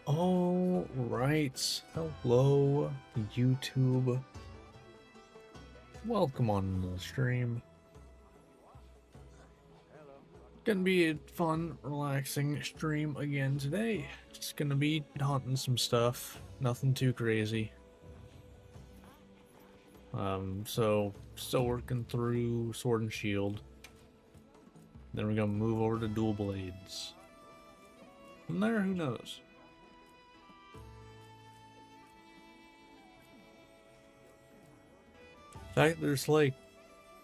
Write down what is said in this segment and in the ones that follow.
All right. Hello, YouTube. Welcome on the stream. Gonna be a fun, relaxing stream again today. Just gonna be hunting some stuff. Nothing too crazy. So still working through Sword and Shield. Then we're gonna move over to Dual Blades. From there, who knows? In fact, there's like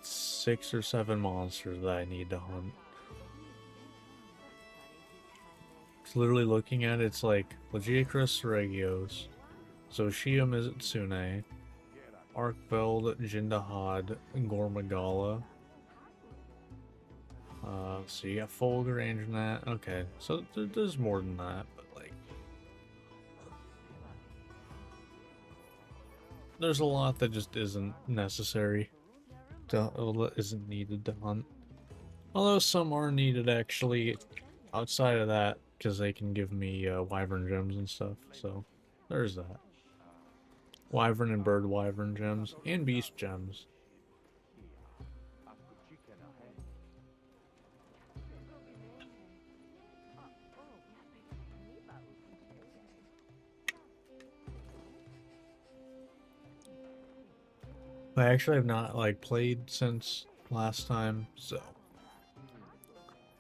6 or 7 monsters that I need to hunt. It's literally looking at it, it's like Lagiacrus Regios, Zoshia Mizutsune, Arkveld Jindahad, Gormagala. So you got Folger, Andronat. Okay, so there's more than that, but like, there's a lot that just isn't necessary to, isn't needed to hunt. Although some are needed actually outside of that, because they can give me wyvern gems and stuff, so there's that. Wyvern and bird wyvern gems, and beast gems. I actually have not like played since last time, so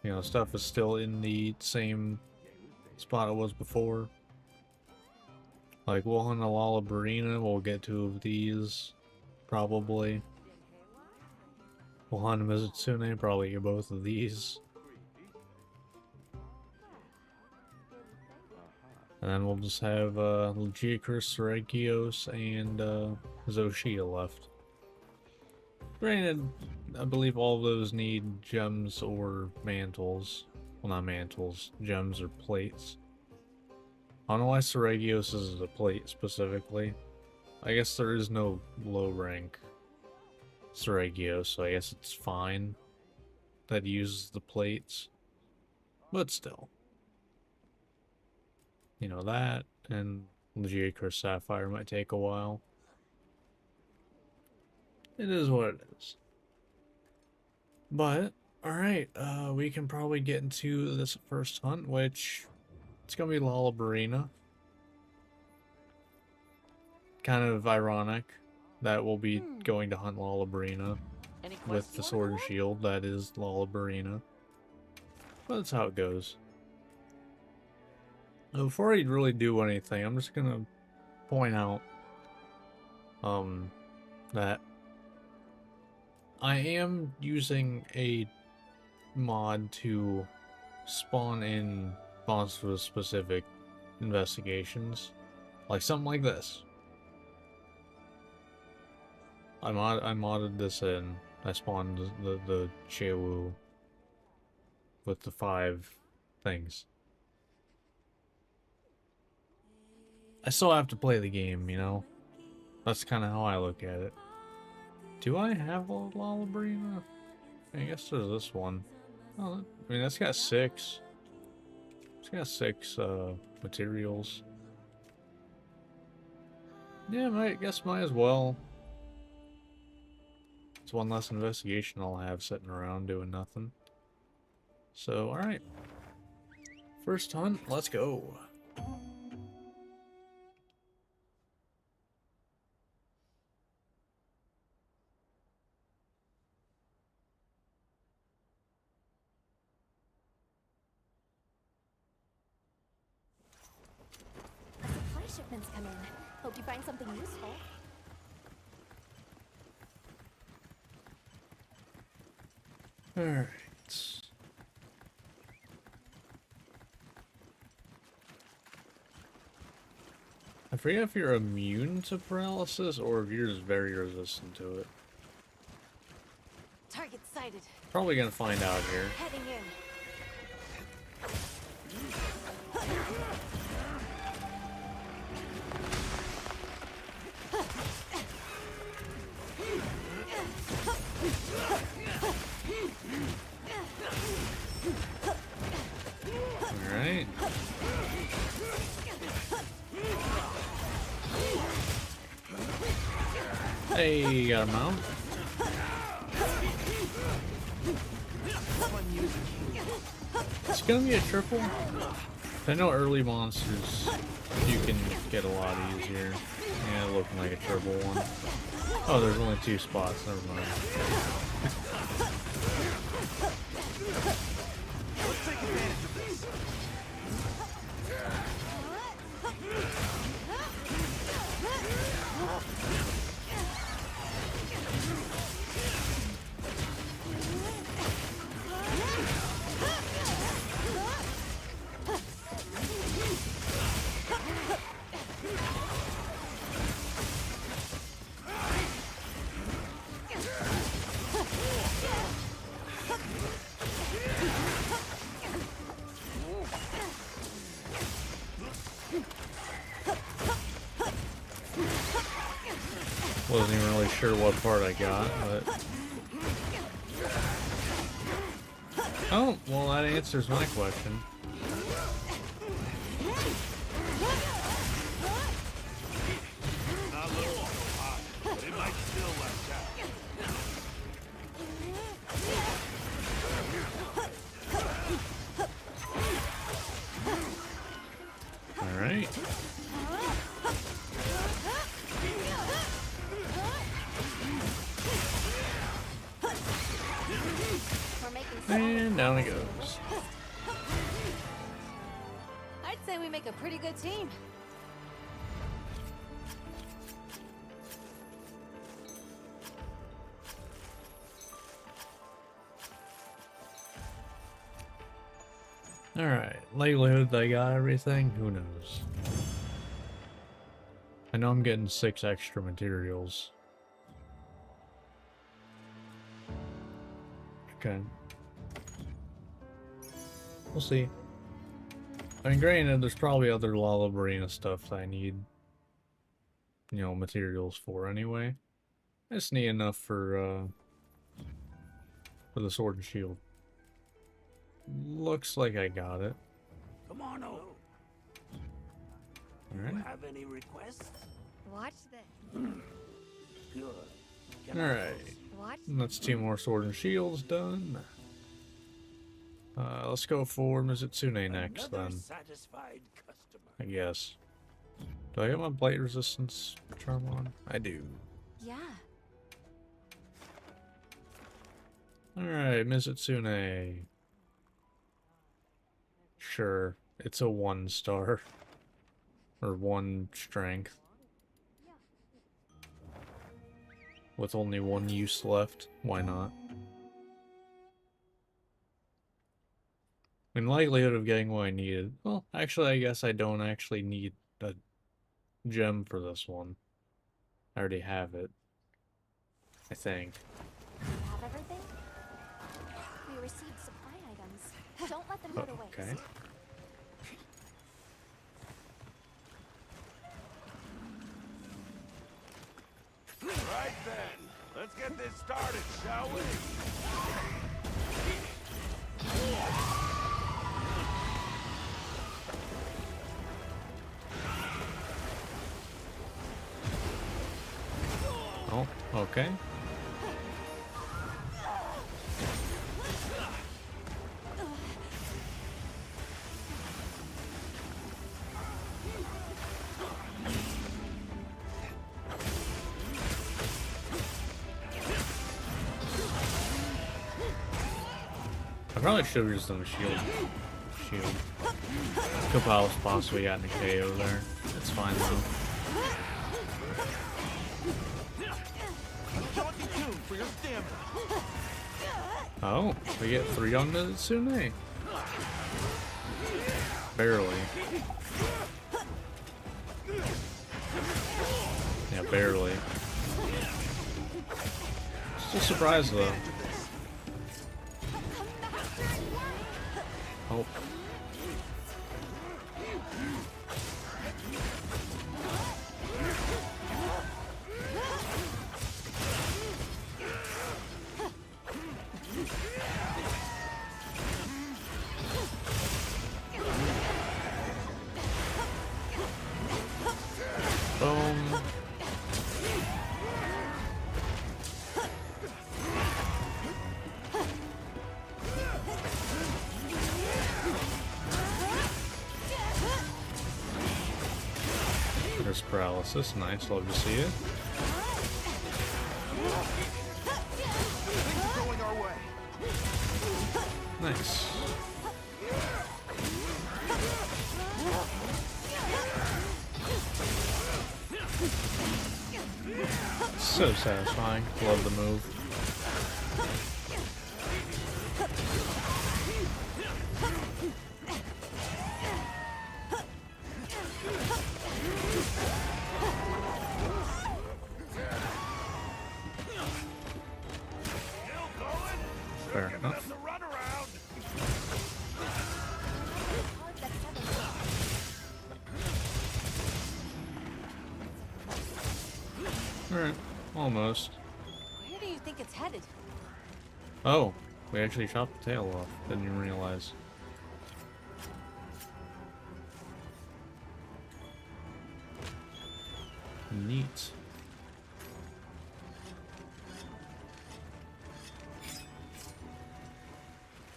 you know, stuff is still in the same spot it was before. Like, we'll hunt a Lalabarina, we'll get 2 of these, probably. We'll hunt a Mizutsune, probably get both of these. And then we'll just have Lagiacrus, Regios, and Zoshia left. Granted, I believe all of those need gems or mantles. Well, not mantles, gems or plates. I don't know why Seregios is a plate specifically. I guess there is no low rank Seregios, so I guess it's fine that he uses the plates. But still. You know, that and Lagiacrus Sapphire might take a while. It is what it is. But, alright, we can probably get into this first hunt, which it's gonna be Lalabarina. Kind of ironic that we'll be going to hunt Lalabarina with the Sword and Shield that is Lalabarina. But that's how it goes. Now, before I really do anything, I'm just gonna point out that I am using a mod to spawn in monsters with specific investigations, like something like this. I modded this in. I spawned the Chewu with the 5 things. I still have to play the game, you know? That's kind of how I look at it. Do I have a Lalabarina? I guess there's this one. Oh, I mean, that's got 6. It's got 6 materials. Yeah, I guess might as well. It's one less investigation I'll have sitting around doing nothing. So, alright. First hunt, let's go. Supply shipments come in. Hope you find something useful. Alright. I forget if you're immune to paralysis or if you're just very resistant to it. Target sighted. Probably gonna find out here. Heading in. Alright. Hey, got a mount. It's gonna be a triple. I know early monsters you can get a lot easier. Yeah, looking like a triple one. Oh, there's only 2 spots. Never mind. Let's take advantage of this. Wasn't even really sure what part I got, but... Oh, well that answers my question. Not looking so hot, but it might still last out. Alright. We're making And down it goes. I'd say we make a pretty good team. Alright, likelihood that I got everything? Who knows? I know I'm getting 6 extra materials. Okay. We'll see. I mean, granted, there's probably other Lalabrina stuff that I need, you know, materials for anyway. I just need enough for the sword and shield. Looks like I got it. Come on over. Alright. Have any requests? Watch this. Good. Can I- Alright. Watch. That's 2 more sword and shields done. Let's go for Mizutsune next Another then, satisfied customer. I guess. Do I get my blight resistance charm on? I do. Yeah. Alright, Mizutsune. Sure, it's a 1 star. Or 1 strength. With only 1 use left, why not? In likelihood of getting what I needed. Well, actually, I guess I don't actually need a gem for this one. I already have it. I think. Do you have everything? We received supply items. Don't let them go to waste. Okay. Right then, let's get this started, shall we? Oh, okay. I probably should have just done a shield. Could have possibly gotten a KO there. It's fine though. Jaunty tune for your stamina. Oh, we get 3 on the Tsune. Barely. Yeah, barely. Still surprised though. Oh. Boom. Icarus paralysis. Nice, love to see it. Things are going our way. Nice. So satisfying. Love the move. Fair enough. The runaround. Alright, almost. Where do you think it's headed? Oh, we actually chopped the tail off. Didn't even realize. Neat.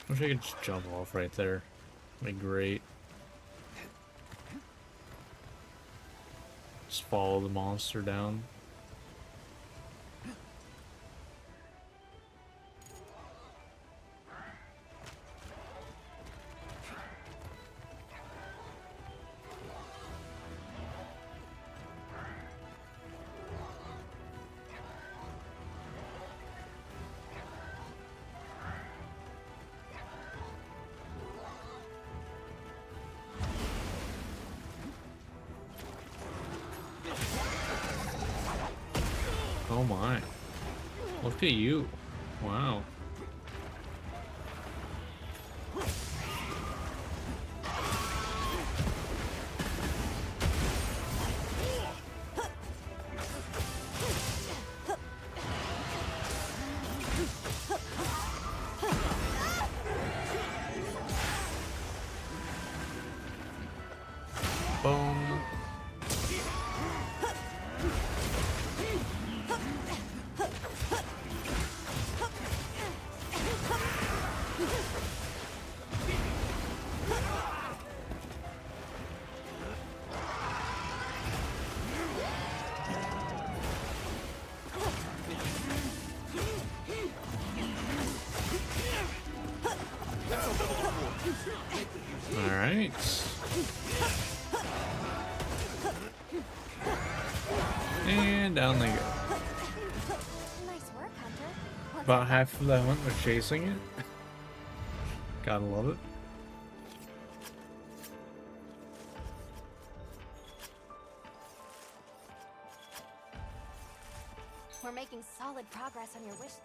Wish I could just jump off right there. That'd be great. Just follow the monster down. Oh my. Look at you. Wow. Boom. Alright. And down they go. Nice work, Hunter. What's About half of that hunt was chasing it. Gotta love it. We're making solid progress on your wish list.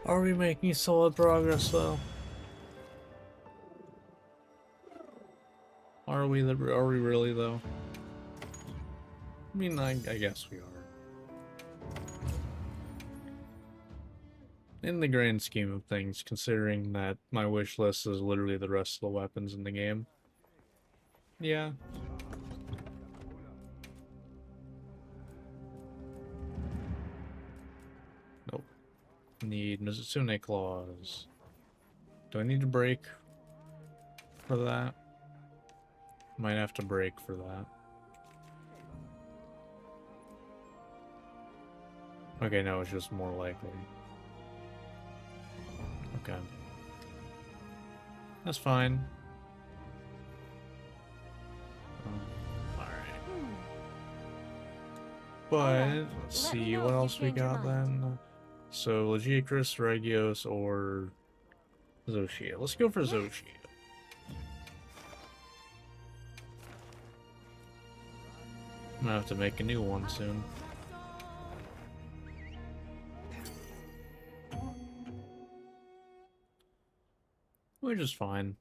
Are we making solid progress though? Are we really though? I mean, I guess we are. In the grand scheme of things, considering that my wish list is literally the rest of the weapons in the game. Yeah. Nope. Need Mizutsune claws. Do I need to break for that? Might have to break for that. Okay, no, it's just more likely. Okay. That's fine. Alright. But, let's Let me see, know what if you else we change your got mind. then? So, Legicrus, Regios, or Zoshia. Let's go for Zoshia. I'm gonna have to make a new one soon. Which is fine.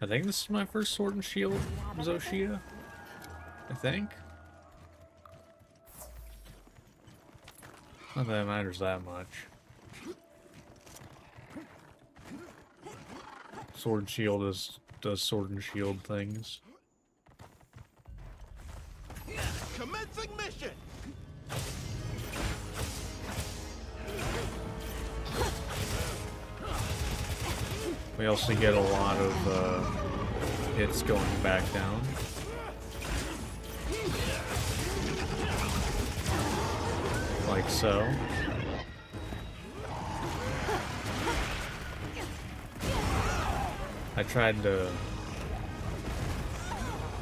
I think this is my first Sword and Shield Zoshia. I think. Not that it matters that much. Sword and Shield does Sword and Shield things. Commencing mission. We also get a lot of hits going back down. Like so. I tried to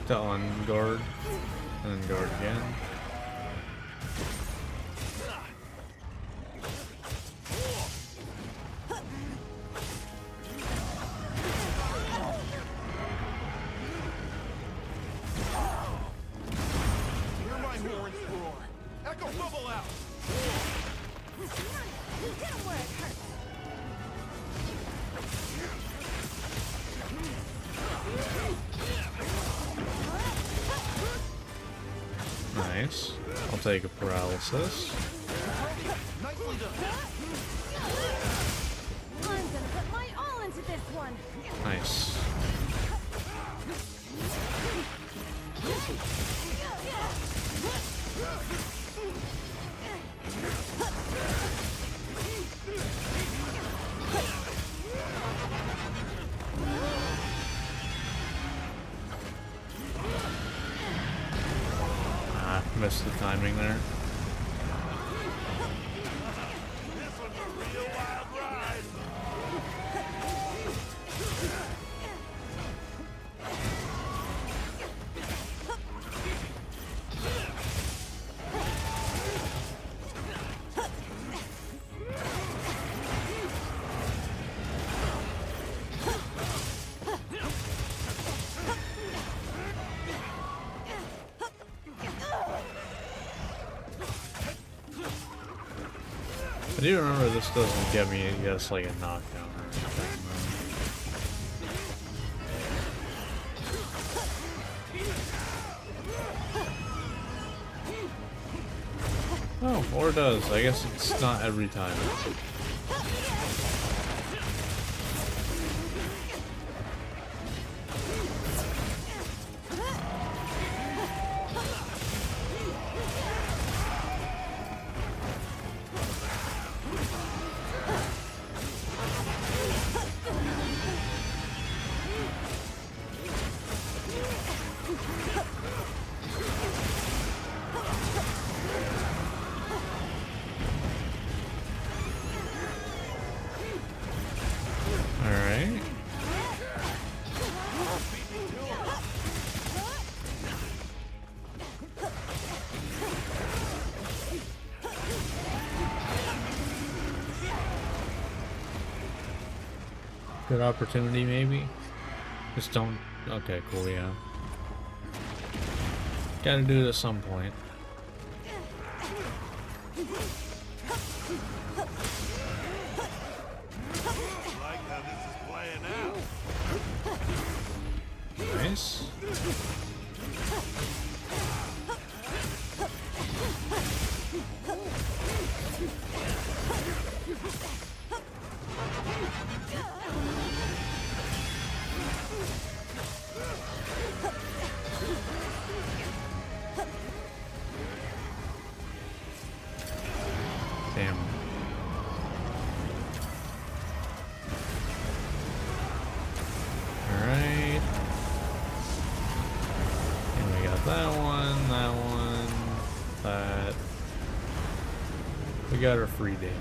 unguard and then guard again. Hear my horns roar. Echo bubble out. Hit him where it hurts. Nice. I'll take a paralysis. Nicely done. I'm gonna put my all into this one. Nice. Ah, missed the timing there. This one's a real wild ride. I do remember this doesn't get me, I guess, like a knockdown or anything. Oh, or it does. I guess it's not every time. Alright. Good opportunity, maybe? Just don't... Okay, cool, yeah. Gotta do it at some point. Like how this is playing out. Nice. Damn. Alright. And we got that one, that. We got our free damage.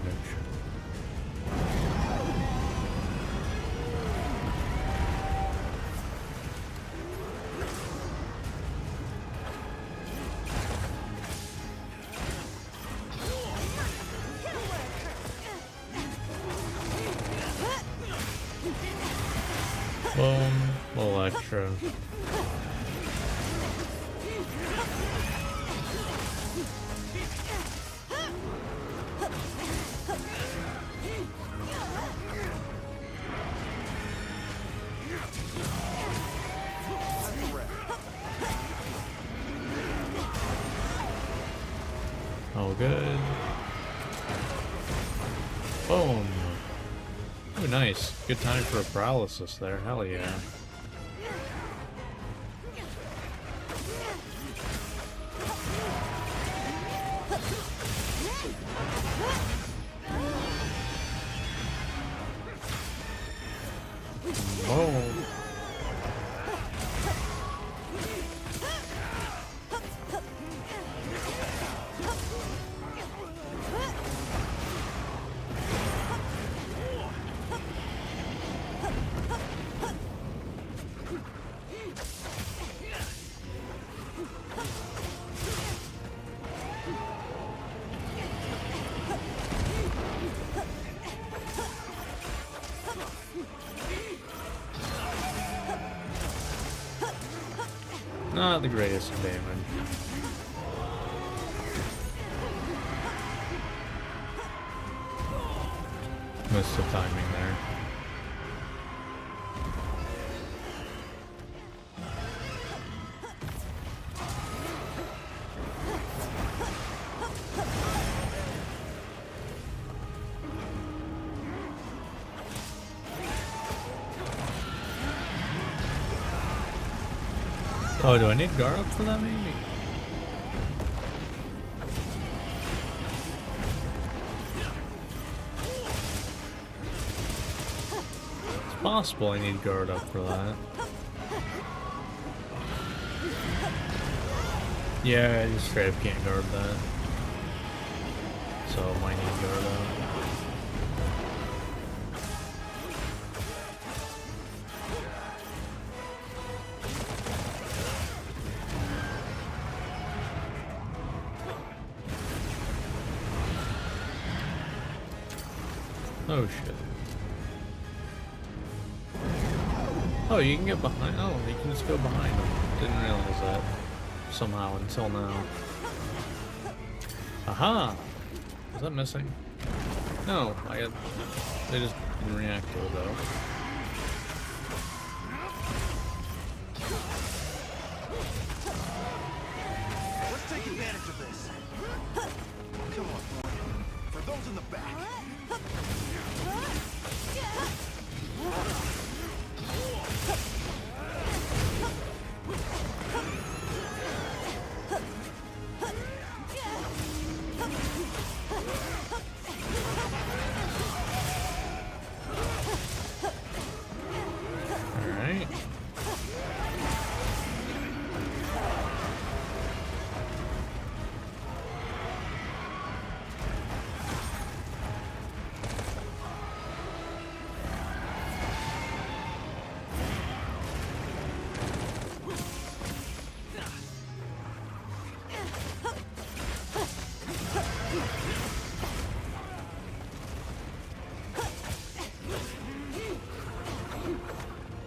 Boom, little extra. All good. Boom. Ooh, nice. Good time for a paralysis there. Hell yeah. Boom. Not the greatest of damage. Missed the timing there. Oh, do I need guard up for that maybe? It's possible I need guard up for that. Yeah, I just straight up can't guard that. So I might need guard up. Oh shit. Oh, you can get behind. Oh, you can just go behind them. Didn't realize that somehow until now. Aha! Was that missing? No, they just didn't react to it though. Let's take advantage of this. Come on, boy. For those in the back. Alright.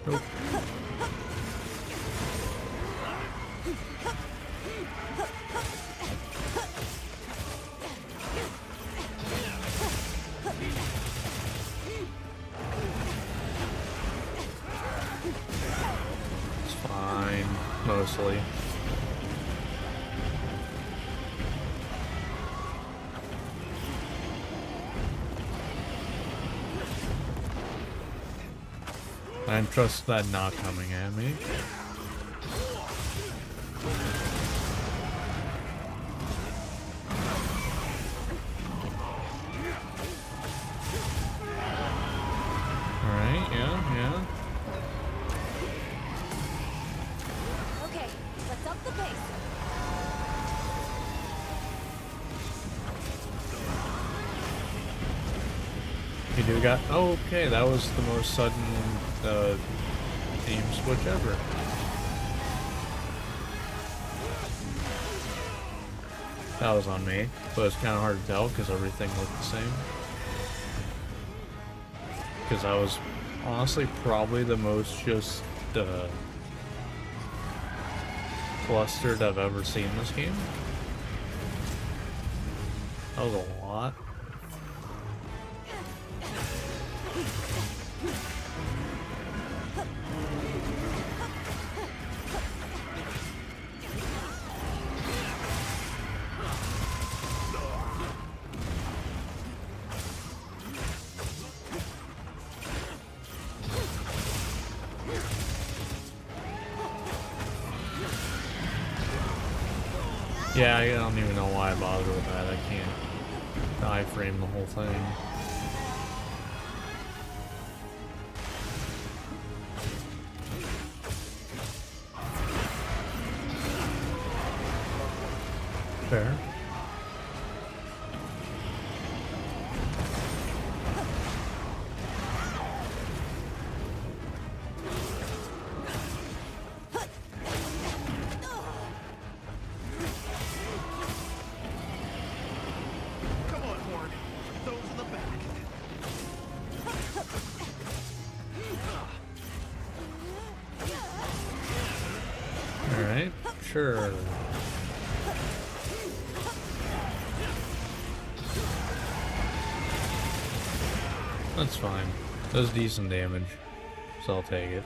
Nope. It's fine, mostly. I trust that not coming at me. Alright, yeah. Okay, let's up the pace. You do got. Oh, okay, that was the most sudden team switch ever. That was on me, but it's kind of hard to tell because everything looked the same. Because I was honestly probably the most just clustered I've ever seen this game. That was a lot. Yeah, I don't even know why I bothered with that. I can't iframe the whole thing. Fair. Come on, Horn. Those in the back. Alright, sure. That's fine. Does decent damage, so I'll take it.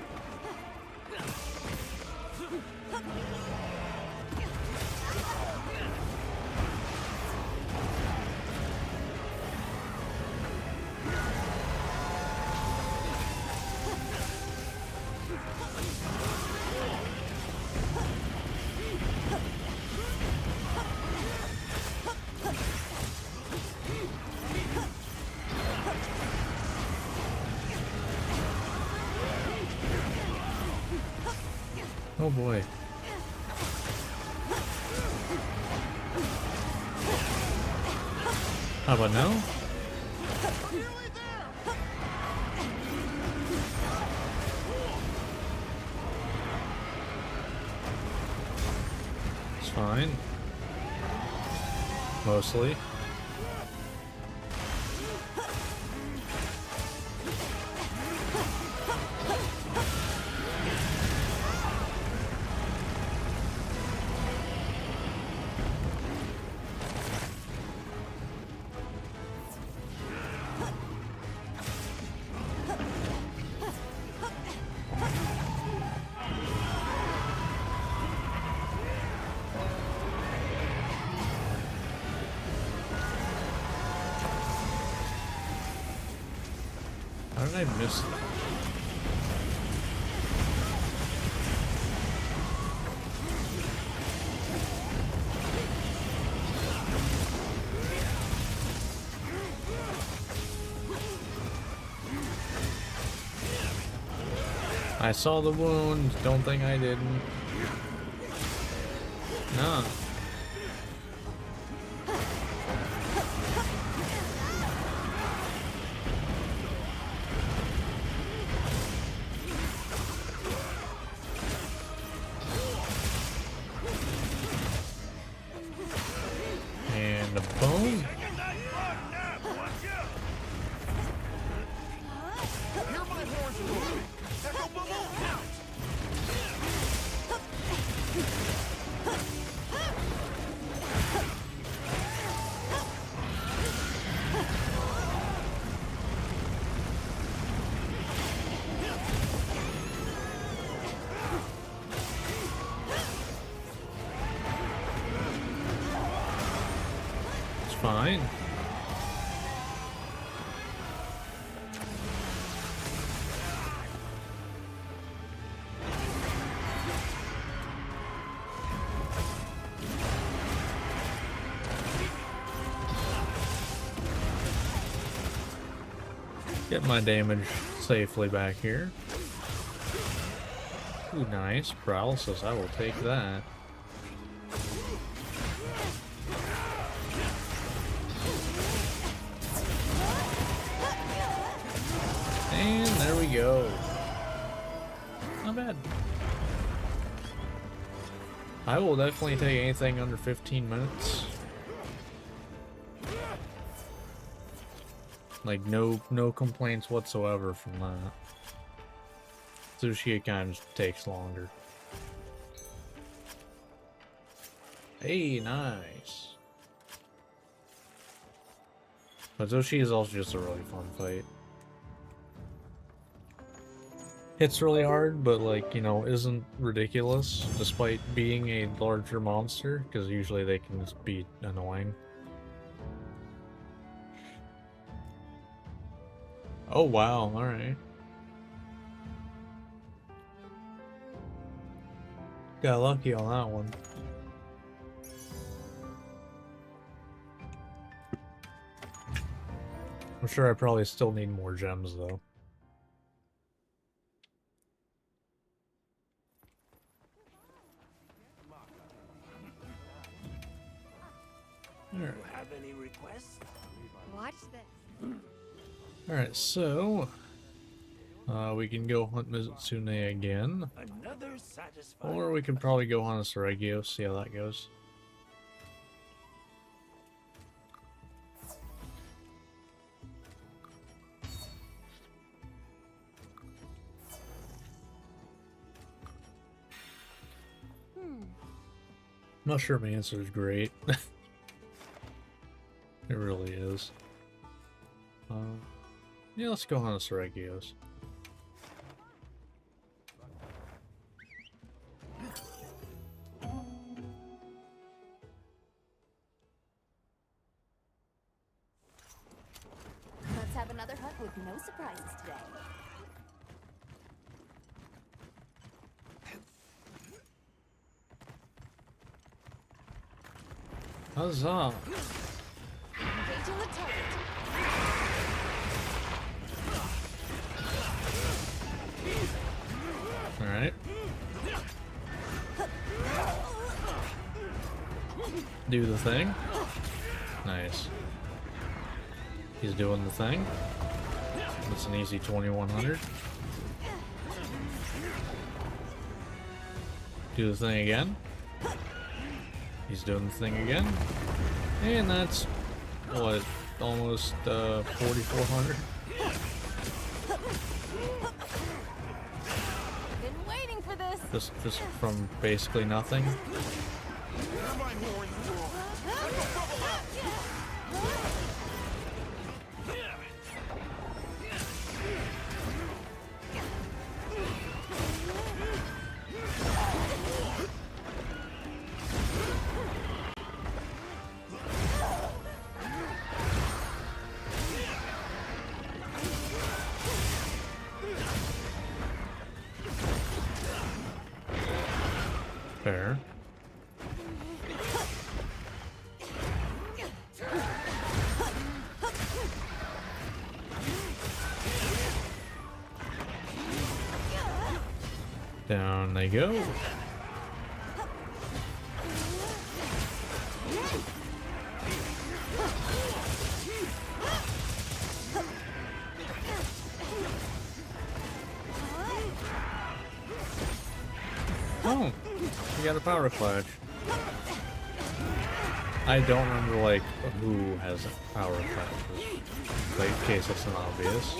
Oh boy. How about now? It's fine. Mostly. How did I miss that? I saw the wound. Don't think I didn't. No. And a bone. Hear my horns roaring. Echo bubble out. It's fine. Get my damage safely back here. Ooh, nice. Paralysis, I will take that. And there we go. Not bad. I will definitely take anything under 15 minutes. Like, no complaints whatsoever from that. Sushi kind of takes longer. Hey, nice. But Zoshi is also just a really fun fight. Hits really hard, but like, you know, isn't ridiculous despite being a larger monster, because usually they can just be annoying. Oh wow, alright. Got lucky on that one. I'm sure I probably still need more gems though. Alright. Have any requests? Watch this. Alright, so we can go hunt Mizutsune again. Another satisfying. Or we can probably go hunt a Seregio, see how that goes. I'm not sure my answer is great. It really is. Yeah, let's go hunt a Seregios. Let's have another hunt with no surprises today. Huzzah! Engaging the target. Alright. Do the thing. Nice. He's doing the thing. It's an easy 2100. Do the thing again. He's doing the thing again. And that's, what, almost 4400? Been waiting for this. This from basically nothing. Where am I mooring for? Fair. Down they go. Oh, you got a power clutch. I don't remember like who has a power clutch, like in case it's not obvious.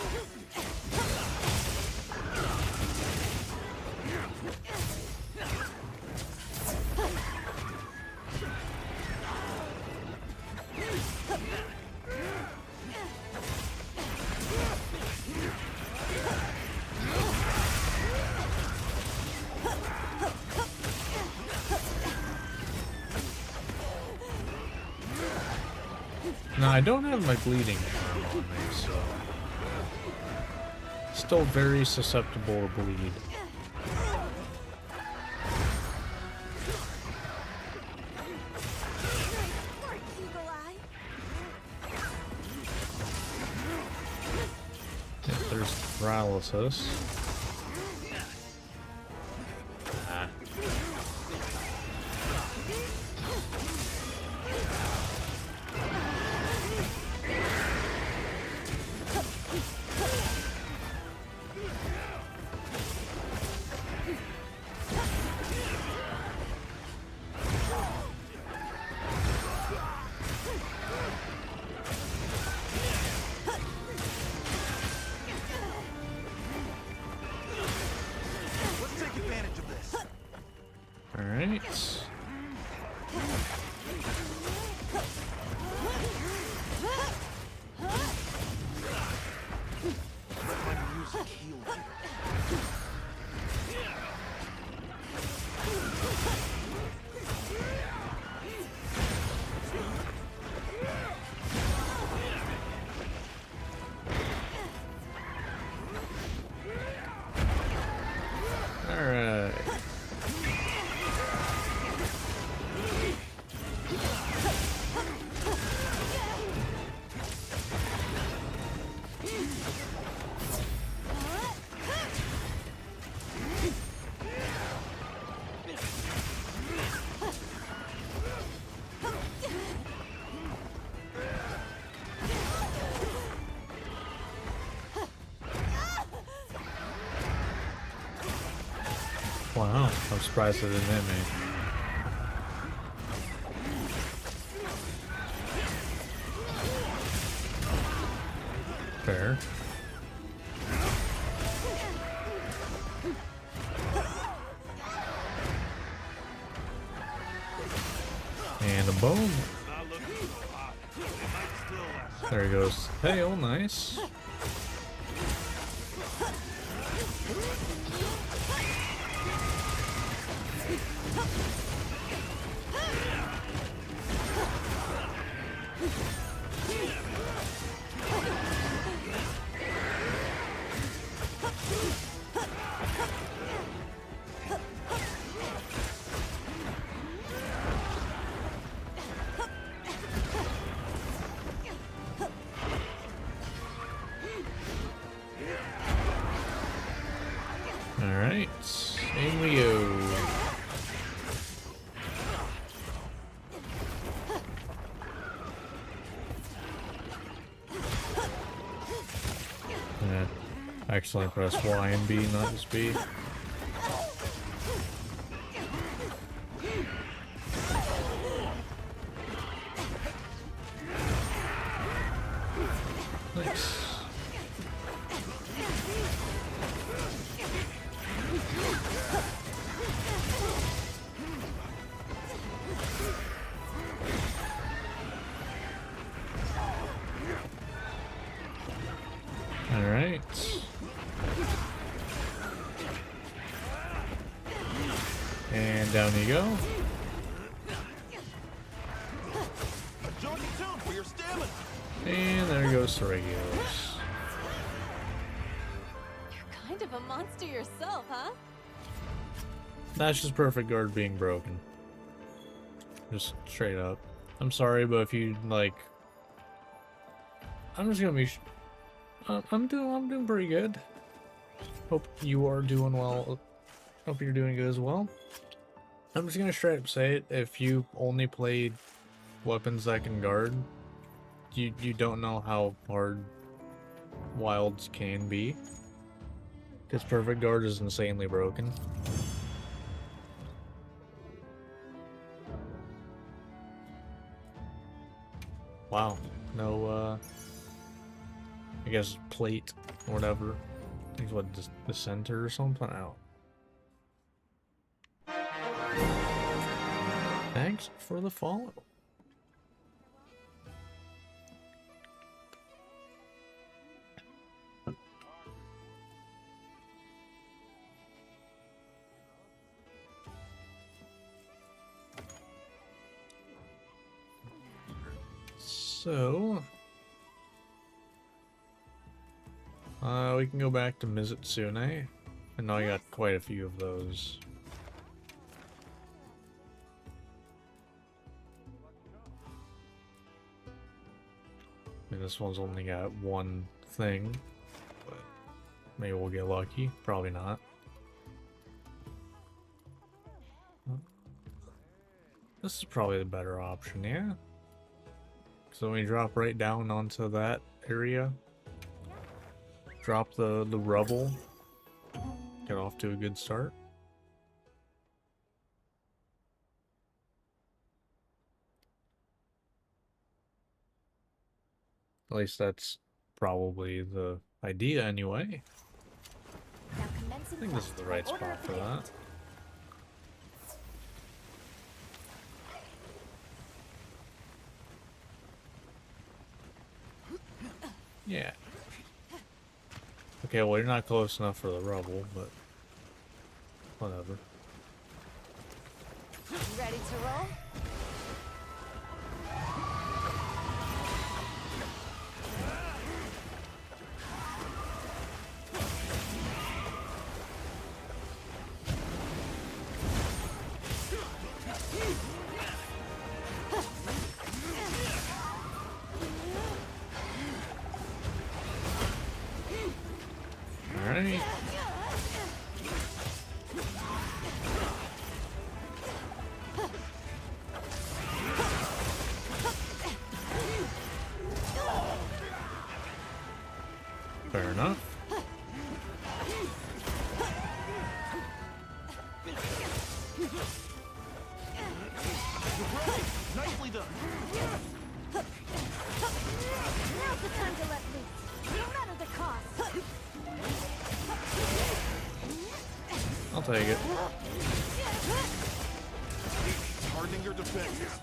No, I don't have my bleeding charm on me, so still very susceptible to bleed. Work, Eagle Eye. Yeah, there's paralysis. Ah. Let's take advantage of this. All right. Let my music heal you. All right. Wow, I'm surprised it didn't hit me. Fair. And a boom. Not looking so hot. It might still last. There he goes. Hail, nice. Alright, in we go. Yeah, actually press Y and B, not just B. Nice. Alright. And down you go. A joint tune for your stamina. And there goes Seregios. You're kind of a monster yourself, huh? That's just perfect guard being broken. Just straight up. I'm sorry, but if you like, I'm just gonna be. I'm doing pretty good. Hope you are doing well. Hope you're doing good as well. I'm just gonna straight up say it. If you only played weapons that can guard, you don't know how hard wilds can be. Because perfect guard is insanely broken. Wow, no, I guess plate or whatever. I think it's what, the center or something? Out. Thanks for the follow. So, we can go back to Mizutsune. I know I got quite a few of those. I mean, this one's only got one thing, but maybe we'll get lucky. Probably not. This is probably the better option, yeah? So we drop right down onto that area. Drop the rubble. Get off to a good start. At least that's probably the idea anyway. Now I commencing think this is the right by order spot of for that. command. Yeah. Okay, well you're not close enough for the rubble, but whatever. You ready to roll? Alright. I'll take it. Hardening your defenses.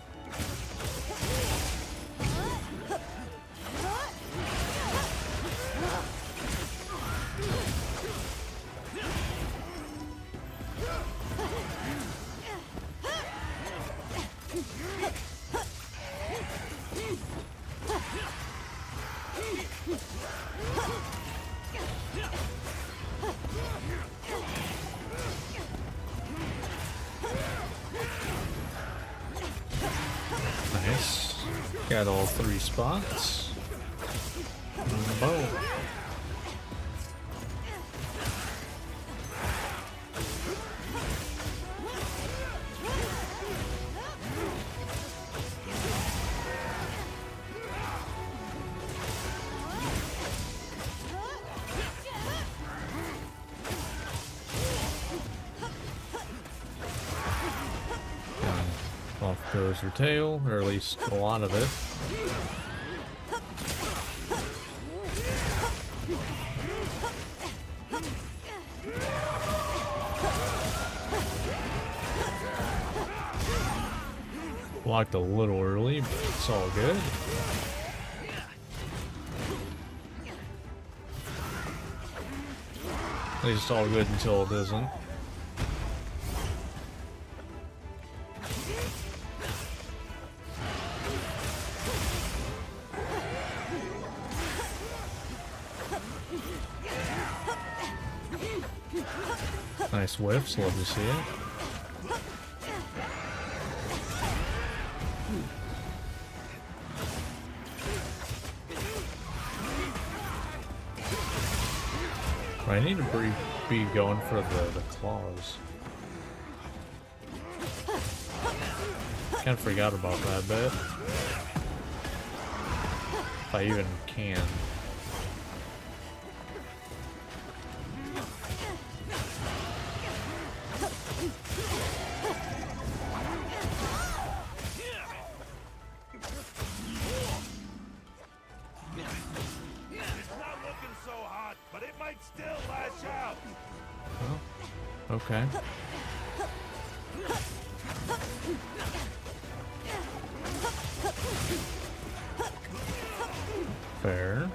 Nice. Got all 3 spots. Boom. Off goes her tail, or at least a lot of it. Blocked a little early, but it's all good. At least it's all good until it isn't. Nice whiffs, love to see it. I need to be going for the claws. Kinda forgot about that bit. If I even can. Okay. Fair.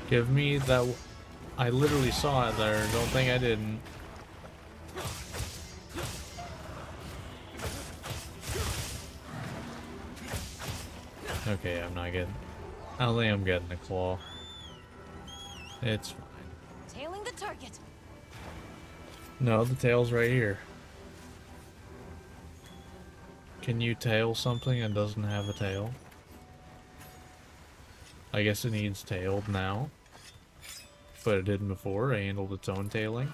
Give me that. I literally saw it there. Don't think I didn't. Okay, I'm not getting. I don't think I'm getting the claw. It's fine. Tailing the target. No, the tail's right here. Can you tail something that doesn't have a tail? I guess it needs tailed now. But it didn't before. It handled its own tailing.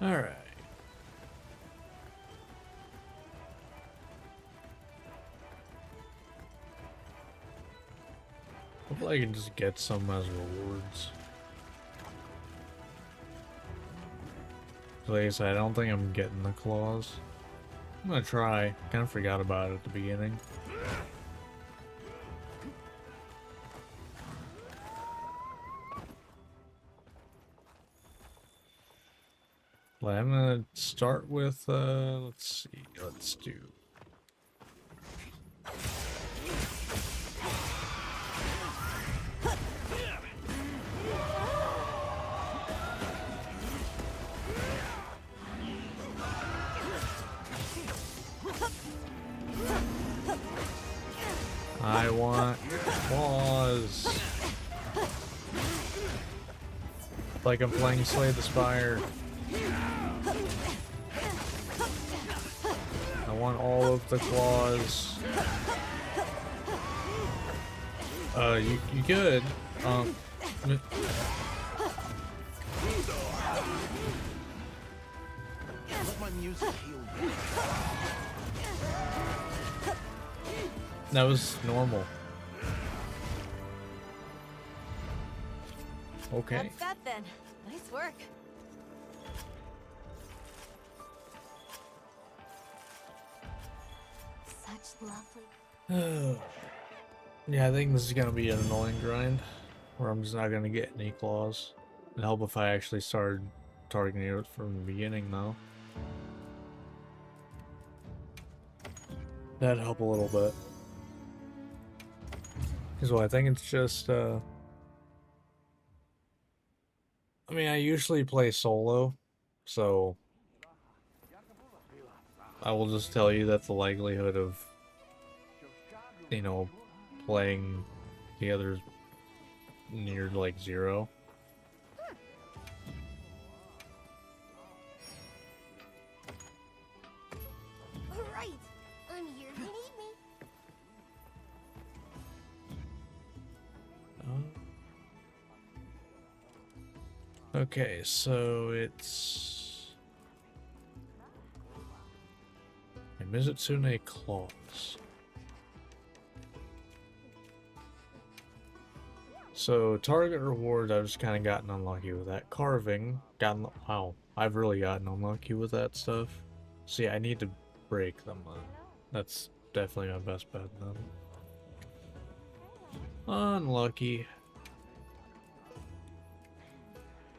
Alright. Hopefully I can just get some as rewards. Like I said, I don't think I'm getting the claws. I'm gonna try. Kind of forgot about it at the beginning. But I'm gonna start with, let's see, let's do. I want claws. Like I'm playing Slay the Spire. I want all of the claws. You could. Let my music heal you. That was normal. Okay. That's that then. Nice work. such lovely. Yeah, I think this is gonna be an annoying grind, where I'm just not gonna get any claws. It'd help if I actually started targeting it from the beginning, though. That'd help a little bit. Because well, I think it's just, I mean, I usually play solo, so I will just tell you that the likelihood of, you know, playing together is near like 0. Right. I'm here if you need me. Okay, so it's a Mizitsune claws. So target reward, I've just kind of gotten unlucky with that. Carving, wow, I've really gotten unlucky with that stuff. See, I need to break them. That's definitely my best bet then. Unlucky.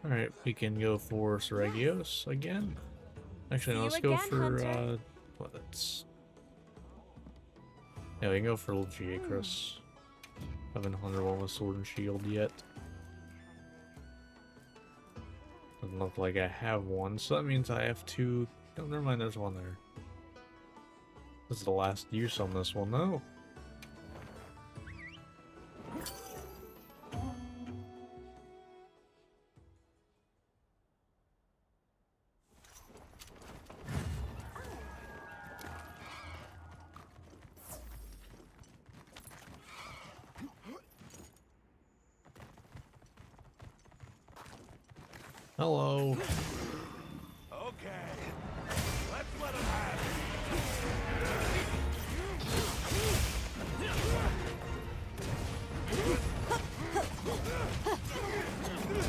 Alright, we can go for Seregios again. Actually, See no, let's you go again, for, Hunter. what's... Yeah, we can go for Lagiacrus. Haven't hunted one with Sword and Shield yet. Doesn't look like I have one, so that means I have 2... Oh, never mind, there's one there. This is the last use on this one, though. Hello. Okay. Let's let him have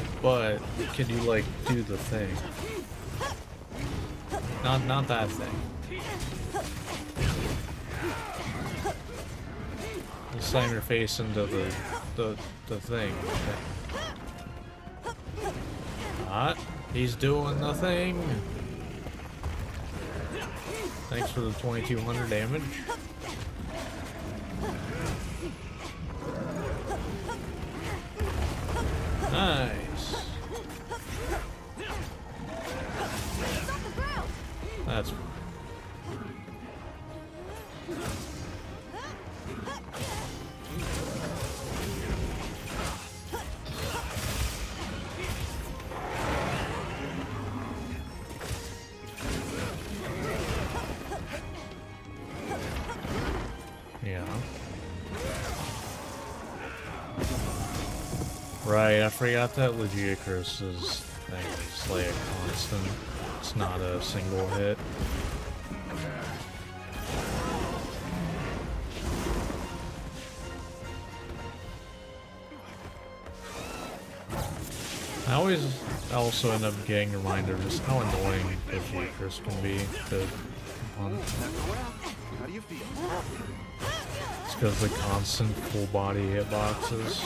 it. But can you like do the thing? Not that thing. You slam your face into the thing. Not. He's doing the thing. Thanks for the 2200 damage. Nice. That's yeah. Right, I forgot that Lagiacrus's thing is like a constant. It's not a single hit. I always also end up getting reminded just how annoying Lagiacrus can be to hunt. How do you feel? It's because the constant full body hitboxes.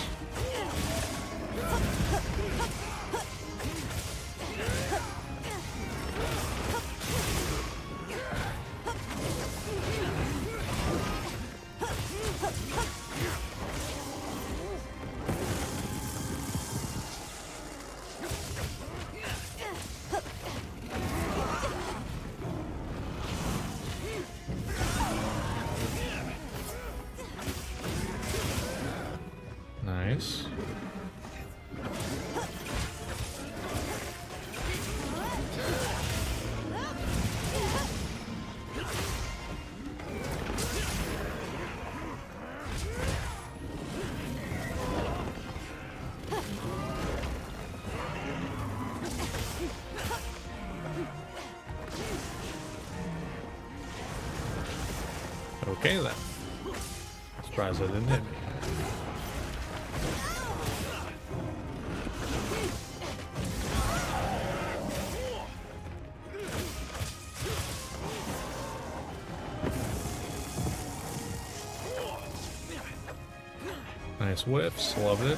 Nice. Okay then. Surprised I didn't hit me. Nice whiffs, love it.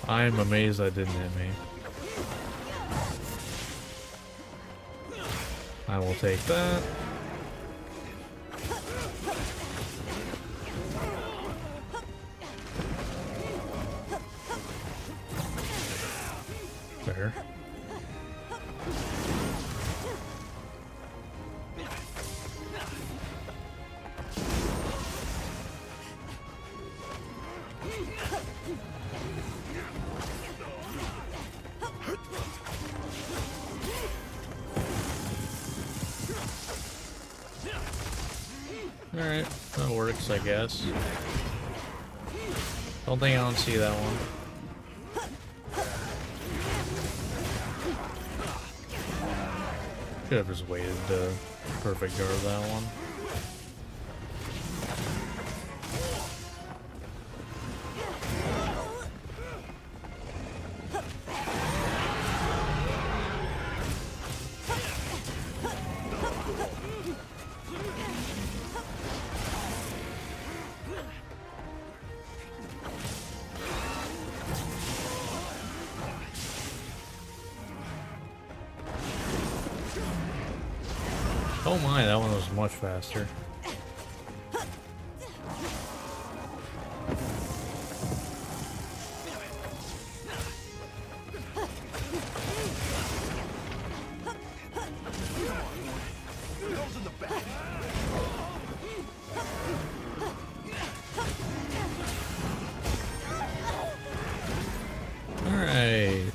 I am amazed that didn't hit me. I will take that. There. Alright, that works, I guess. Don't think I don't see that one. Should have just waited to perfect guard that one. Oh my, that one was much faster. Those in the back. Alright.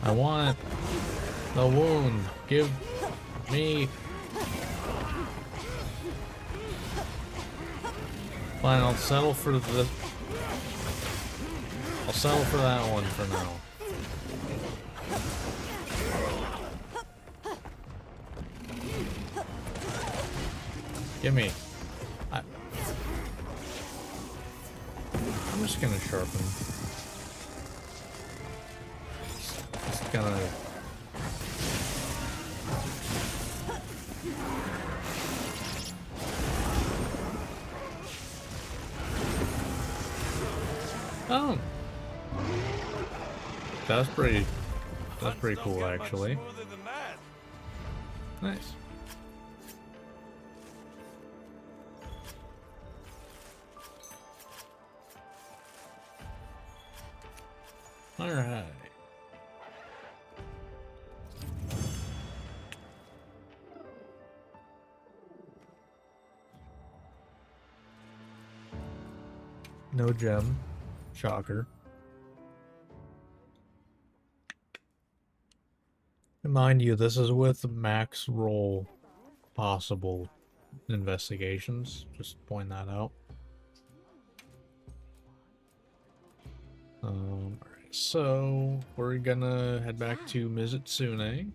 I want the wound. Give me. Fine, I'll settle for the. I'll settle for that one for now. Give me. I'm just gonna sharpen. Just gonna. Oh, that's pretty cool, actually. Smoother than that. Nice. All right. No gem. Shocker. And mind you, this is with max roll possible investigations. Just point that out. Alright, so we're gonna head back to Mizutsune.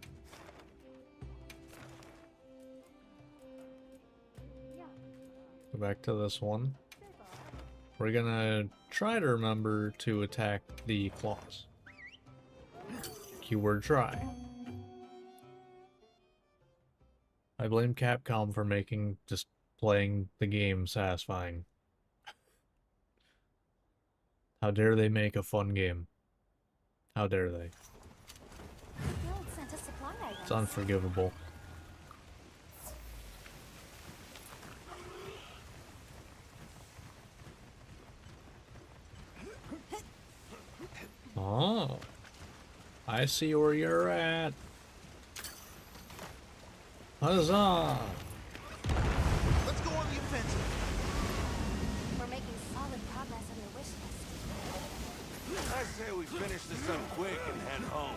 Go back to this one. We're gonna try to remember to attack the claws. Keyword try. I blame Capcom for making just playing the game satisfying. How dare they make a fun game? How dare they? Guild sent us supply items. It's unforgivable. Oh, I see where you're at. Huzzah! Let's go on the offensive. We're making solid progress on your wish list. I say we finish this up quick and head home.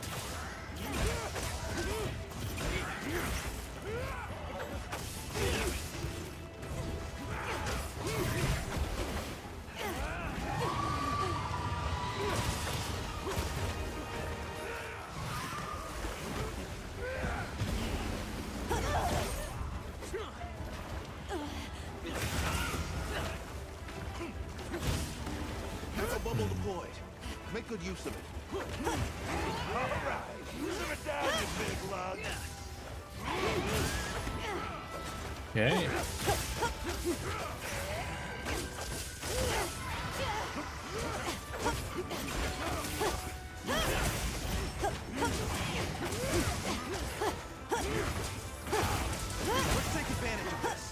Echo bubble deployed. Make good use of it. Alright, simmer down, you big lug. Okay. Let's take advantage of this.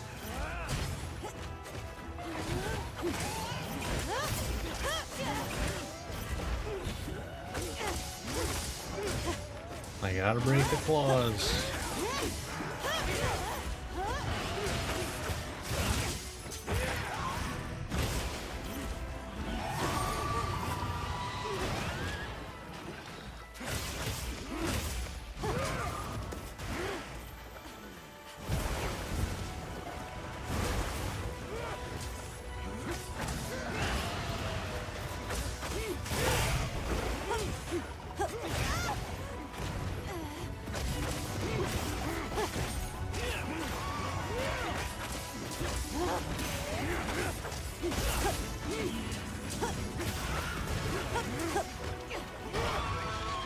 I gotta break the claws.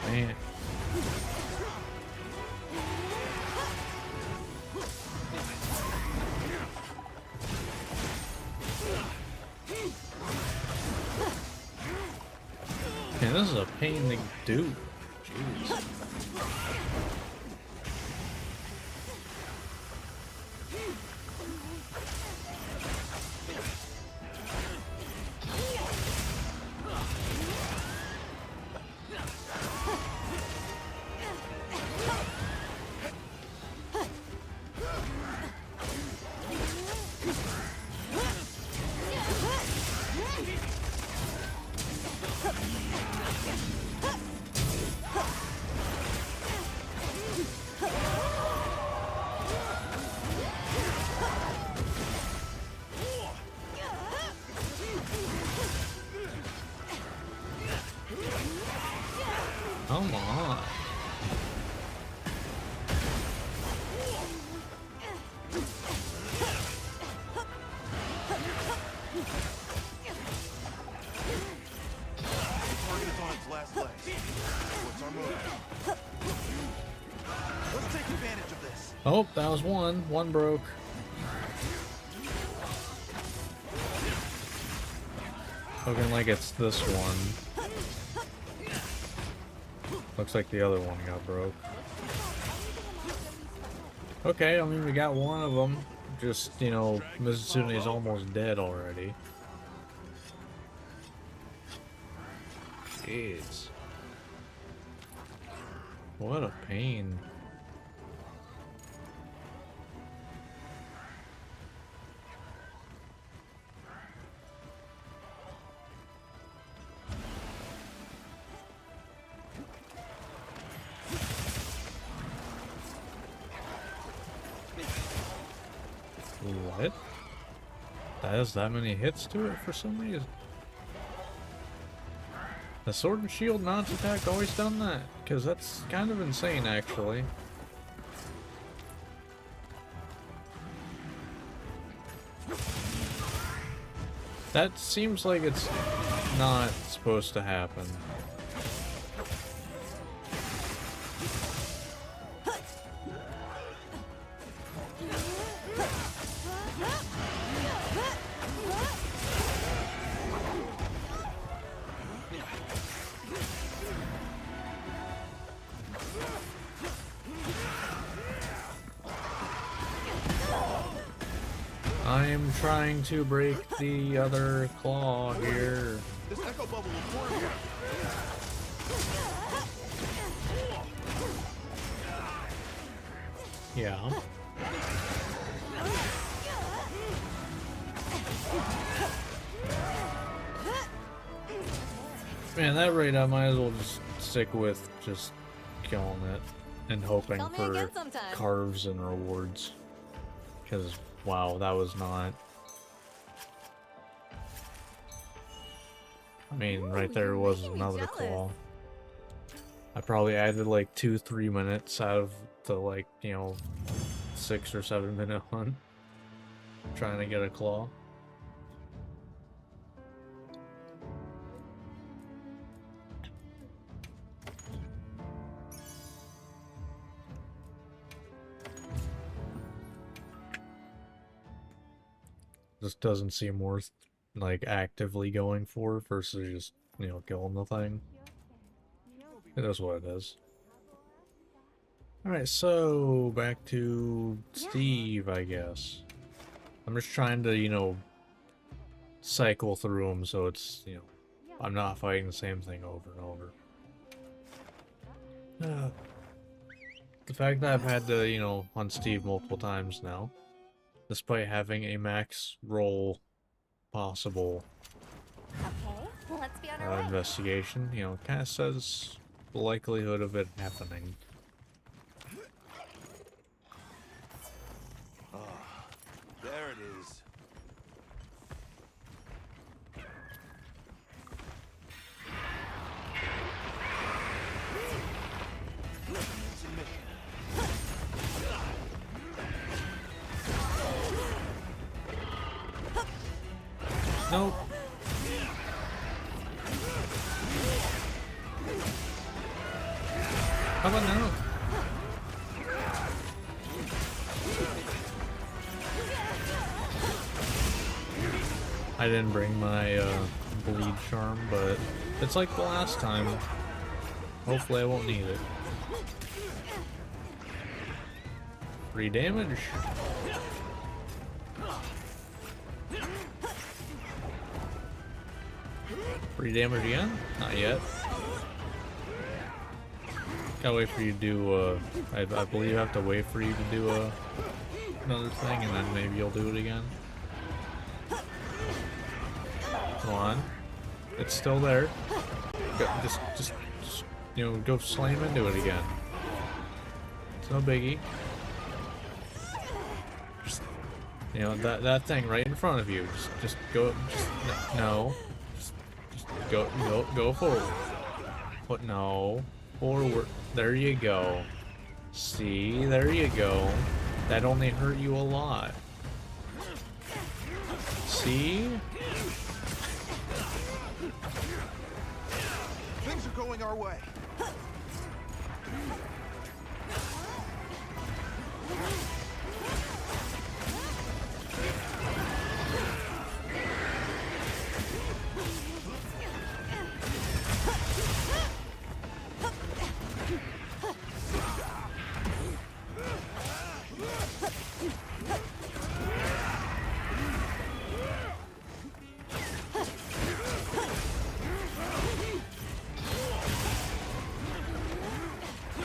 Man. Man, this is a pain to do. Jeez. Come on. Target is on its last legs. What's our move? Let's take advantage of this. Oh, that was one. One broke. Looking like it's this one. Looks like the other one got broke. Okay, I mean, we got one of them. Just, you know, Mizutsune's is almost dead already. Jeez. What a pain. What? That has that many hits to it for some reason. The Sword and Shield notch attack always done that? Because that's kind of insane, actually. That seems like it's not supposed to happen. I'm trying to break the other claw here. This echo bubble will form here. Yeah. Man, that rate I might as well just stick with just killing it and hoping Call me for again sometime. carves and rewards. Because, wow, that was not... I mean, right Ooh, there you're was making me another jealous. claw. I probably added like 2-3 minutes out of the, like, you know, 6 or 7 minute hunt trying to get a claw. This doesn't seem worth like actively going for versus just, you know, killing the thing. It is what it is. Alright, so back to Steve, I guess. I'm just trying to, you know, cycle through them so it's, you know, I'm not fighting the same thing over and over. The fact that I've had to, you know, hunt Steve multiple times now, despite having a max roll possible Okay, let's be on our way. investigation, you know, kind of says the likelihood of it happening. There it is. Submission. Nope. How about now? I didn't bring my bleed charm, but it's like the last time. Hopefully I won't need it. Free damage. Free damage again? Not yet. Gotta wait for you to do, I believe I have to wait for you to do another thing, and then maybe you'll do it again. Come on. It's still there. Just, you know, go slam into it again. It's no biggie. Just, you know, that thing right in front of you. Just go, no. Just go forward. What? No. Forward. There you go. See? There you go. That only hurt you a lot. See? Things are going our way.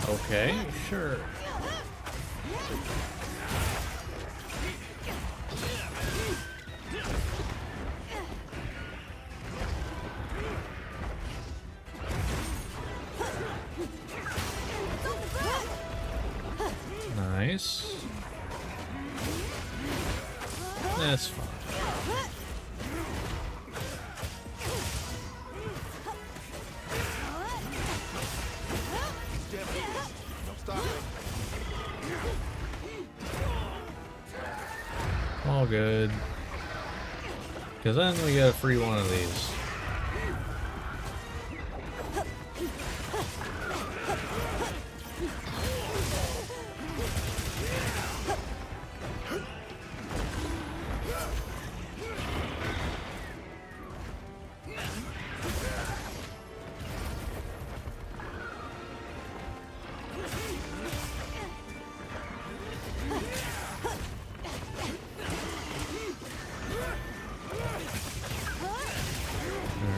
Okay, sure. Nice. That's fine. Don't stop it. All good. Because then we get a free one of these.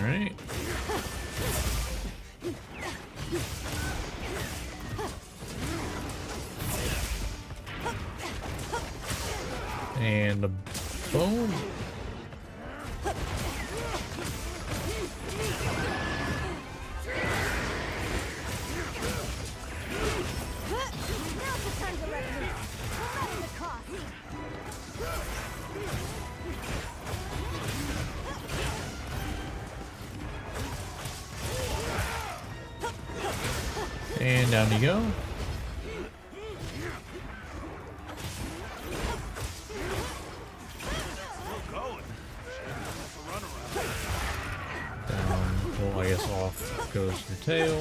Alright. And a boom. And down you go. Going. That's a runaround. Down, well, I guess off goes your tail.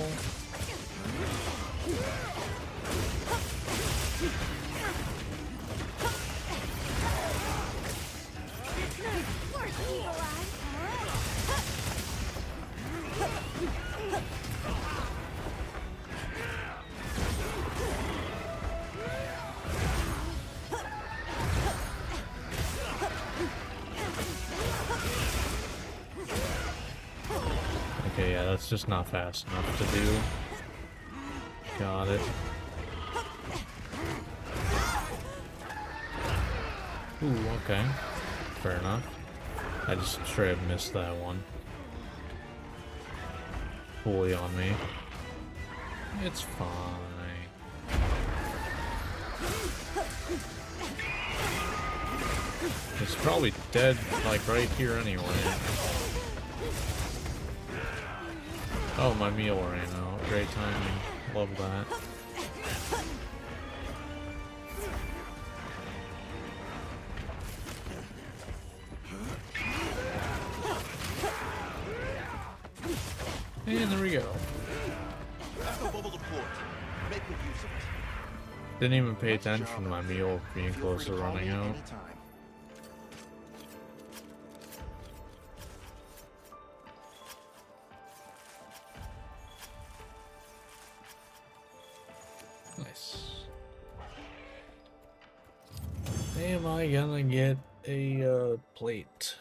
Okay, yeah, that's just not fast enough to do. Got it. Ooh, okay. Fair enough. I just straight up missed that one. Fully on me. It's fine. It's probably dead, like, right here anyway. Oh, my meal ran out. Great timing. Love that. And there we go. Echo bubble deployed. Make good use of it. Didn't even pay attention to my meal being close to running out. Anytime. Nice. Am I gonna get a plate?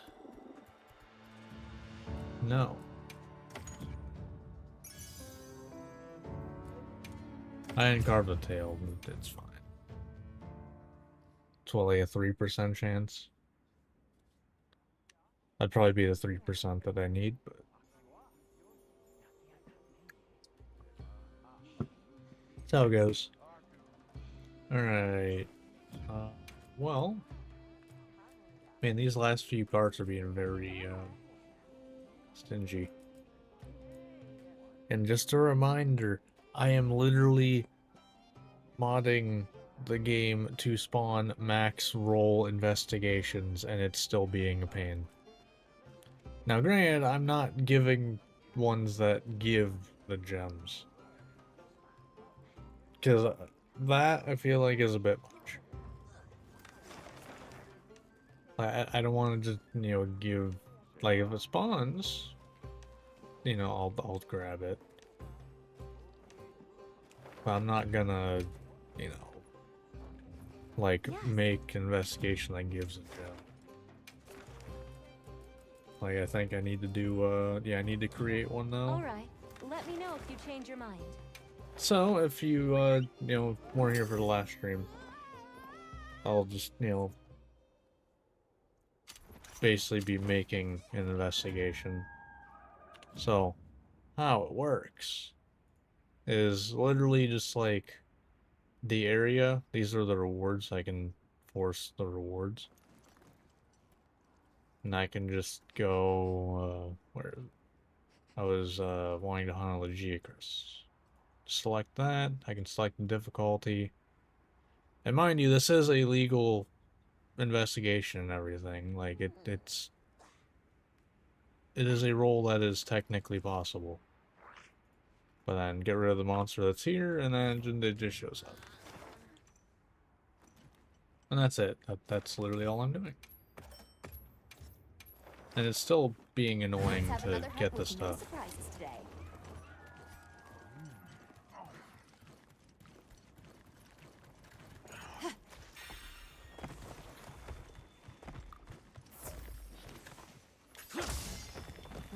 No. I didn't carve the tail, but it's fine. It's only a 3% chance. That'd probably be the 3% that I need, but that's how it goes. Alright. Well, man, these last few parts are being very stingy. And just a reminder, I am literally modding the game to spawn max roll investigations, and it's still being a pain. Now granted, I'm not giving ones that give the gems, because that I feel like is a bit much. I don't want to just, you know, give, like, if it spawns, you know, I'll grab it. But I'm not gonna, you know, like, make investigation that gives a gem. Like, I think I need to do, yeah, I need to create one now. Alright, let me know if you change your mind. So, if you, you know, weren't here for the last stream, I'll just, you know, basically be making an investigation. So, how it works is literally just like the area. These are the rewards. I can force the rewards. And I can just go, where I was wanting to hunt a Legiacris. Select that. I can select the difficulty. And mind you, this is a legal investigation and everything. Like, it is a role that is technically possible. But then get rid of the monster that's here, and then it just shows up. And that's it. That's literally all I'm doing. And it's still being annoying Let's have to another get hunt this with no stuff. surprises today.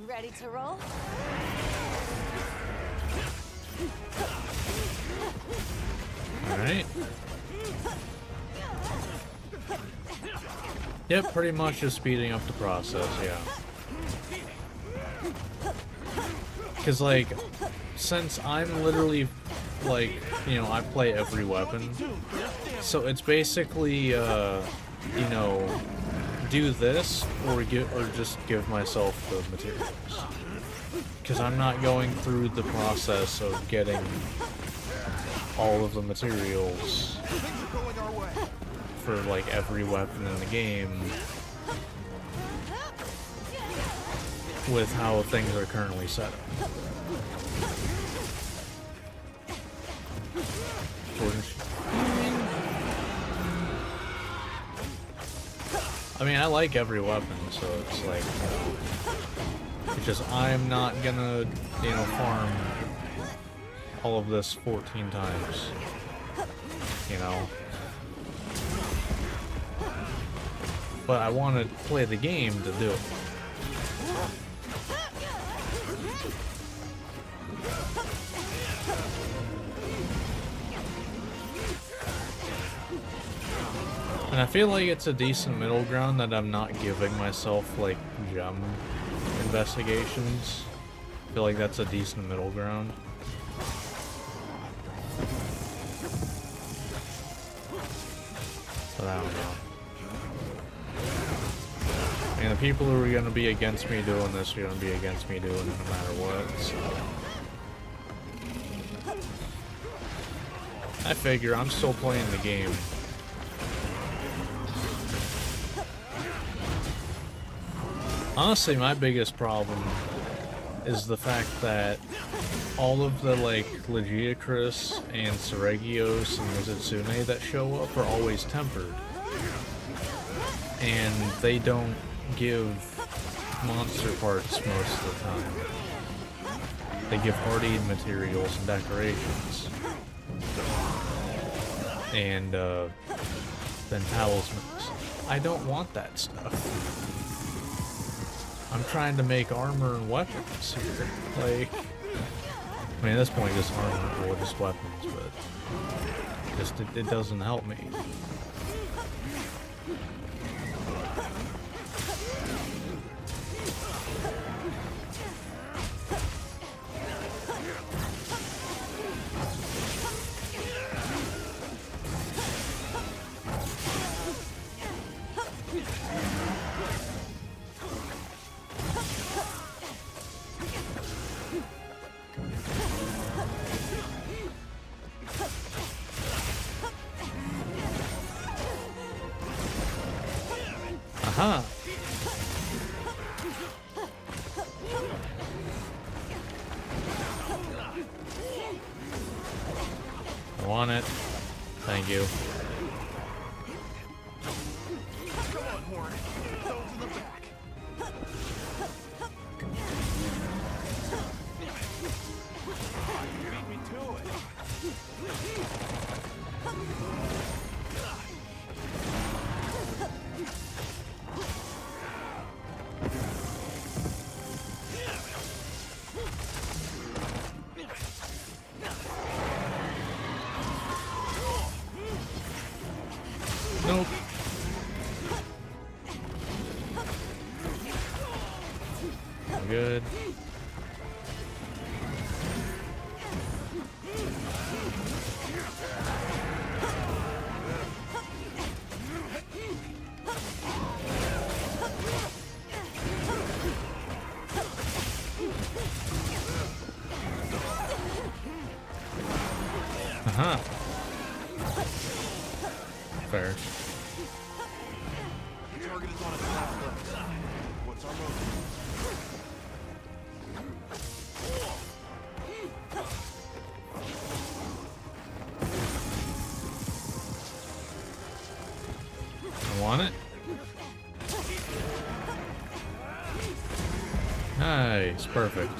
Ready to roll? Alright. Yep, pretty much just speeding up the process, yeah. Because, like, since I'm literally, like, you know, I play every weapon, so it's basically, you know, do this or just give myself the materials. Because I'm not going through the process of getting all of the materials Things are going our way. for like every weapon in the game with how things are currently set up. I mean, I like every weapon, so it's like, it's just I'm not gonna, you know, farm all of this 14 times, you know. But I want to play the game to do it. And I feel like it's a decent middle ground that I'm not giving myself, like, gem investigations. I feel like that's a decent middle ground. But I don't know. And the people who are going to be against me doing this are going to be against me doing it no matter what, so. I figure I'm still playing the game. Honestly, my biggest problem is the fact that all of the, like, Legiacris and Seregios and Mizutsune that show up are always tempered. And they don't give monster parts most of the time. They give hardy materials and decorations. And, then talismans. I don't want that stuff. I'm trying to make armor and weapons here. Like, I mean, at this point, just armor or just weapons, but just it doesn't help me. Aha! I want it. Thank you. Come on, Horn. Those in the back. You beat me to it. Nope. I'm good. Uh-huh. Fair. The target is on its last leg. What's our move? I want it. Nice, perfect.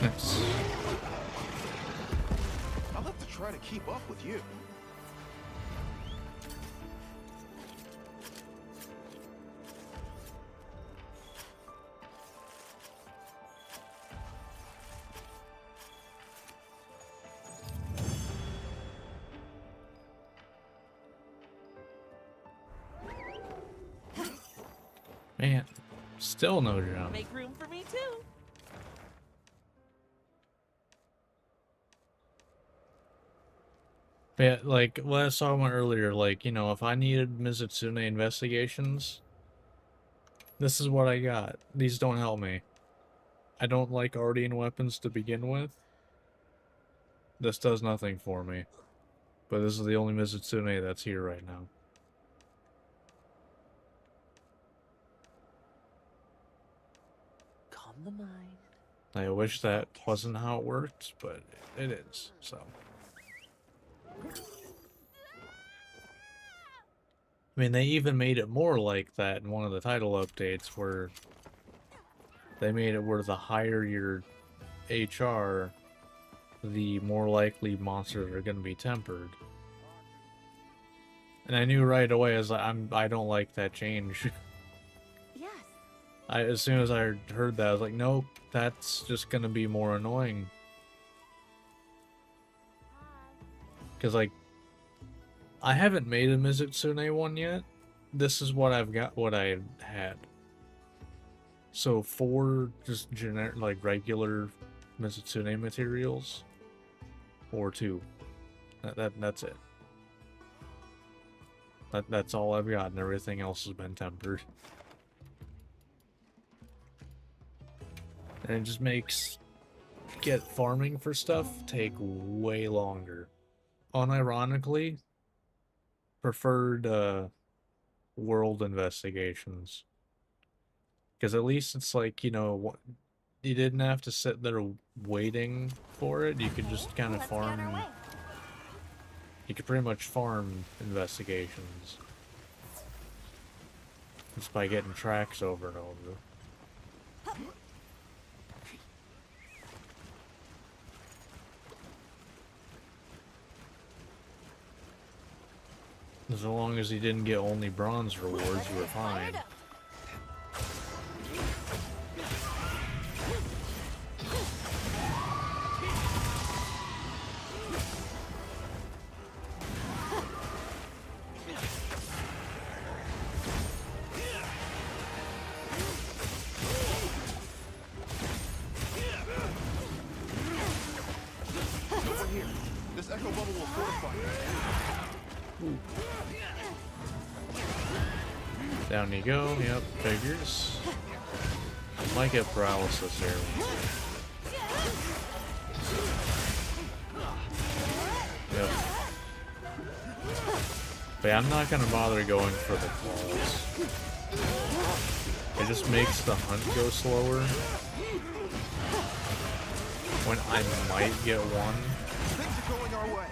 Nice. I'll have to try to keep up with you. Man, still no jump. Make room for me too. Yeah, like what I was talking about earlier, like, you know, if I needed Mizutsune investigations, this is what I got. These don't help me. I don't like Ardian weapons to begin with. This does nothing for me. But this is the only Mizutsune that's here right now. Calm the mind. I wish that wasn't how it worked, but it is, so. I mean, they even made it more like that in one of the title updates where they made it where the higher your HR, the more likely monsters are going to be tempered. And I knew right away, I don't like that change. Yes. As soon as I heard that, I was like, nope, that's just going to be more annoying. Because, like, I haven't made a Mizutsune one yet. This is what I've got, what I had. So 4 just generic, like regular Mizutsune materials, or 2. That's it. That's all I've got, and everything else has been tempered. And it just makes farming for stuff take way longer. Unironically, preferred world investigations, because at least it's like, you know, you didn't have to sit there waiting for it. You could just kind of Let's be on our farm. way. You could pretty much farm investigations just by getting tracks over and over. As long as you didn't get only bronze rewards, you were fine. Over here. This echo bubble will fortify you. Down you go. Yep, figures. Might get paralysis here. Yep. But yeah, I'm not gonna bother going for the claws. It just makes the hunt go slower. When I might get one. Things are going our way.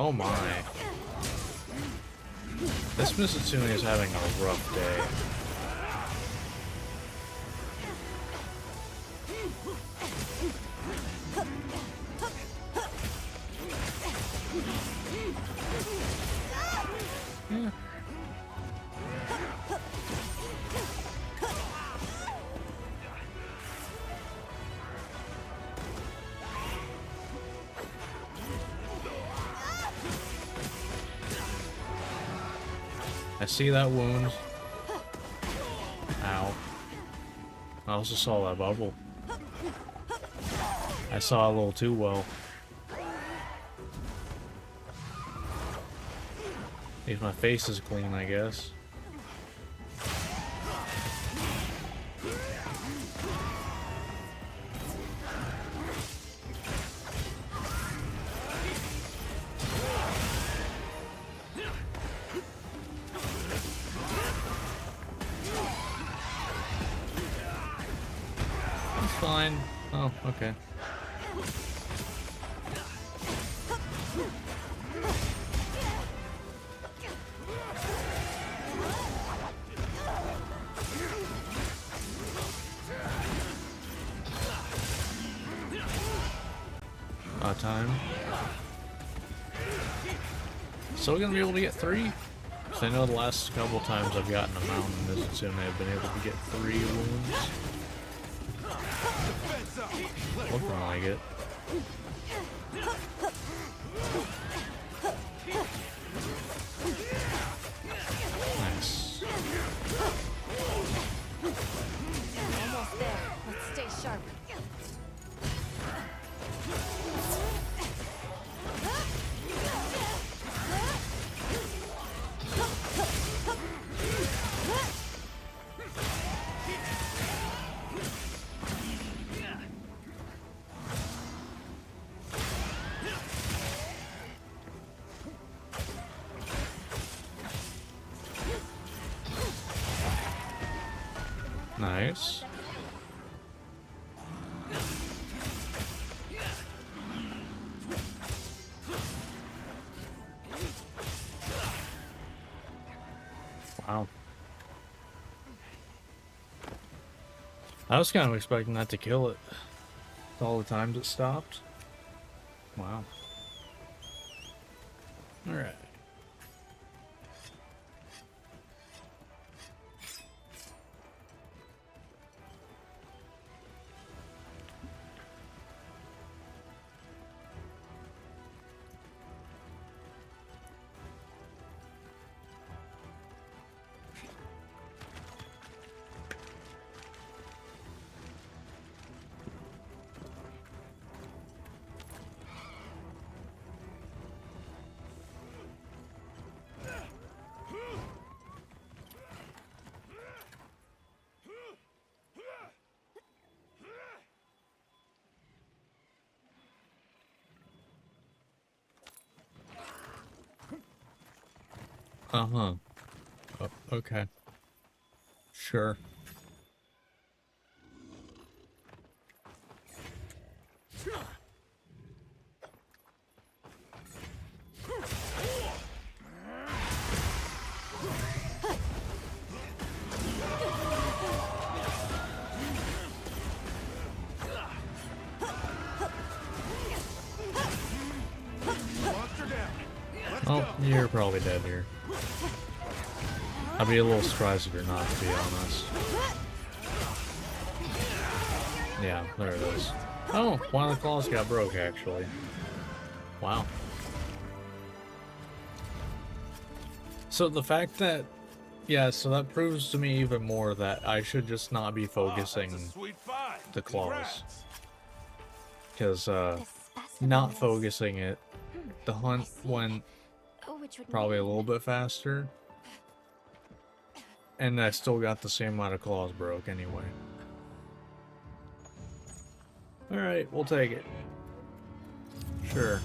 Oh my. This Mizutsune is having a rough day. Yeah. I see that wound. Ow. I also saw that bubble. I saw a little too well. At least my face is clean, I guess. It's fine. Oh, okay. Time. still gonna be able to get 3? Because I know the last couple times I've gotten a mountain Mizutsune, I've been able to get 3 wounds. Looking like it. Nice. Almost there. Let's stay sharp. Nice. Wow. I was kind of expecting that to kill it. All the times it stopped. Wow. Alright. Uh-huh. Oh, okay. Sure. Monster down. Let's Oh, go. you're probably dead here. I'd be a little surprised if you're not, to be honest. Yeah, there it is. Oh, one of the claws got broke, actually. Wow. So the fact that... Yeah, so that proves to me even more that I should just not be focusing That's a sweet find. the claws. Congrats. Because, This specimen not is- focusing it, the hunt went Oh, which would probably a mean- little bit faster. And I still got the same amount of claws broke anyway. Alright, we'll take it. Sure.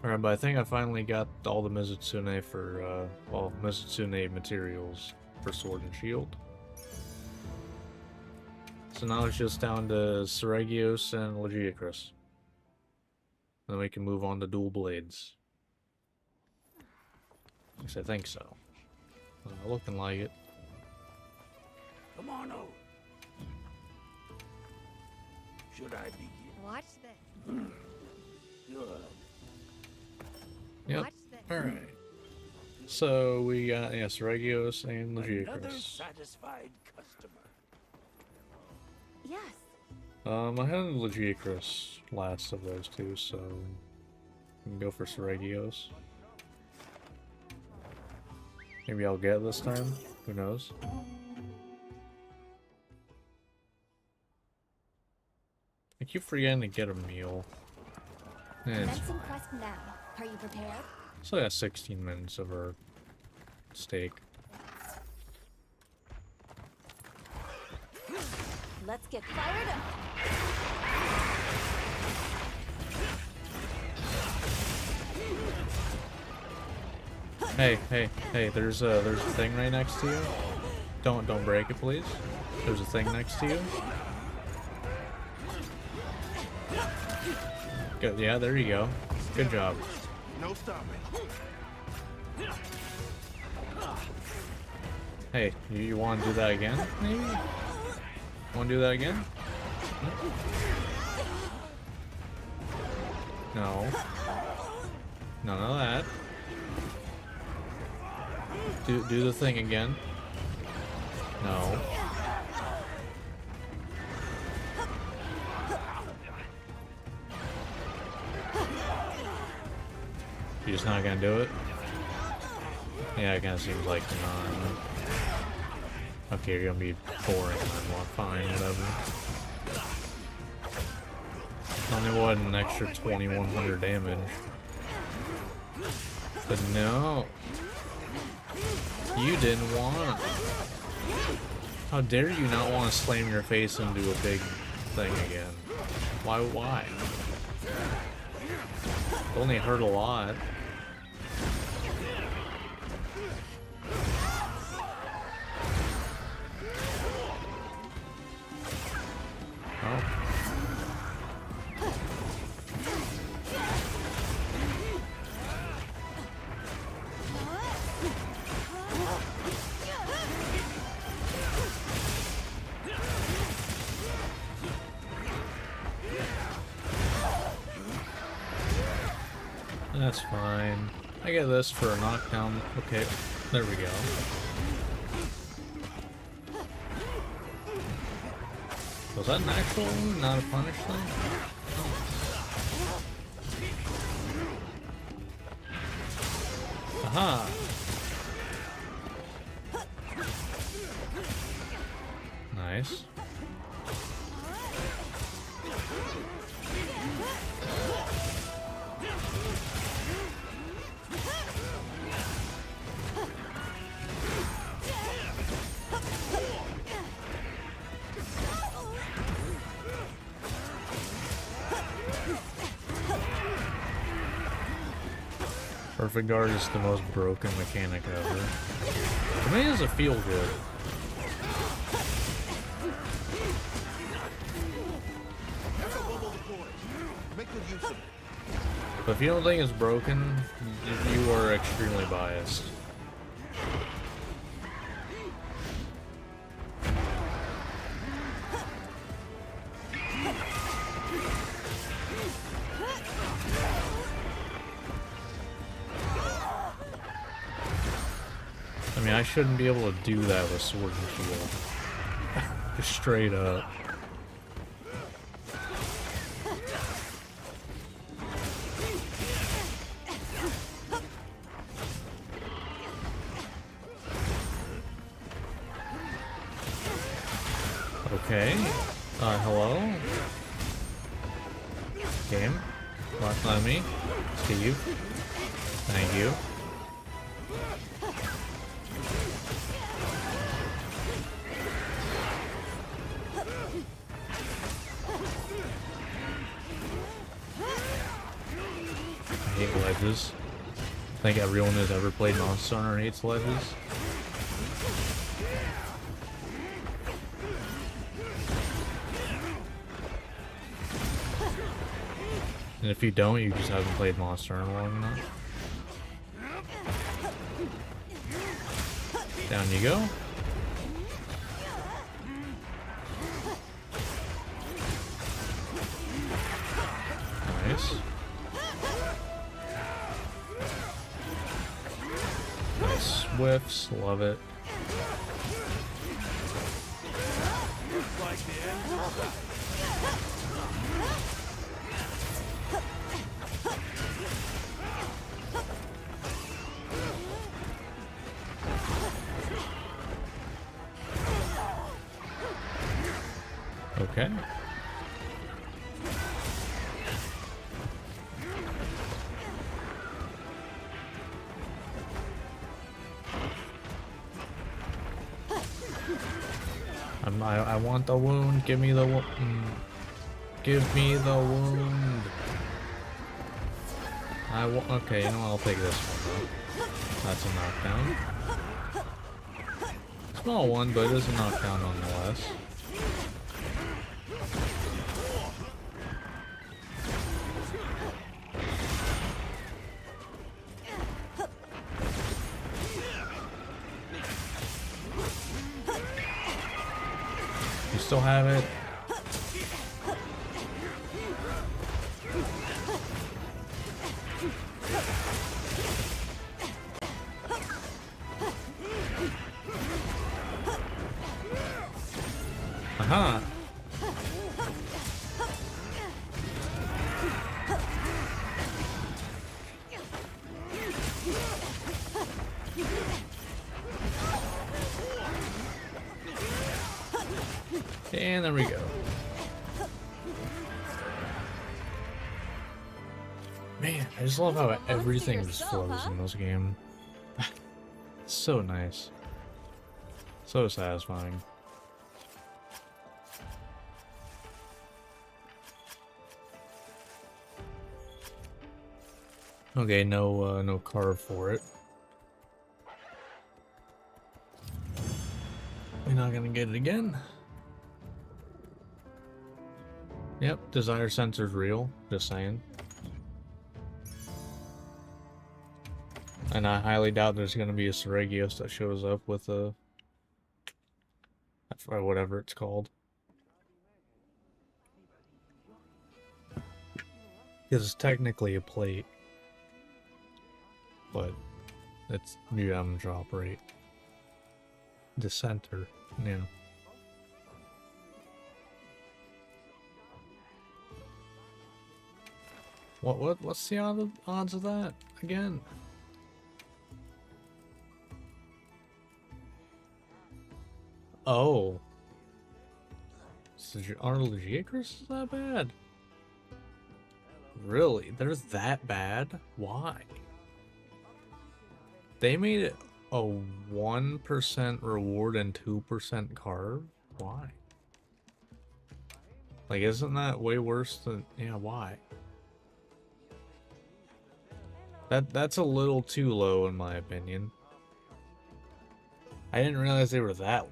Alright, but I think I finally got all the Mizutsune for, well, Mizutsune materials for Sword and Shield. So now it's just down to Seregios and Legiacris. Then we can move on to dual blades. At least I think so. Looking like it. Come on out. Should I begin? Watch this. Good. Yep. Watch this. Alright. So we got, yeah, Seregios and Another Legiacris. satisfied customer. Yes. I had Legiacris last of those two, so we can go for Seregios. Maybe I'll get it this time. Who knows? I keep forgetting to get a meal. Yeah, it's Commencing quest now. Are you prepared? still got 16 minutes of our steak. Let's get fired up. Hey, hey, hey! There's a thing right next to you. Don't break it, please. There's a thing next to you. Good. Yeah, there you go. Good job. No stopping. Hey, you want to do that again? Maybe. Want to do that again? No. None of that. Do the thing again. No. You're just not gonna do it? Yeah, it kinda seems like you're not. Okay, you're gonna be boring then. Well, fine, whatever. Only what, an extra 2100 damage. But no. You didn't want. How dare you not want to slam your face into a big thing again? Why? It only hurt a lot. Oh. That's fine. I get this for a knockdown. Okay, there we go. Was that an actual wound, not a punish thing? Oh. Aha! Nice. Perfect guard is the most broken mechanic ever. To me, does it feel good? Make good use of it. But if you don't think it's broken, you are extremely biased. I mean, I shouldn't be able to do that with sword and shield. Just straight up. Okay. Hello? Game? Let me. Steve. Thank you. I hate ledges. I think everyone who's ever played Monster Hunter hates ledges. And if you don't, you just haven't played Monster Hunter long enough. Down you go. Nice. Nice whiffs, love it. Like the end. Okay. I want the wound. Give me the wound. Give me the wound. Okay, you know what? I'll take this one though. That's a knockdown. Small one, but it is a knockdown nonetheless. You still have it. Aha! And there we go. Man, I just love how everything just flows in this game. It's so nice. So satisfying. Okay, no carve for it. We're not gonna get it again. Yep, desire sensor's real, just saying. And I highly doubt there's gonna be a Seregios that shows up with a... or whatever it's called. Because it's technically a plate. But it's gem drop rate. The center, yeah. What's the odds of that again? Oh. So are Lagiacrus that bad? Really? They're that bad? Why? They made it a 1% reward and 2% carve? Why? Like, isn't that way worse than... yeah, why? That's a little too low in my opinion. I didn't realize they were that low.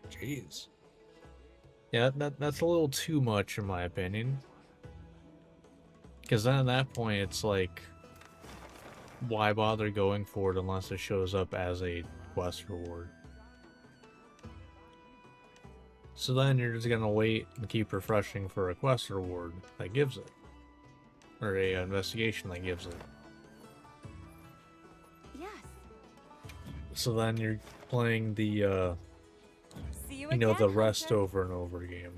Jeez. Yeah, that's a little too much in my opinion. Because then at that point it's like, why bother going for it unless it shows up as a quest reward? So then you're just gonna wait and keep refreshing for a quest reward that gives it. Or a investigation that gives it. Yes. So then you're playing the, See you know, the rest over and over game.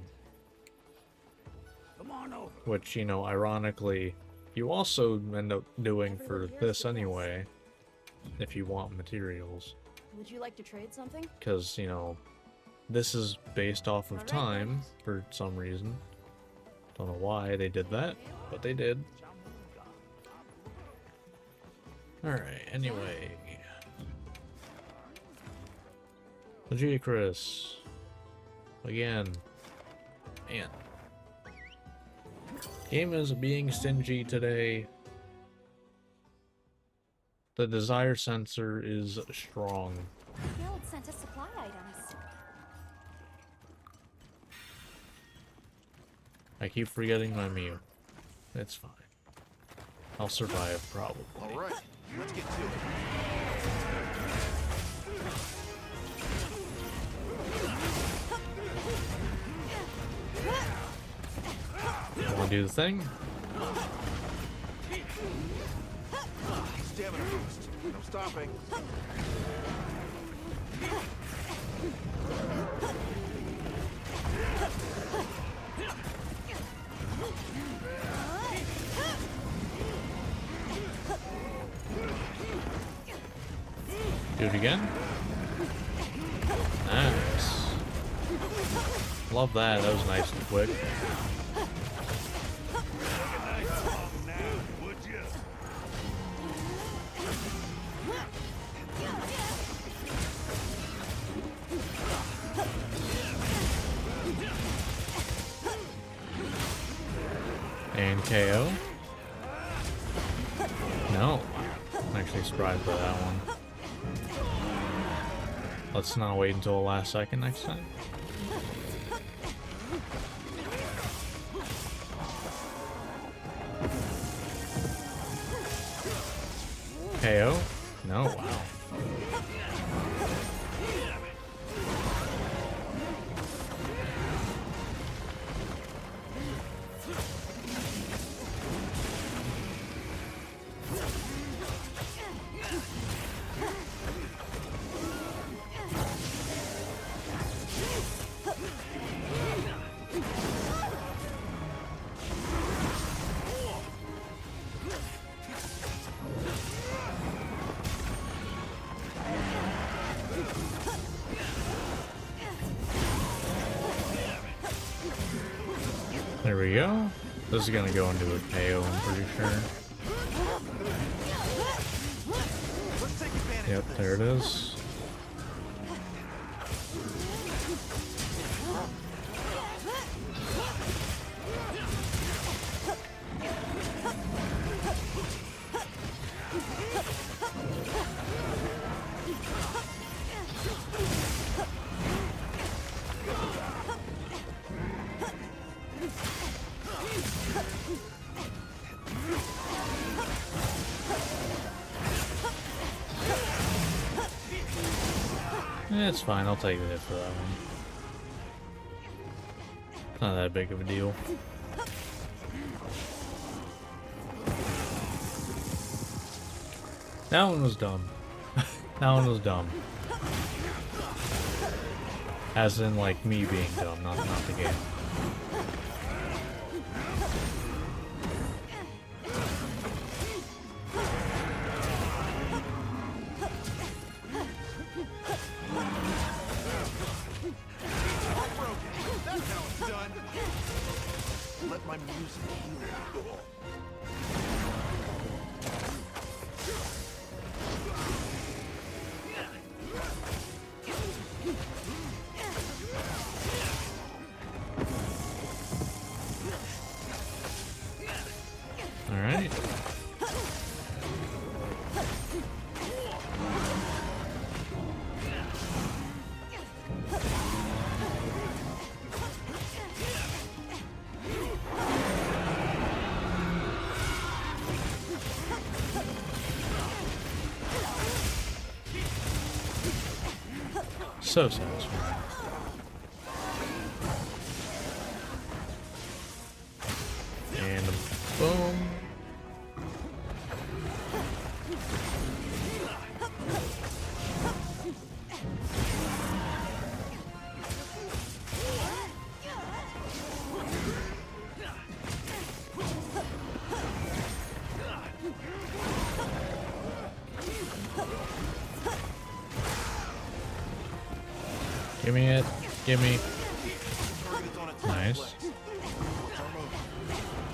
Come on over. Which, you know, ironically, you also end up doing for this anyway, if you want materials. Would you like to trade something? Because, you know, this is based off of time for some reason. Don't know why they did that, but they did. Alright, anyway. Lagiacrus. Again. Man. Game is being stingy today. The desire sensor is strong. The guild sent us supply items. I keep forgetting my Mew. It's fine. I'll survive, probably. All right, let's get to it. Wanna do the thing? Stamina boost. No stopping. Do it again? Nice. Love that. That was nice and quick. Would you? And KO? No. I'm actually surprised by that one. Let's not wait until the last second next time. KO? No, wow. There we go. This is gonna go into a KO, I'm pretty sure. Let's take advantage Yep, of this. there it is. It's fine, I'll take the hit for that one. It's not that big of a deal. That one was dumb. That one was dumb. As in, like, me being dumb, not the game. That's how it's done. Let my music heal you. Alright. So satisfying. And boom. Give me it. Give me. Target is on its Nice. legs. What's our move?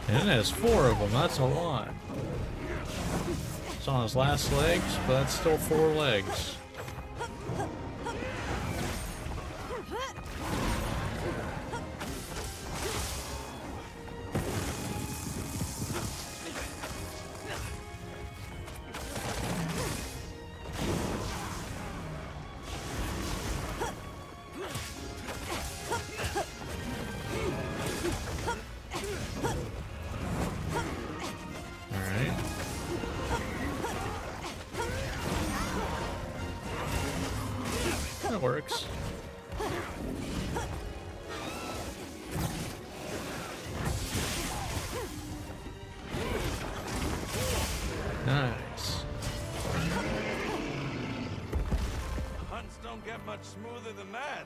And it has 4 of them. That's a lot. It's on his last legs, but that's still 4 legs. Alright. That works. Nice. Hunts don't get much smoother than that.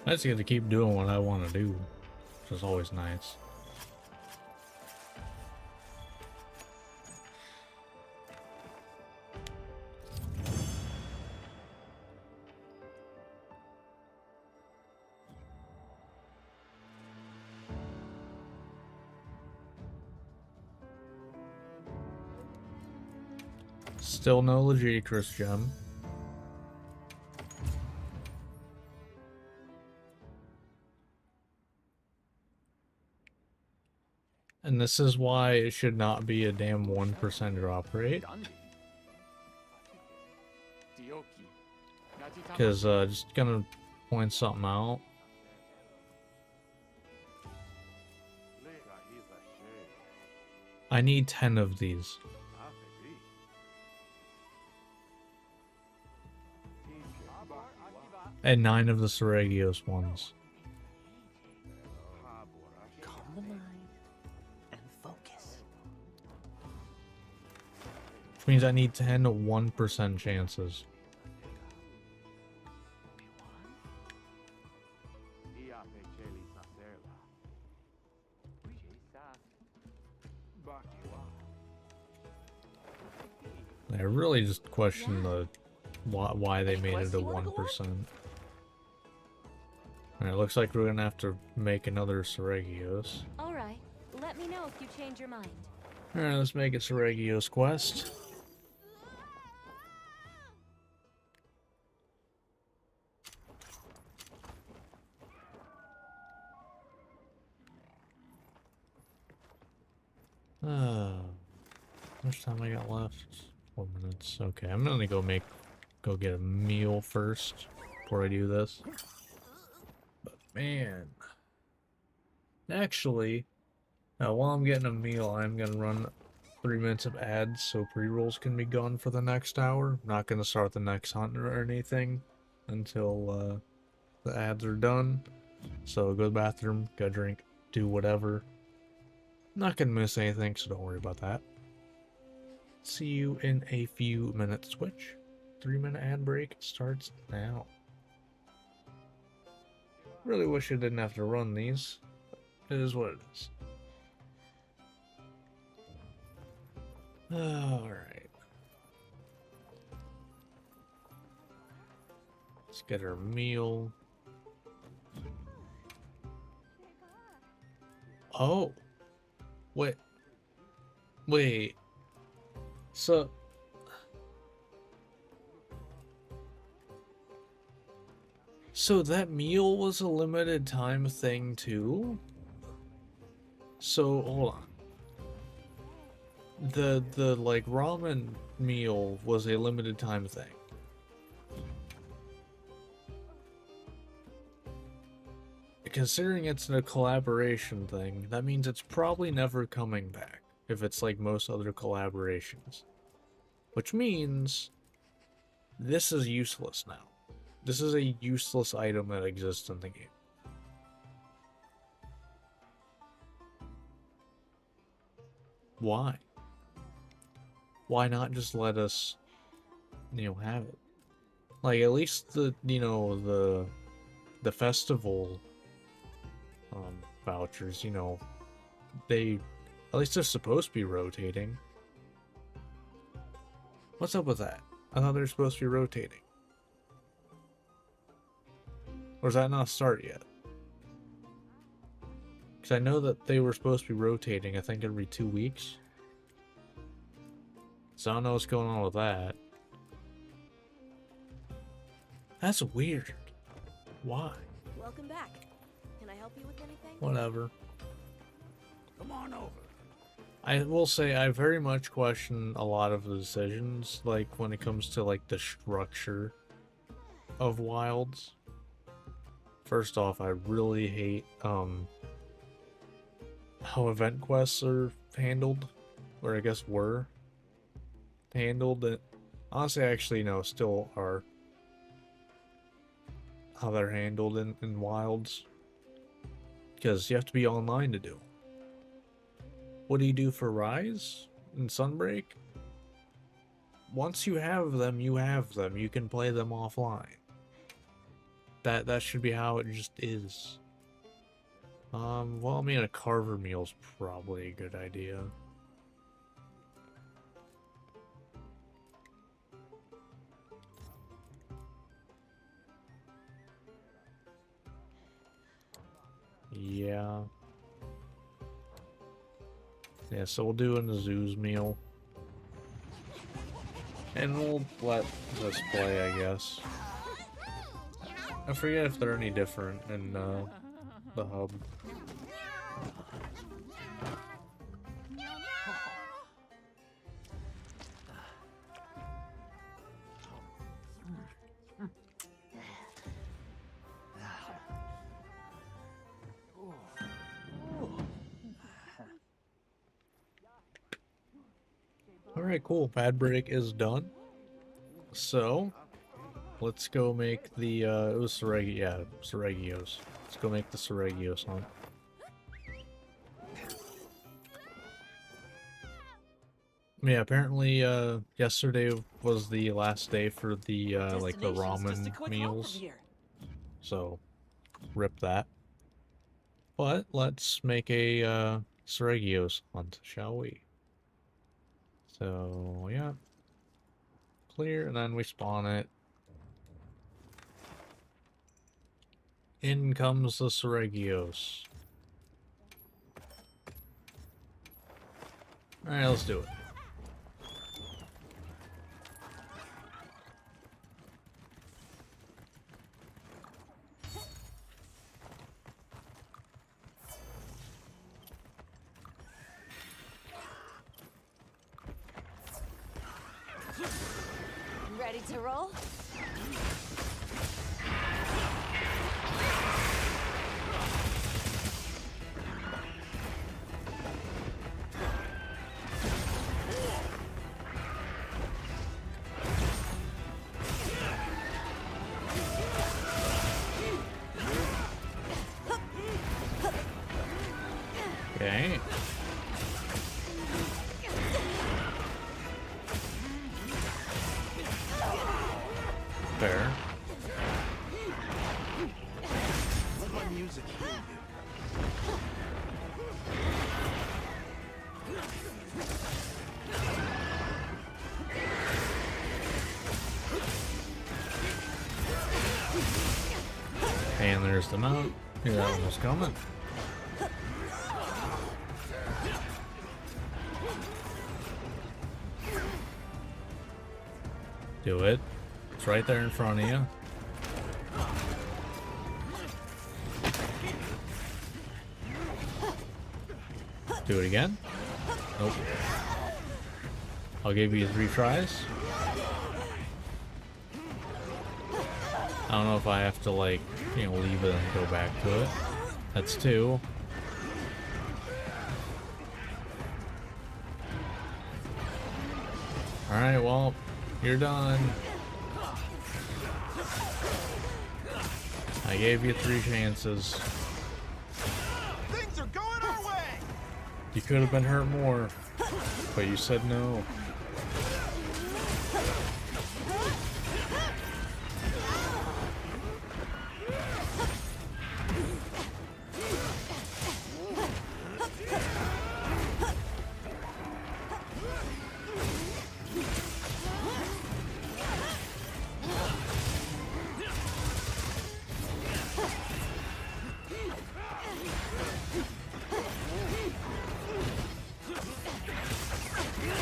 I just get to keep doing what I want to do, which is always nice. Still no Legicrus gem. And this is why it should not be a damn 1% drop rate. Because, just gonna point something out. I need 10 of these. And 9 of the Seragios ones. Calm the mind and focus. Which means I need 10 to 1% chances. I really just question the why they made it a 1%. Alright, looks like we're gonna have to make another Seregios. Alright, let me know if you change your mind. Alright, let's make a Seregios quest. How much time I got left? 4 minutes. Okay, I'm gonna go get a meal first before I do this. But man, actually, while I'm getting a meal, I'm gonna run 3 minutes of ads so pre-rolls can be gone for the next hour. I'm not gonna start the next hunt or anything until the ads are done. So go to the bathroom, go drink, do whatever. Not gonna miss anything, so don't worry about that. See you in a few minutes, Twitch. 3-minute ad break starts now. Really wish I didn't have to run these. It is what it is. Alright. Let's get our meal. Oh. Wait. So that meal was a limited time thing too? So hold on. The like ramen meal was a limited time thing. Considering it's a collaboration thing, that means it's probably never coming back, if it's like most other collaborations. Which means this is useless now. This is a useless item that exists in the game. Why? Why not just let us, have it? Like, at least the festival vouchers, they, at least they're supposed to be rotating. What's up with that? I thought they're supposed to be rotating. Or is that not start yet? Because I know that they were supposed to be rotating, I think every 2 weeks. So I don't know what's going on with that. That's weird. Why? Welcome back. Can I help you with anything? Whatever. Come on over. I will say I very much question a lot of the decisions, like when it comes to like the structure of Wilds. First off, I really hate how event quests are handled, or I guess were handled. Honestly, actually, no, still are how they're handled in Wilds, because you have to be online to do them. What do you do for Rise and Sunbreak? Once you have them, you have them. You can play them offline. That should be how it just is. Well, I mean, a Carver meal's probably a good idea. Yeah. Yeah, so we'll do an Azu's meal. And we'll let this play, I guess. I forget if they're any different in the hub. Alright, cool. Pad break is done. So, let's go make the, it was Seregios. Let's go make the Seregios hunt. Yeah, apparently, yesterday was the last day for the, like, the ramen meals. So, rip that. But, let's make a, Seregios hunt, shall we? So, yeah. clear, and then we spawn it. In comes the Seregios. Alright, let's do it. Ready to roll? Okay. Fair. Let my music heal you. And there's the mount. Knew that one was coming. Do it. It's right there in front of you. Do it again. Nope. I'll give you 3 tries. I don't know if I have to, like, you know, leave it and go back to it. That's 2. Alright, well, you're done. I gave you 3 chances. Things are going our way! You could have been hurt more, but you said no.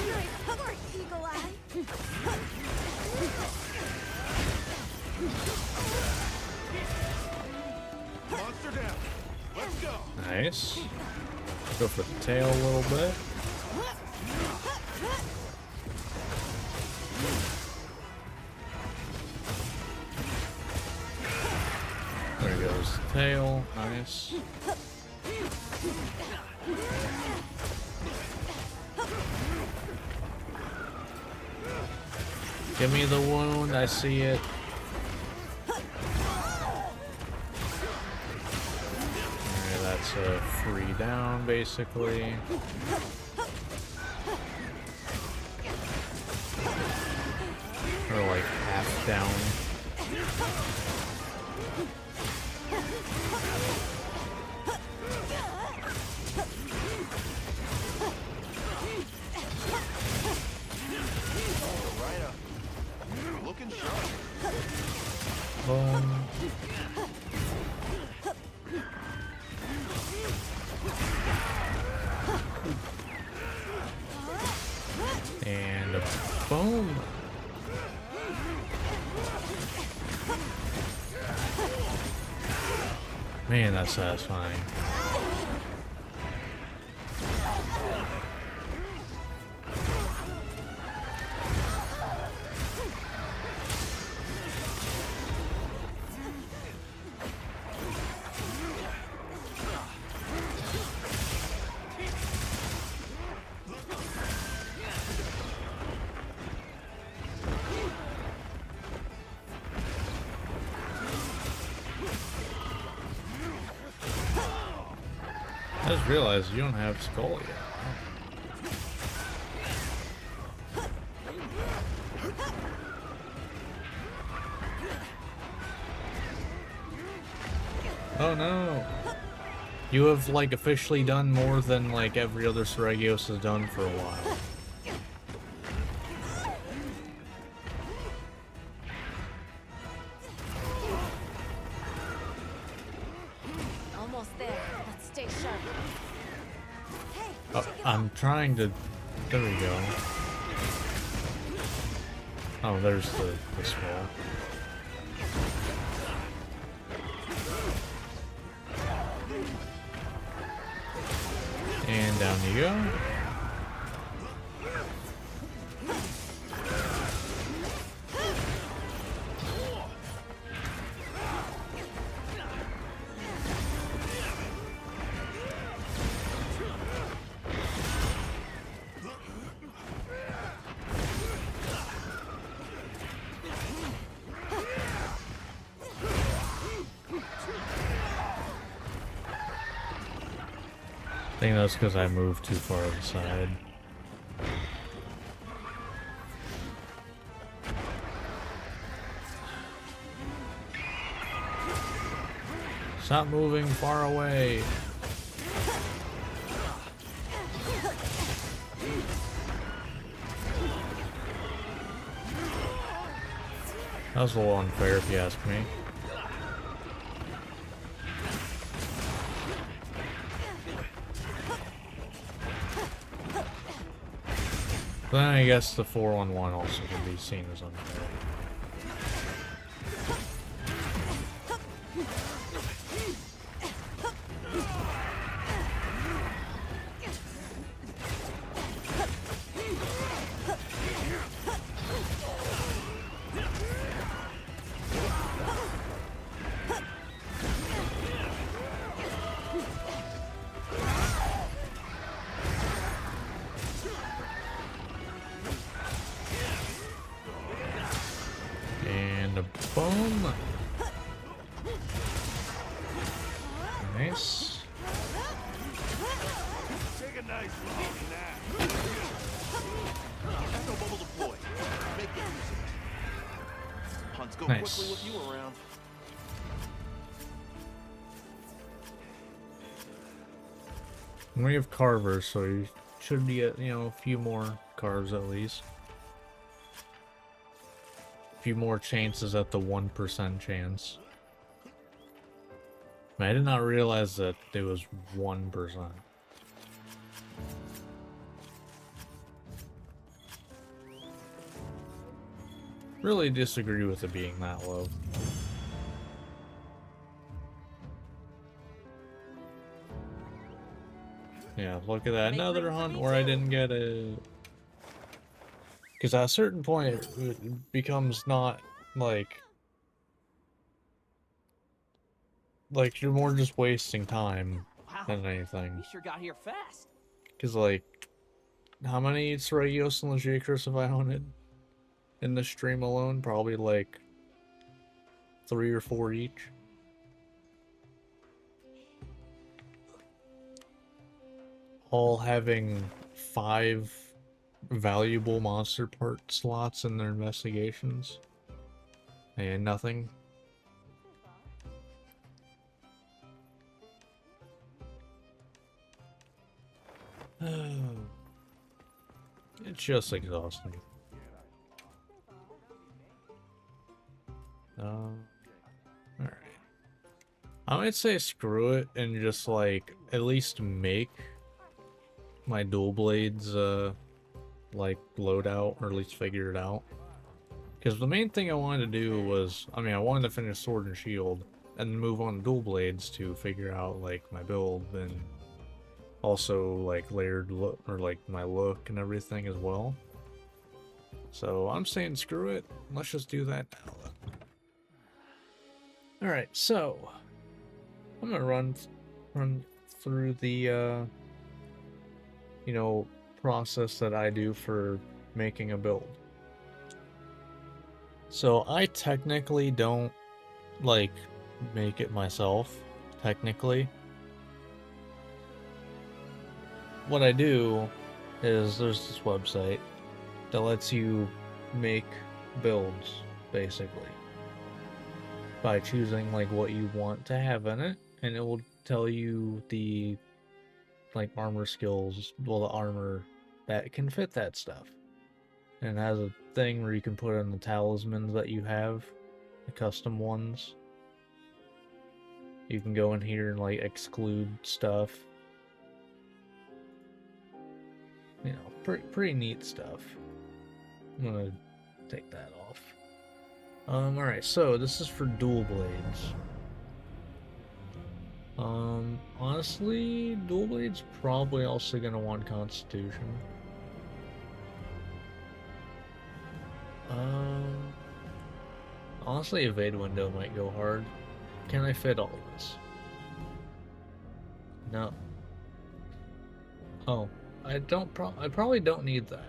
Nice work, Eagle Eye. Monster down. Let's go. Nice. Go for the tail a little bit. There goes the tail. Nice. Give me the wound. I see it. Alright, that's a free down, basically. Or like half down. Right up. Looking sharp. Boom. And a boom. Man, that's satisfying. I just realized you don't have Skull yet. Oh no! You have like officially done more than like every other Seregios has done for a while. I'm trying to... There we go. Oh, there's the skull. And down you go. I think that's because I moved too far to the side. Stop moving far away. That was a little unfair if you ask me. But then I guess the 4-on-1 also can be seen as unfair. And a boom. Nice. Take a nice long nap. Echo bubble deployed. Make good use of it. Hunts go Nice. quickly with you around. We have carvers, so you should get, you know, a few more carves at least. A few more chances at the 1% chance. I did not realize that it was 1%. Really disagree with it being that low. Yeah, look at that. Another hunt where I didn't get a... Because at a certain point, it becomes not, like... Like, you're more just wasting time than anything. You sure got here fast. Because, like, how many Seregios and Legicris have I hunted in this stream alone? Probably, like, 3 or 4 each. All having 5 valuable monster part slots in their investigations. And nothing. It's just exhausting. Alright. I might say screw it and just, like, at least make my dual blades, like, loadout, or at least figure it out. Because the main thing I wanted to do was, I mean, I wanted to finish Sword and Shield, and move on to dual blades to figure out, like, my build, and also, like, layered look, or, like, my look and everything as well. So, I'm saying screw it, let's just do that now. Alright, so, I'm gonna run through the, you know, process that I do for making a build. So I technically don't, like, make it myself, technically. What I do is there's this website that lets you make builds, basically, by choosing, like, what you want to have in it, and it will tell you the, like, armor skills, well, the armor that can fit that stuff. And it has a thing where you can put in the talismans that you have, the custom ones. You can go in here and, like, exclude stuff. You know, pretty neat stuff. I'm gonna take that off. Alright, so this is for dual blades. Honestly, dual blades probably also gonna want Constitution. Honestly, evade window might go hard. Can I fit all this? No. Oh, I probably don't need that.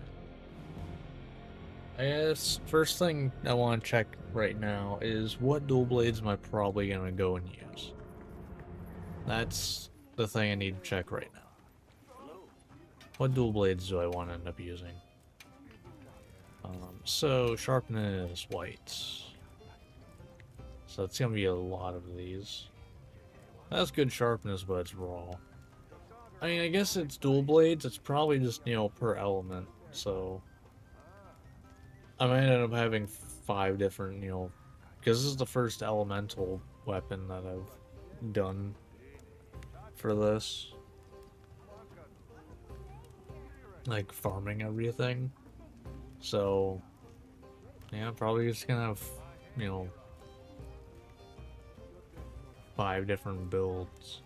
I guess first thing I want to check right now is what dual blades am I probably gonna go and use. That's the thing I need to check right now. What dual blades do I want to end up using? So sharpness whites. So it's gonna be a lot of these. That's good sharpness, but it's raw. I mean, I guess it's dual blades. It's probably just, you know, per element. So I might end up having 5 different, you know, because this is the first elemental weapon that I've done for this. Like farming everything. So yeah, probably just gonna have, you know, 5 different builds.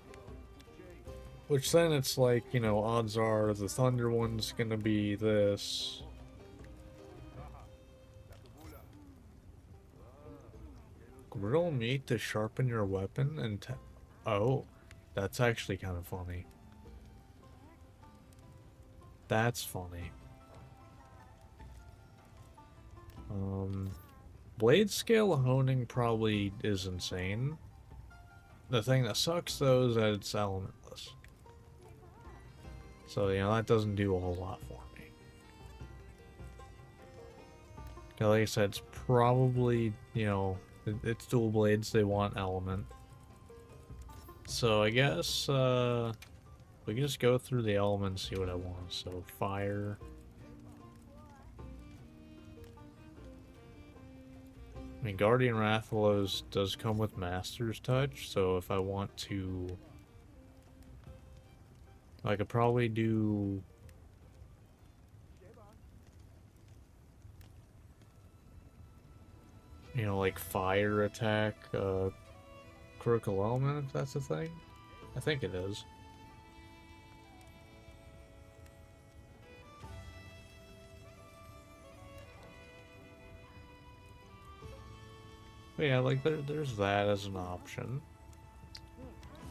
Which then it's like, you know, odds are the Thunder one's gonna be this. Grill meat to sharpen your weapon and oh, that's actually kind of funny. That's funny. Blade scale honing probably is insane. The thing that sucks though is that it's elementless. So, you know, that doesn't do a whole lot for me. Like I said, it's probably, you know, it's dual blades, they want element. So I guess, we can just go through the elements, see what I want. So, fire. I mean, Guardian Rathalos does come with Master's Touch, so if I want to... I could probably do... You know, like fire attack, critical element, if that's a thing? I think it is. But yeah, like there's that as an option.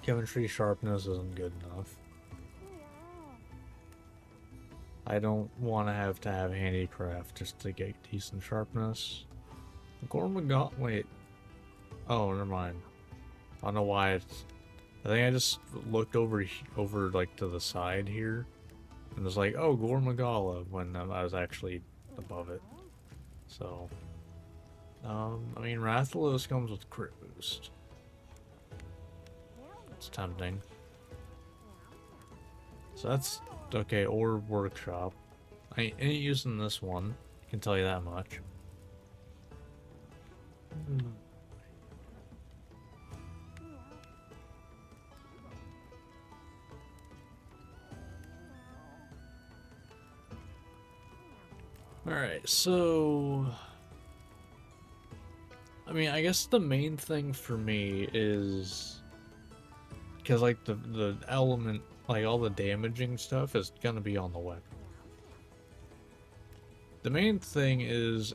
Chemistry sharpness isn't good enough. I don't want to have handicraft just to get decent sharpness. Gormagot, wait. Oh, never mind. I don't know why it's... I think I just looked over like to the side here. And was like, oh, Gormagala, when I was actually above it. So... I mean, Rathalos comes with crit boost. It's tempting. So that's okay, or workshop. I ain't using this one, I can tell you that much. Alright, so... I mean, I guess the main thing for me is... Because, like, the element, like, all the damaging stuff is gonna be on the weapon. The main thing is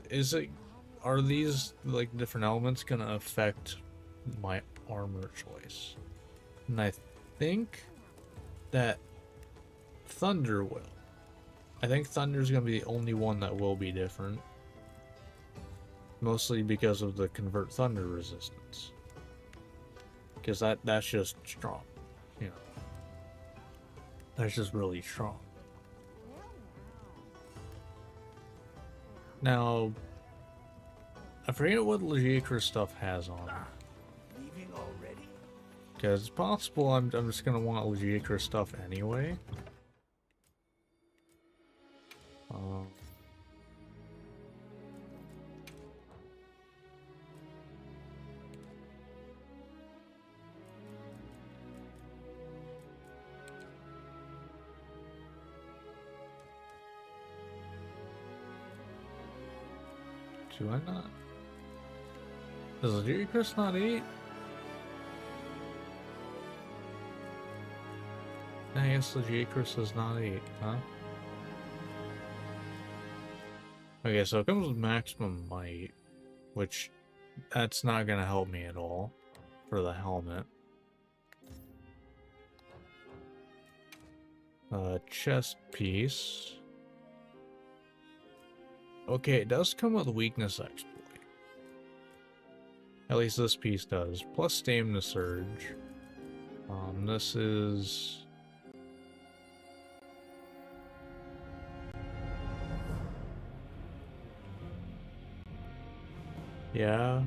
are these, like, different elements gonna affect my armor choice? And I think that Thunder will. I think Thunder's gonna be the only one that will be different. Mostly because of the Convert Thunder resistance. Because that's just strong. You know. That's just really strong. Now, I forget what Legiacre stuff has on it. Leaving already? Because it's possible I'm just going to want Legiacre stuff anyway. Do I not? Is Legere Chris not 8? I guess Legere Chris is not 8, huh? Okay, so it comes with maximum might, which that's not gonna help me at all for the helmet. Chest piece. Okay, it does come with weakness exploit. At least this piece does. Plus stamina surge. This is... yeah.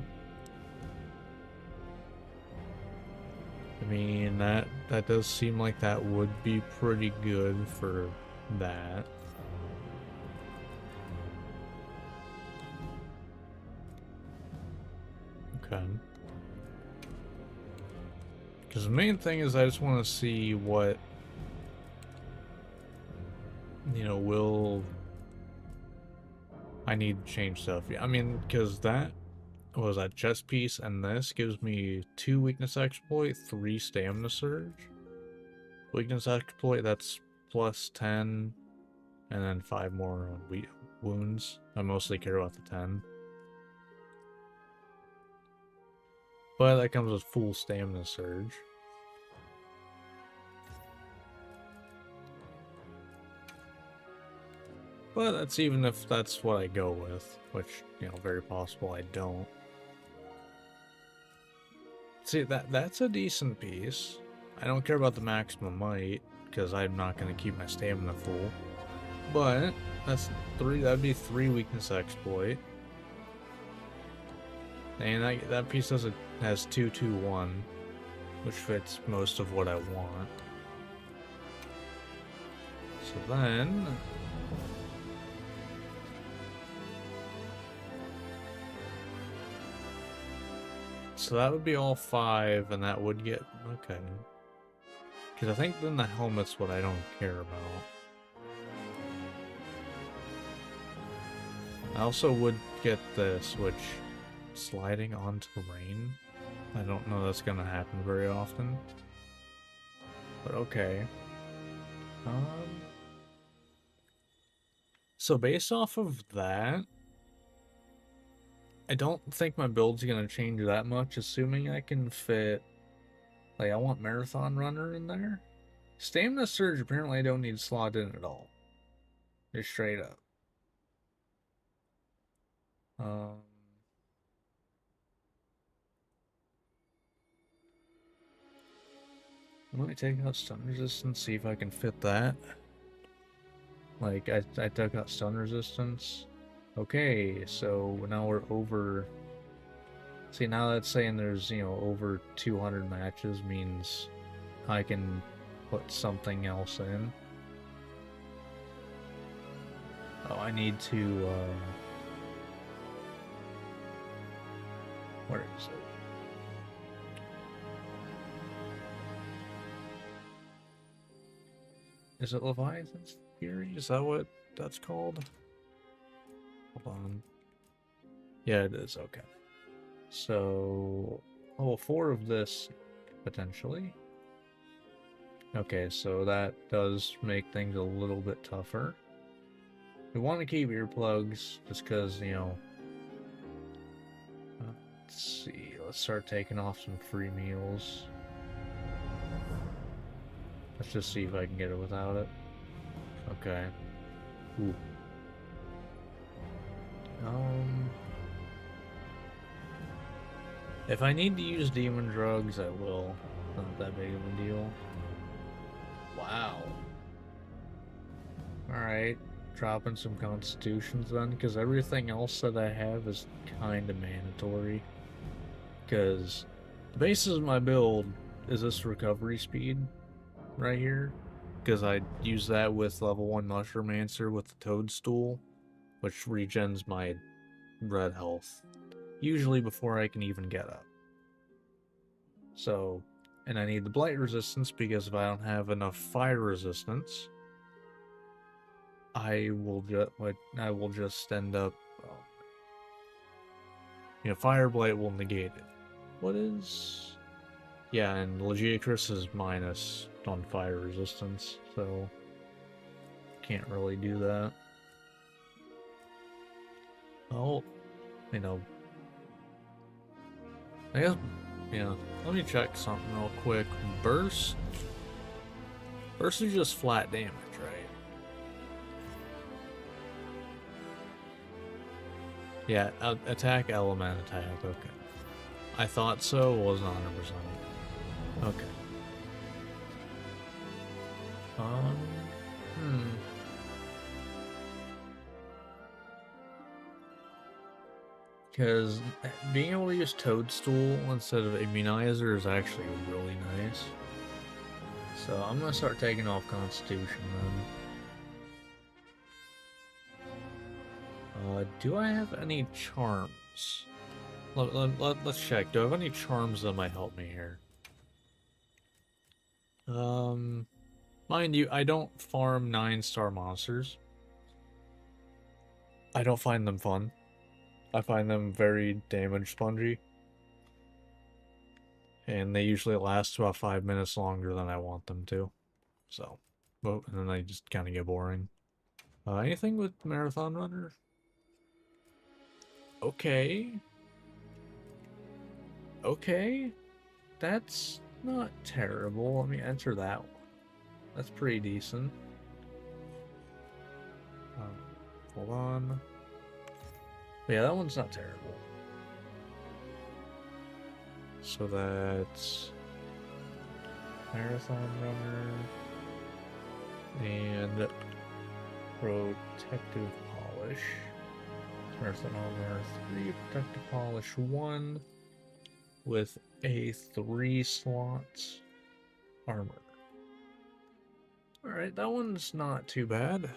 I mean, that does seem like that would be pretty good for that. Okay. Because the main thing is I just want to see what, you know, will I need to change stuff. I mean, because that was that chest piece, and this gives me 2 weakness exploit, 3 stamina surge. Weakness exploit, that's plus 10, and then 5 more wounds. I mostly care about the 10. But that comes with full stamina surge. But that's even if that's what I go with, which, you know, very possible I don't. See, that's a decent piece. I don't care about the maximum might, because I'm not going to keep my stamina full. But that's 3, that'd be 3 weakness exploit. And that piece has 2-2-1, which fits most of what I want. So then... so that would be all 5, and that would get... okay. Because I think then the helmet's what I don't care about. I also would get this, which... sliding on terrain? I don't know that's gonna happen very often. But okay. So based off of that, I don't think my build's gonna change that much, assuming I can fit... like, I want Marathon Runner in there. Stamina Surge, apparently I don't need slot in at all. Just straight up. Let me take out stun resistance, see if I can fit that. Like, I took out stun resistance. Okay, so now we're over... see, now that's saying there's, you know, over 200 matches means I can put something else in. Oh, I need to, where is it? Is it Leviathan's Fury? Is that what that's called? Hold on. Yeah, it is. Okay. So, level 4 of this, potentially. Okay, so that does make things a little bit tougher. We want to keep earplugs, just because, you know... let's see, let's start taking off some free meals. Let's just see if I can get it without it. Okay. Ooh. If I need to use demon drugs, I will. Not that big of a deal. Wow. Alright. Dropping some constitutions then, because everything else that I have is kind of mandatory. Because the basis of my build is this recovery speed right here, because I use that with level 1 Mushroomancer with the Toadstool, which regens my red health, usually before I can even get up. So, and I need the blight resistance, because if I don't have enough fire resistance, I will just end up You know, Fire Blight will negate it. What is... Yeah, and Legiacris is minus on fire resistance, so... Can't really do that. Oh, you know... I guess, yeah, let me check something real quick. Burst? Burst is just flat damage, right? Yeah, attack, element, attack, okay. I thought so, wasn't 100%. Okay. Because being able to use Toadstool instead of Immunizer is actually really nice. So I'm gonna start taking off Constitution then. Do I have any charms? Let's check. Do I have any charms that might help me here? Mind you, I don't farm 9-star monsters. I don't find them fun. I find them very damage spongy. And they usually last about 5 minutes longer than I want them to. So, and then they just kind of get boring. Anything with Marathon Runner? Okay. Okay. That's not terrible. Let me enter that one. That's pretty decent. Hold on. Yeah, that one's not terrible. So that's Marathon Runner and Protective Polish. Marathon Runner 3, Protective Polish 1 with a 3 slots armor. Alright, that one's not too bad.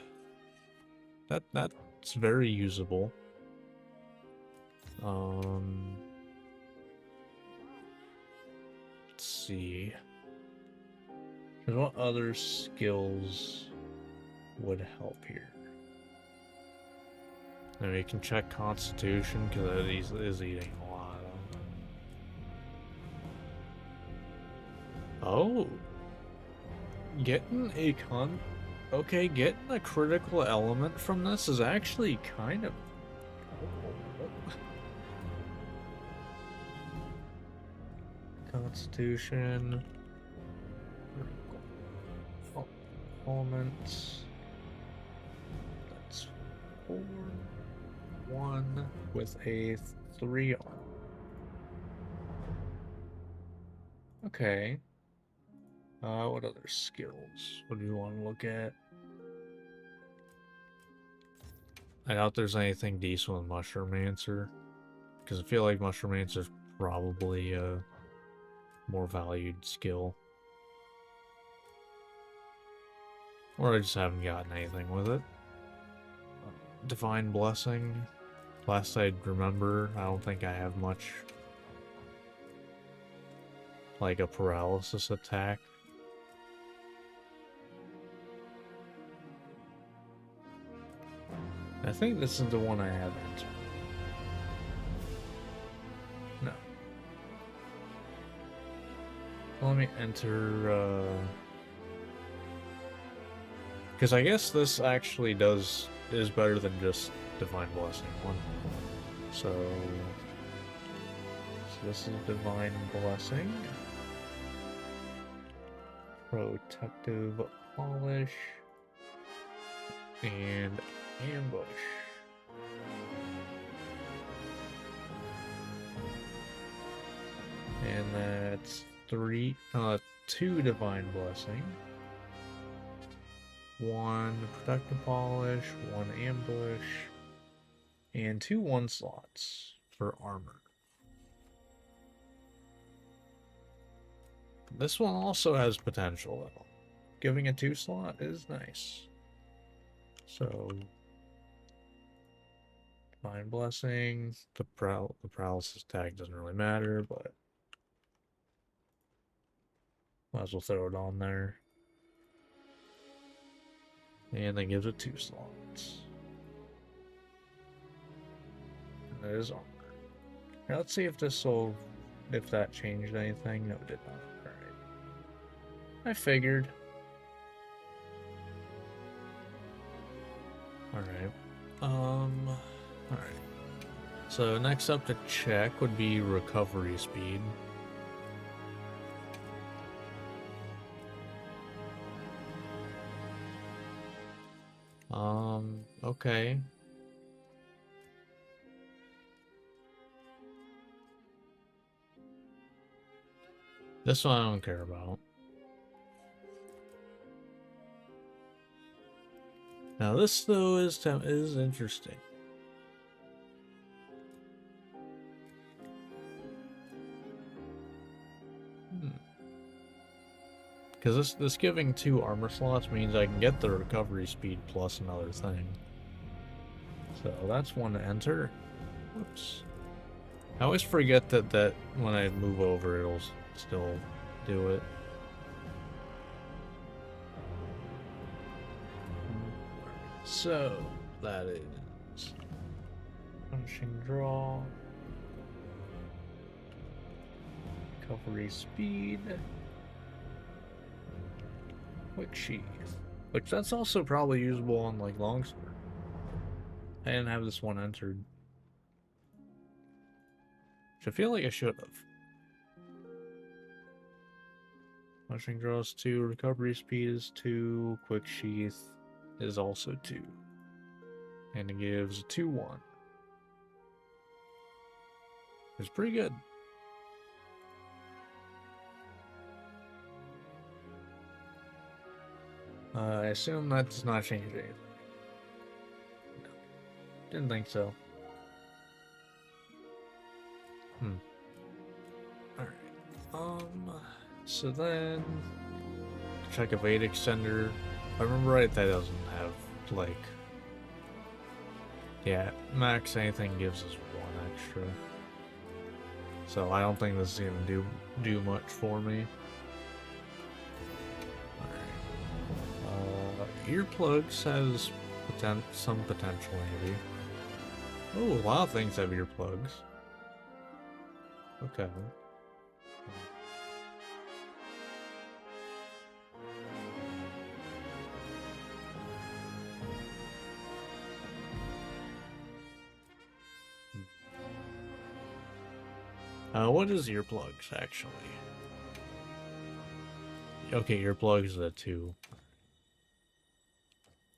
That's very usable. Let's see. What other skills would help here? Now we can check Constitution because that is eating a lot. Oh, getting a getting a critical element from this is actually kind of Constitution, elements. That's 4, 1 with a 3 armor. Okay. What other skills? What do you want to look at? I doubt there's anything decent with Mushromancer, because I feel like Mushromancer's probably a more valued skill. Or I just haven't gotten anything with it. Divine Blessing. Last I'd remember, I don't think I have much like a paralysis attack. I think this is the one I have entered. No. Let me enter, because I guess this actually is better than just Divine Blessing 1. So this is Divine Blessing. Protective Polish. And Ambush. And that's 2 Divine Blessing. 1 Protective Polish, 1 Ambush, and 2 1-slots for armor. This one also has potential though. Giving a 2-slot is nice. So Divine Blessing, the paralysis tag doesn't really matter, but might as well throw it on there. And that gives it 2 slots. And that is armor. Here, let's see if if that changed anything. No, it did not. Alright. I figured. Alright. Alright. So next up to check would be recovery speed. Okay. This one I don't care about. Now this though is interesting. Because this giving 2 armor slots means I can get the recovery speed plus another thing. So that's one to enter. Whoops. I always forget that when I move over it'll still do it. So that is punching draw, recovery speed, quick sheath, which that's also probably usable on like longsword. I didn't have this one entered, which I feel like I should have. Punching draw is 2, recovery speed is 2, quick sheath is also 2. And it gives a 2-1. It's pretty good. I assume that does not change anything. No. Didn't think so. Alright. So then check evade extender. If I remember right, that doesn't have like, yeah, max anything gives us 1 extra. So I don't think this is gonna do much for me. Alright. Earplugs has some potential maybe. Oh, a lot of things have earplugs. Okay. What is earplugs, actually? Okay, earplugs is a 2.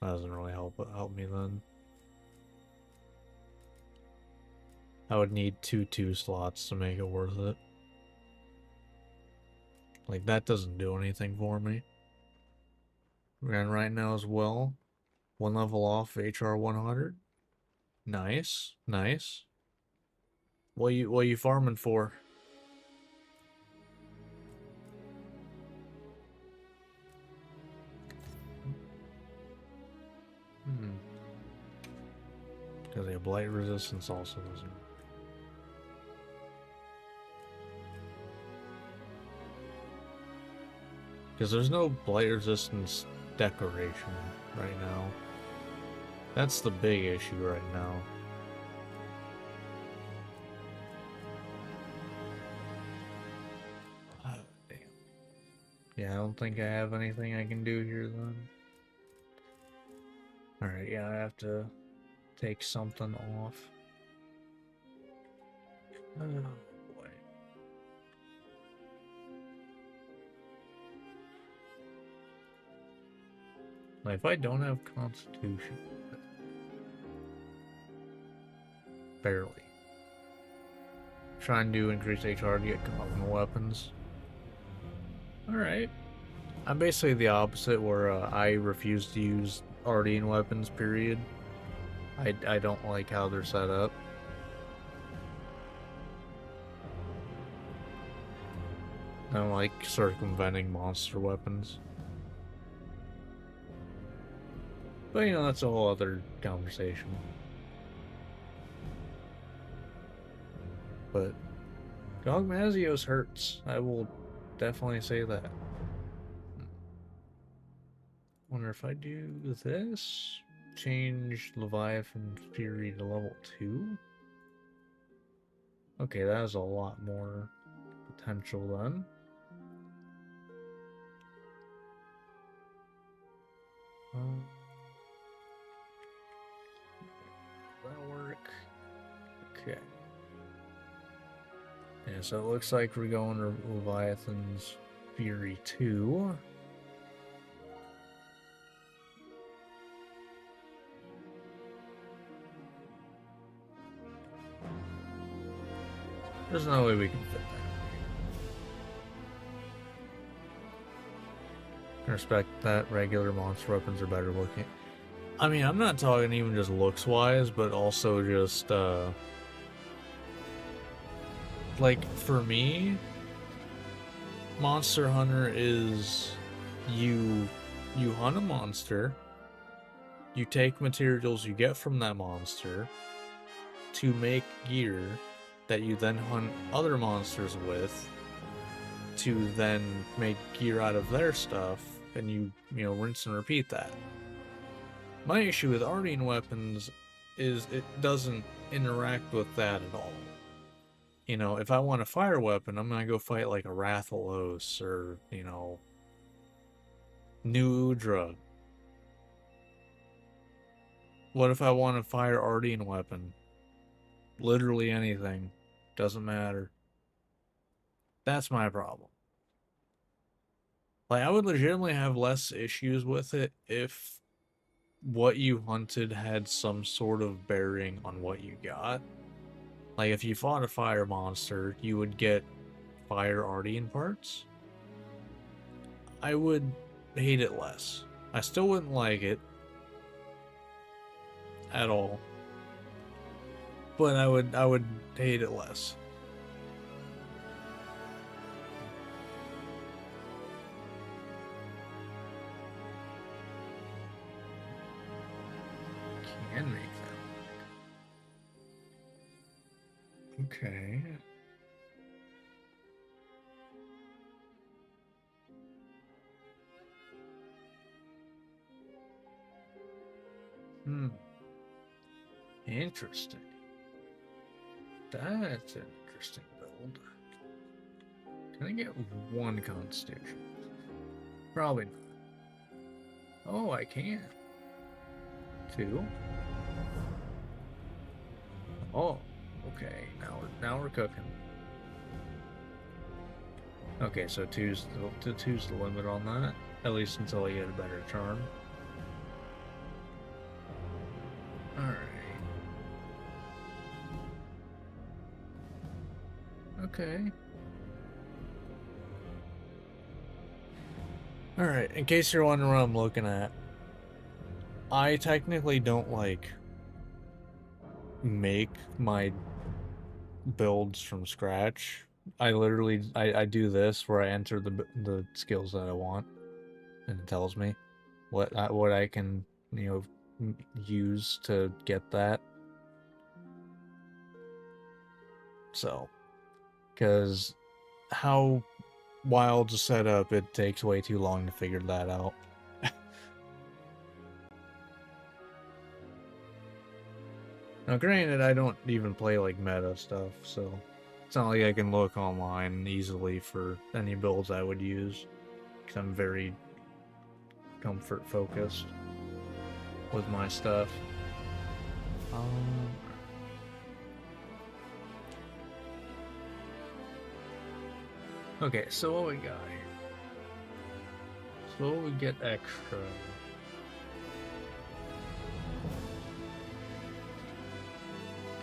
That doesn't really help me then. I would need 2 slots to make it worth it. Like, that doesn't do anything for me. And right now as well, 1 level off HR 100. Nice, nice. What you farming for? Because they have blight resistance also doesn't. Because there's no blight resistance decoration right now. That's the big issue right now. Oh, damn. Yeah, I don't think I have anything I can do here then. Alright, yeah, I have to take something off. Oh boy. Like, if I don't have Constitution, barely. Trying to increase HR to get cognitive weapons. Alright. I'm basically the opposite, where I refuse to use Ardean weapons, period. I don't like how they're set up. I don't like circumventing monster weapons. But you know, that's a whole other conversation. But Gogmazios hurts. I will definitely say that. Wonder if I do this, change Leviathan Fury to level 2. Okay, that has a lot more potential then. That'll work. Okay. Yeah, so it looks like we're going to Leviathan's Fury 2. There's no way we can fit that. I respect that regular monster weapons are better looking. I mean, I'm not talking even just looks wise, but also just like for me, Monster Hunter is you hunt a monster, you take materials you get from that monster to make gear that you then hunt other monsters with to then make gear out of their stuff, and you know, rinse and repeat that. My issue with Ardean weapons is it doesn't interact with that at all. You know, if I want a fire weapon, I'm gonna go fight like a Rathalos or, you know, New Udra. What if I want a fire Ardean weapon? Literally anything. Doesn't matter. That's my problem. Like, I would legitimately have less issues with it if what you hunted had some sort of bearing on what you got. Like, if you fought a fire monster, you would get fire Ardean parts. I would hate it less. I still wouldn't like it at all, but I would hate it less. Can make that work. Okay. Interesting. That's an interesting build. Can I get one constitution? Probably not. Oh, I can. 2. Oh, okay. Now we're cooking. Okay, so two's the limit on that. At least until I get a better charm. Alright. Okay. Alright, in case you're wondering what I'm looking at, I technically don't, like, make my builds from scratch. I literally, I do this where I enter the skills that I want, and it tells me what I can, you know, use to get that. So, because how wild to set up, it takes way too long to figure that out. Now, granted, I don't even play like meta stuff, so it's not like I can look online easily for any builds I would use, because I'm very comfort focused with my stuff. Okay, so what we got here? So what we get extra?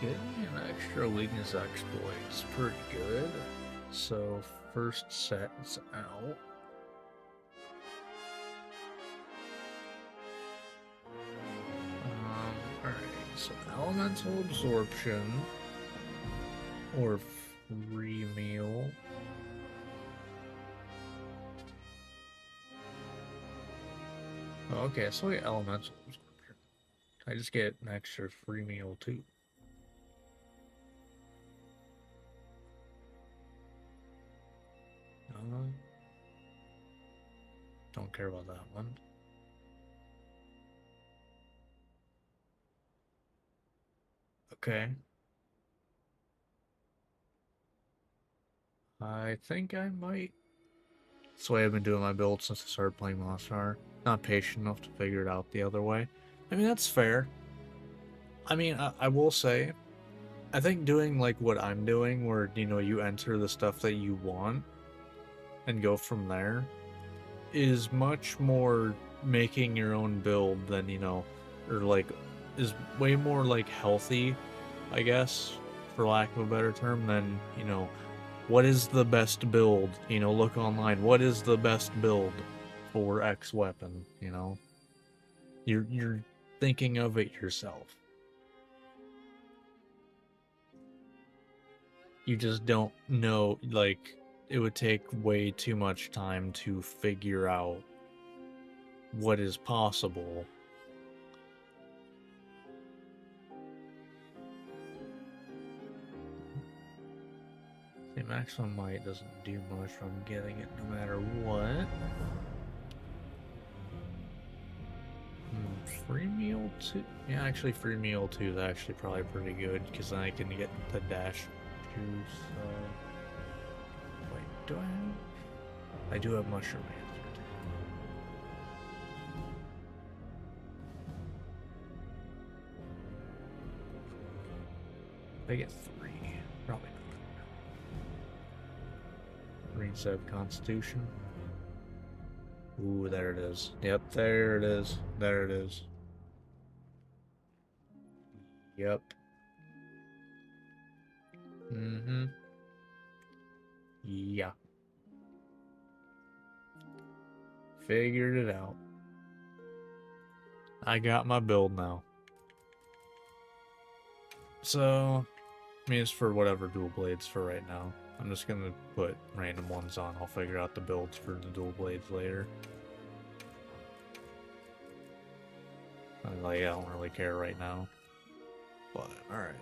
Getting an extra weakness exploit's pretty good. So first set's out. Alright, so elemental absorption or free meal. Okay, so yeah, elemental absorption. I just get an extra free meal too. Don't care about that one. Okay. I think I might. That's the way I've been doing my build since I started playing Monster Hunter. Not patient enough to figure it out the other way. I mean, that's fair. I mean, I will say, I think doing like what I'm doing, where, you know, you enter the stuff that you want and go from there, is much more making your own build than, you know, or like, is way more like healthy, I guess, for lack of a better term, than, you know, what is the best build? You know, look online. What is the best build for X weapon? You know, you're thinking of it yourself. You just don't know. Like, it would take way too much time to figure out what is possible. See, maximum might doesn't do much. I'm getting it no matter what. Free meal 2? Yeah, actually free meal 2 is actually probably pretty good, because then I can get the dash juice. Wait, do I have? I do have mushroom answer. I get 3. Probably not. Green instead of Constitution. Ooh, there it is. Yep, there it is. There it is. Yep. Mm-hmm. Yeah. Figured it out. I got my build now. So, I mean, it's for whatever dual blades for right now. I'm just gonna put random ones on. I'll figure out the builds for the dual blades later. I don't really care right now. But, alright.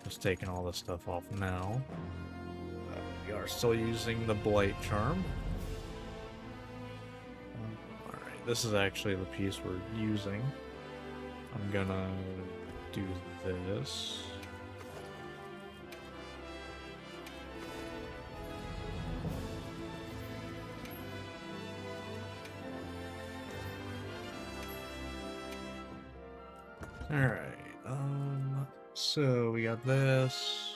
Just taking all this stuff off now. We are still using the Blight Charm. Alright, this is actually the piece we're using. I'm gonna do this. Alright, so we got this.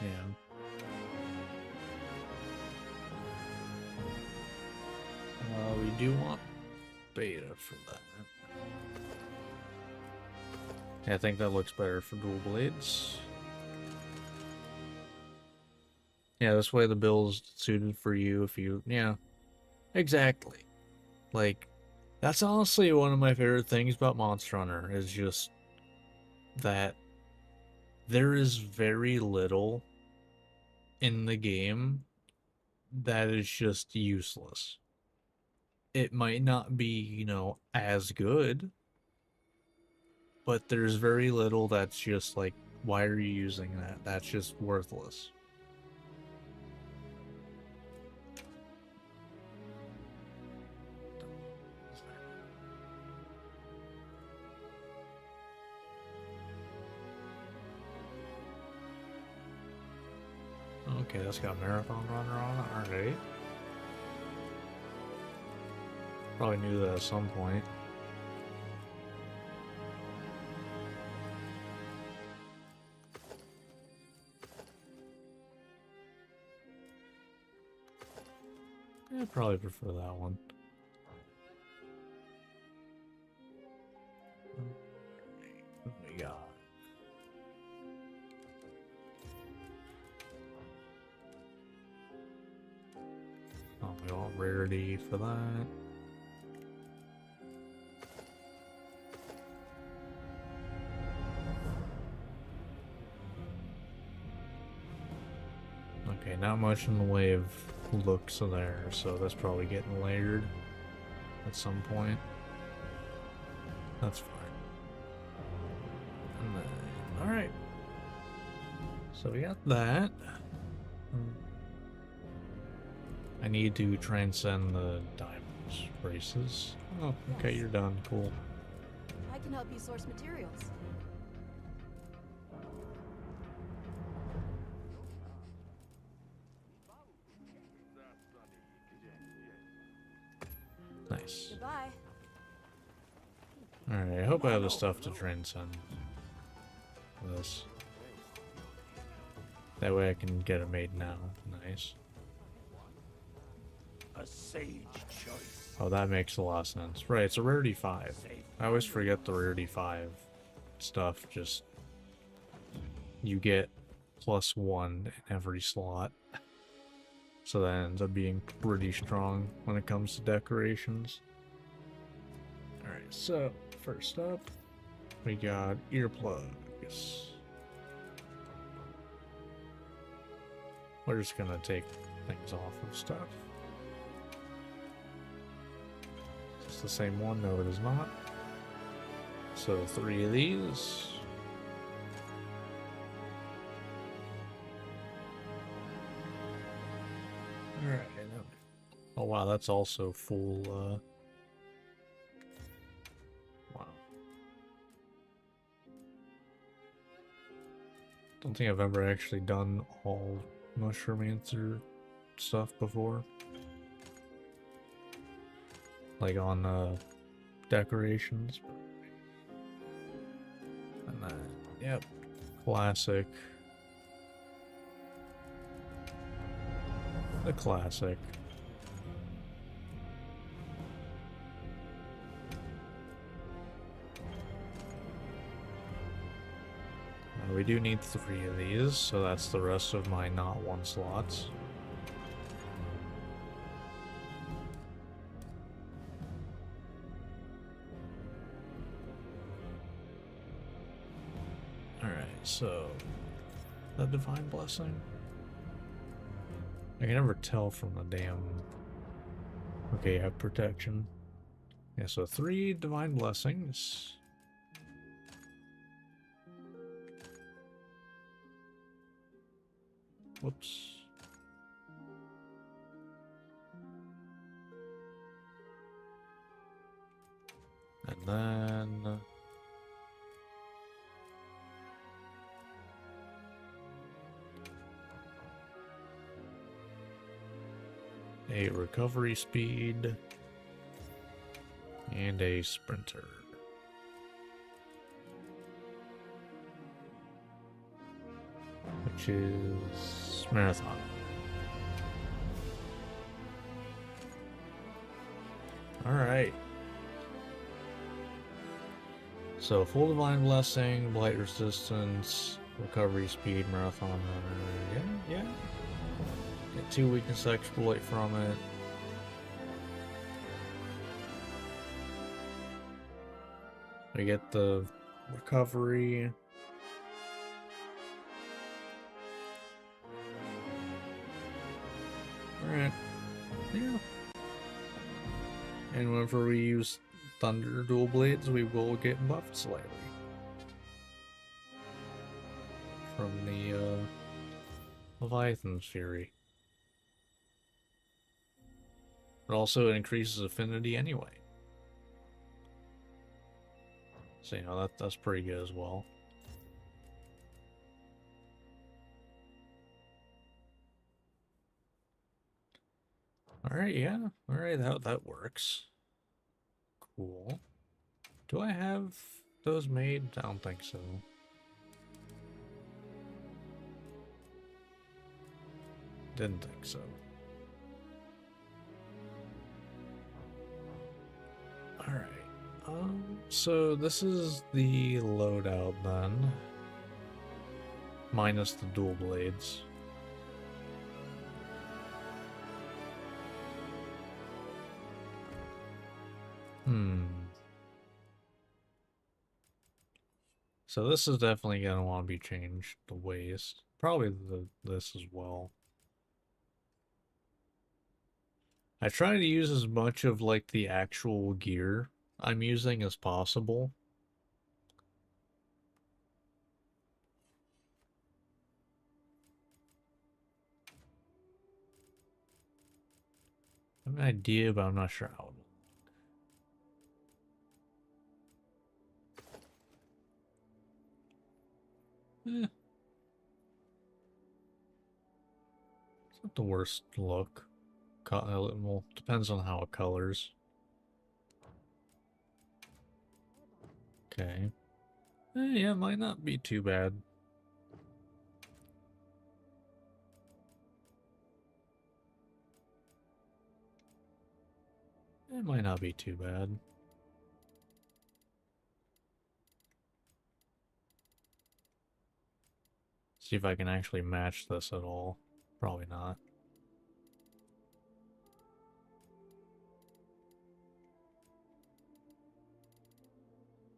Yeah. We do want beta for that. Yeah, I think that looks better for dual blades. Yeah, this way the build is suited for you if you, yeah, exactly. Like, that's honestly one of my favorite things about Monster Hunter, is just that there is very little in the game that is just useless. It might not be, you know, as good, but there's very little that's just like, why are you using that? That's just worthless. Okay, that's got Marathon Runner on it, alright. Probably knew that at some point. I'd probably prefer that one. What we got? Oh, we want rarity for that. Okay, not much in the way of looks there, so that's probably getting layered at some point. That's fine. And then, alright. So we got that. I need to transcend the diamonds braces. Oh, okay, you're done. Cool. I can help you source materials. Nice. Goodbye. Alright, I hope I have the stuff to transcend this. That way I can get it made now. Nice. A sage choice. Oh, that makes a lot of sense. Right, it's a rarity 5. I always forget the rarity 5 stuff, just... You get +1 in every slot. So that ends up being pretty strong when it comes to decorations. Alright, so first up, we got earplugs. We're just gonna take things off of stuff. Is this the same one? No, it is not. So 3 of these. Alright. Oh wow, that's also full, wow. Don't think I've ever actually done all Mushroomancer stuff before. Like on, decorations. And then, yep, classic. The classic. We do need 3 of these, so that's the rest of my not 1 slots. Alright, so the Divine Blessing. I can never tell from the damn... Okay, I have protection. Yeah, so 3 Divine Blessings. Whoops. And then... a recovery speed and a sprinter. Which is marathon. Alright. So full divine blessing, blight resistance, recovery speed, marathon runner. Yeah. Get 2 weakness exploit from it. We get the recovery. Alright. Yeah. And whenever we use Thunder Dual Blades, we will get buffed slightly. From the, Leviathan's Fury. But also it increases affinity anyway. So, you know, that's pretty good as well. Alright, yeah. Alright, that works. Cool. Do I have those made? I don't think so. Didn't think so. Alright. So this is the loadout then. Minus the dual blades. So this is definitely gonna want to be changed. The waist. Probably this as well. I try to use as much of like the actual gear I'm using as possible. I have an idea, but I'm not sure how. It's not the worst look. Well, depends on how it colors. Okay. Yeah, it might not be too bad. It might not be too bad. See if I can actually match this at all. Probably not.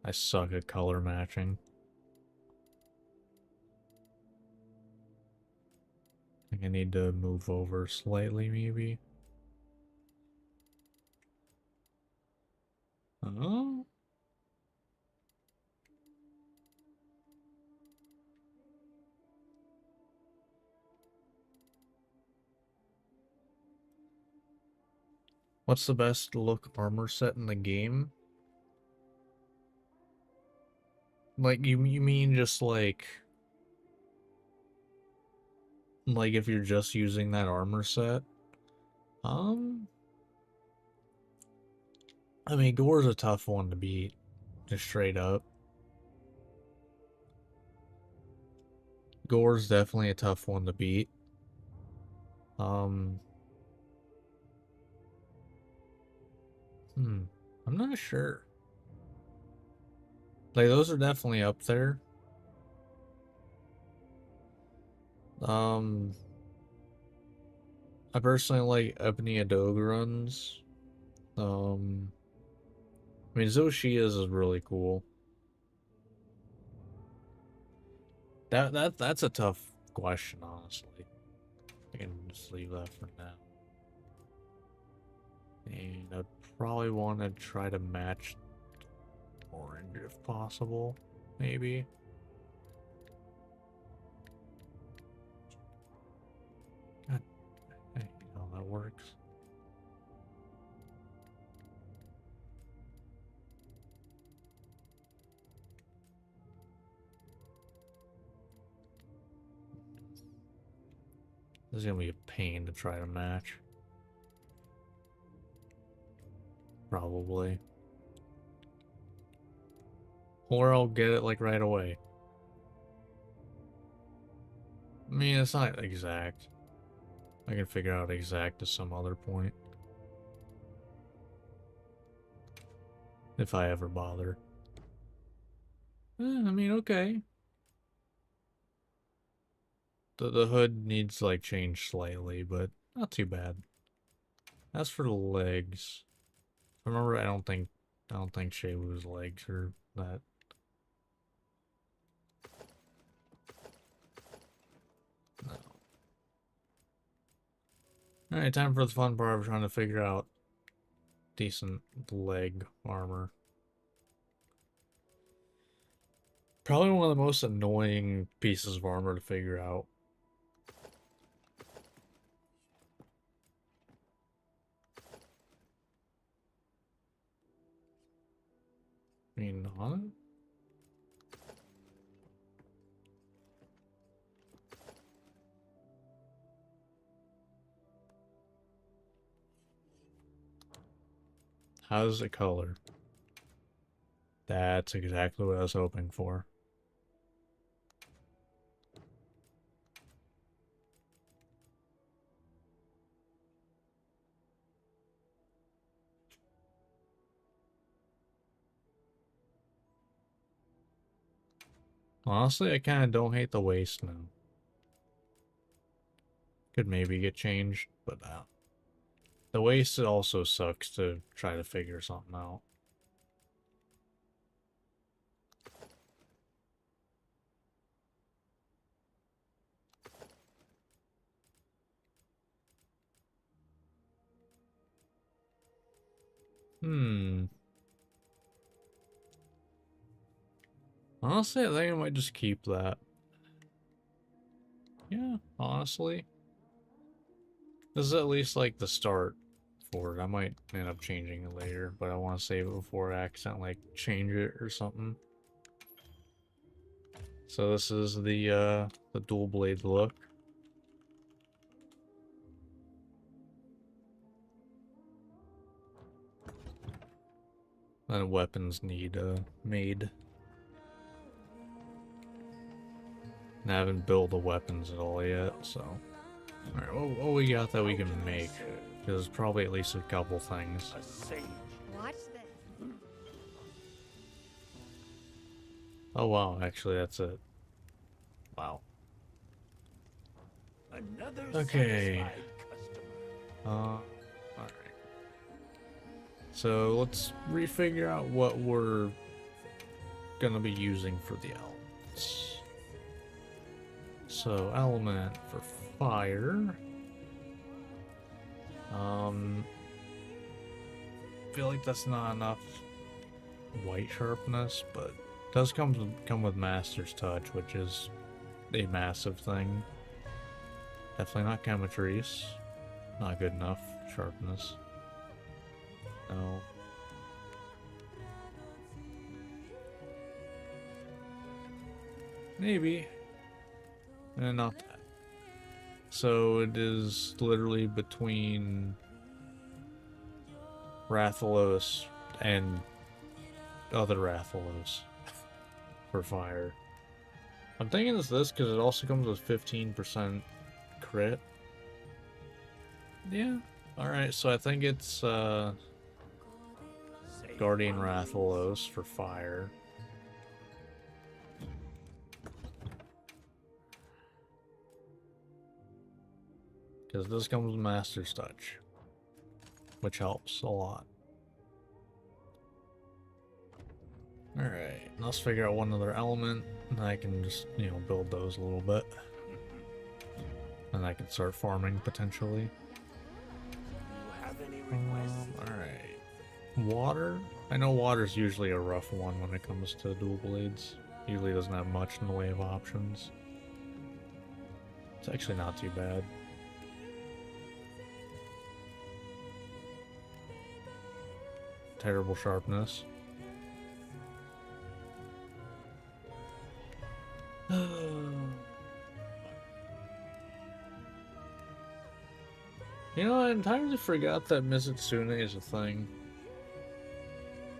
I suck at color matching. I think I need to move over slightly, maybe. Oh? What's the best look armor set in the game? Like, you mean just like if you're just using that armor set? I mean, Gore's a tough one to beat, just straight up. Gore's definitely a tough one to beat. I'm not sure. Like, those are definitely up there. I personally like Ebony Adogruns. I mean, Zoshia's is really cool. That's a tough question, honestly. I can just leave that for now. And I'd probably want to try to match orange if possible, maybe. God, I hate how that works. This is gonna be a pain to try to match. Probably. Or I'll get it like right away. I mean, it's not exact. I can figure out exact at some other point. If I ever bother. I mean, okay. The hood needs like change slightly, but not too bad. As for the legs, remember, I don't think Shaylu's legs are that. No. Alright, time for the fun part of trying to figure out decent leg armor. Probably one of the most annoying pieces of armor to figure out. I mean, huh? How's it color? That's exactly what I was hoping for. Honestly, I kind of don't hate the waist now. Could maybe get changed, but the waist also sucks to try to figure something out. Honestly, I think I might just keep that. Yeah, honestly. This is at least like the start for it. I might end up changing it later, but I want to save it before I accidentally like change it or something. So this is the dual blade look. And weapons need made. And I haven't built the weapons at all yet, so. Alright, what we got that we can make? There's probably at least a couple things. A sage. Watch this. Oh wow, actually that's it. Wow. Another Okay. satisfied customer. Alright. So let's refigure out what we're gonna be using for the elements. So element for fire. Feel like that's not enough white sharpness, but it does come with Master's Touch, which is a massive thing. Definitely not chemistries. Not good enough sharpness. No. Maybe. Not that. So it is literally between Rathalos and other Rathalos for fire. I'm thinking it's this because it also comes with 15% crit. Yeah. Alright, so I think it's Guardian Rathalos for fire. Because this comes with Master's Touch, which helps a lot. Alright, let's figure out one other element, and I can just, build those a little bit. And I can start farming, potentially. Do you have any requests? Alright. Water? I know water's usually a rough one when it comes to dual blades. Usually doesn't have much in the way of options. It's actually not too bad. Terrible sharpness. I entirely forgot that Mizutsune is a thing.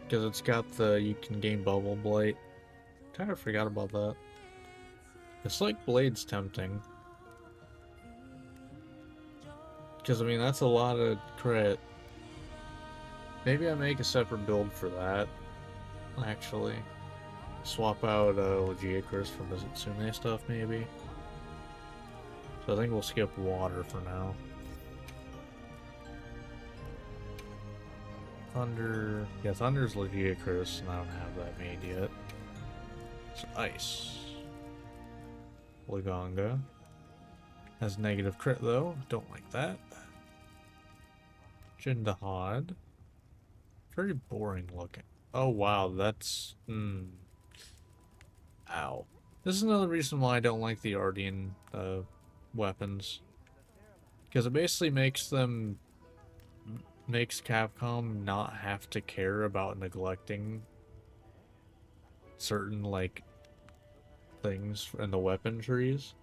Because it's got you can gain Bubble Blight. Kinda forgot about that. It's like Blade's tempting. Because, that's a lot of crit. Maybe I make a separate build for that, actually. Swap out Legiacris for Mizutsune stuff, maybe. So I think we'll skip water for now. Thunder... Yeah, Thunder's Legiacris, and I don't have that made yet. It's ice. Laganga. Has negative crit, though. Don't like that. Jindahad. Very boring looking. Oh wow, that's... Ow. This is another reason why I don't like the Ardian weapons. Because it basically makes Capcom not have to care about neglecting certain, things in the weapon trees.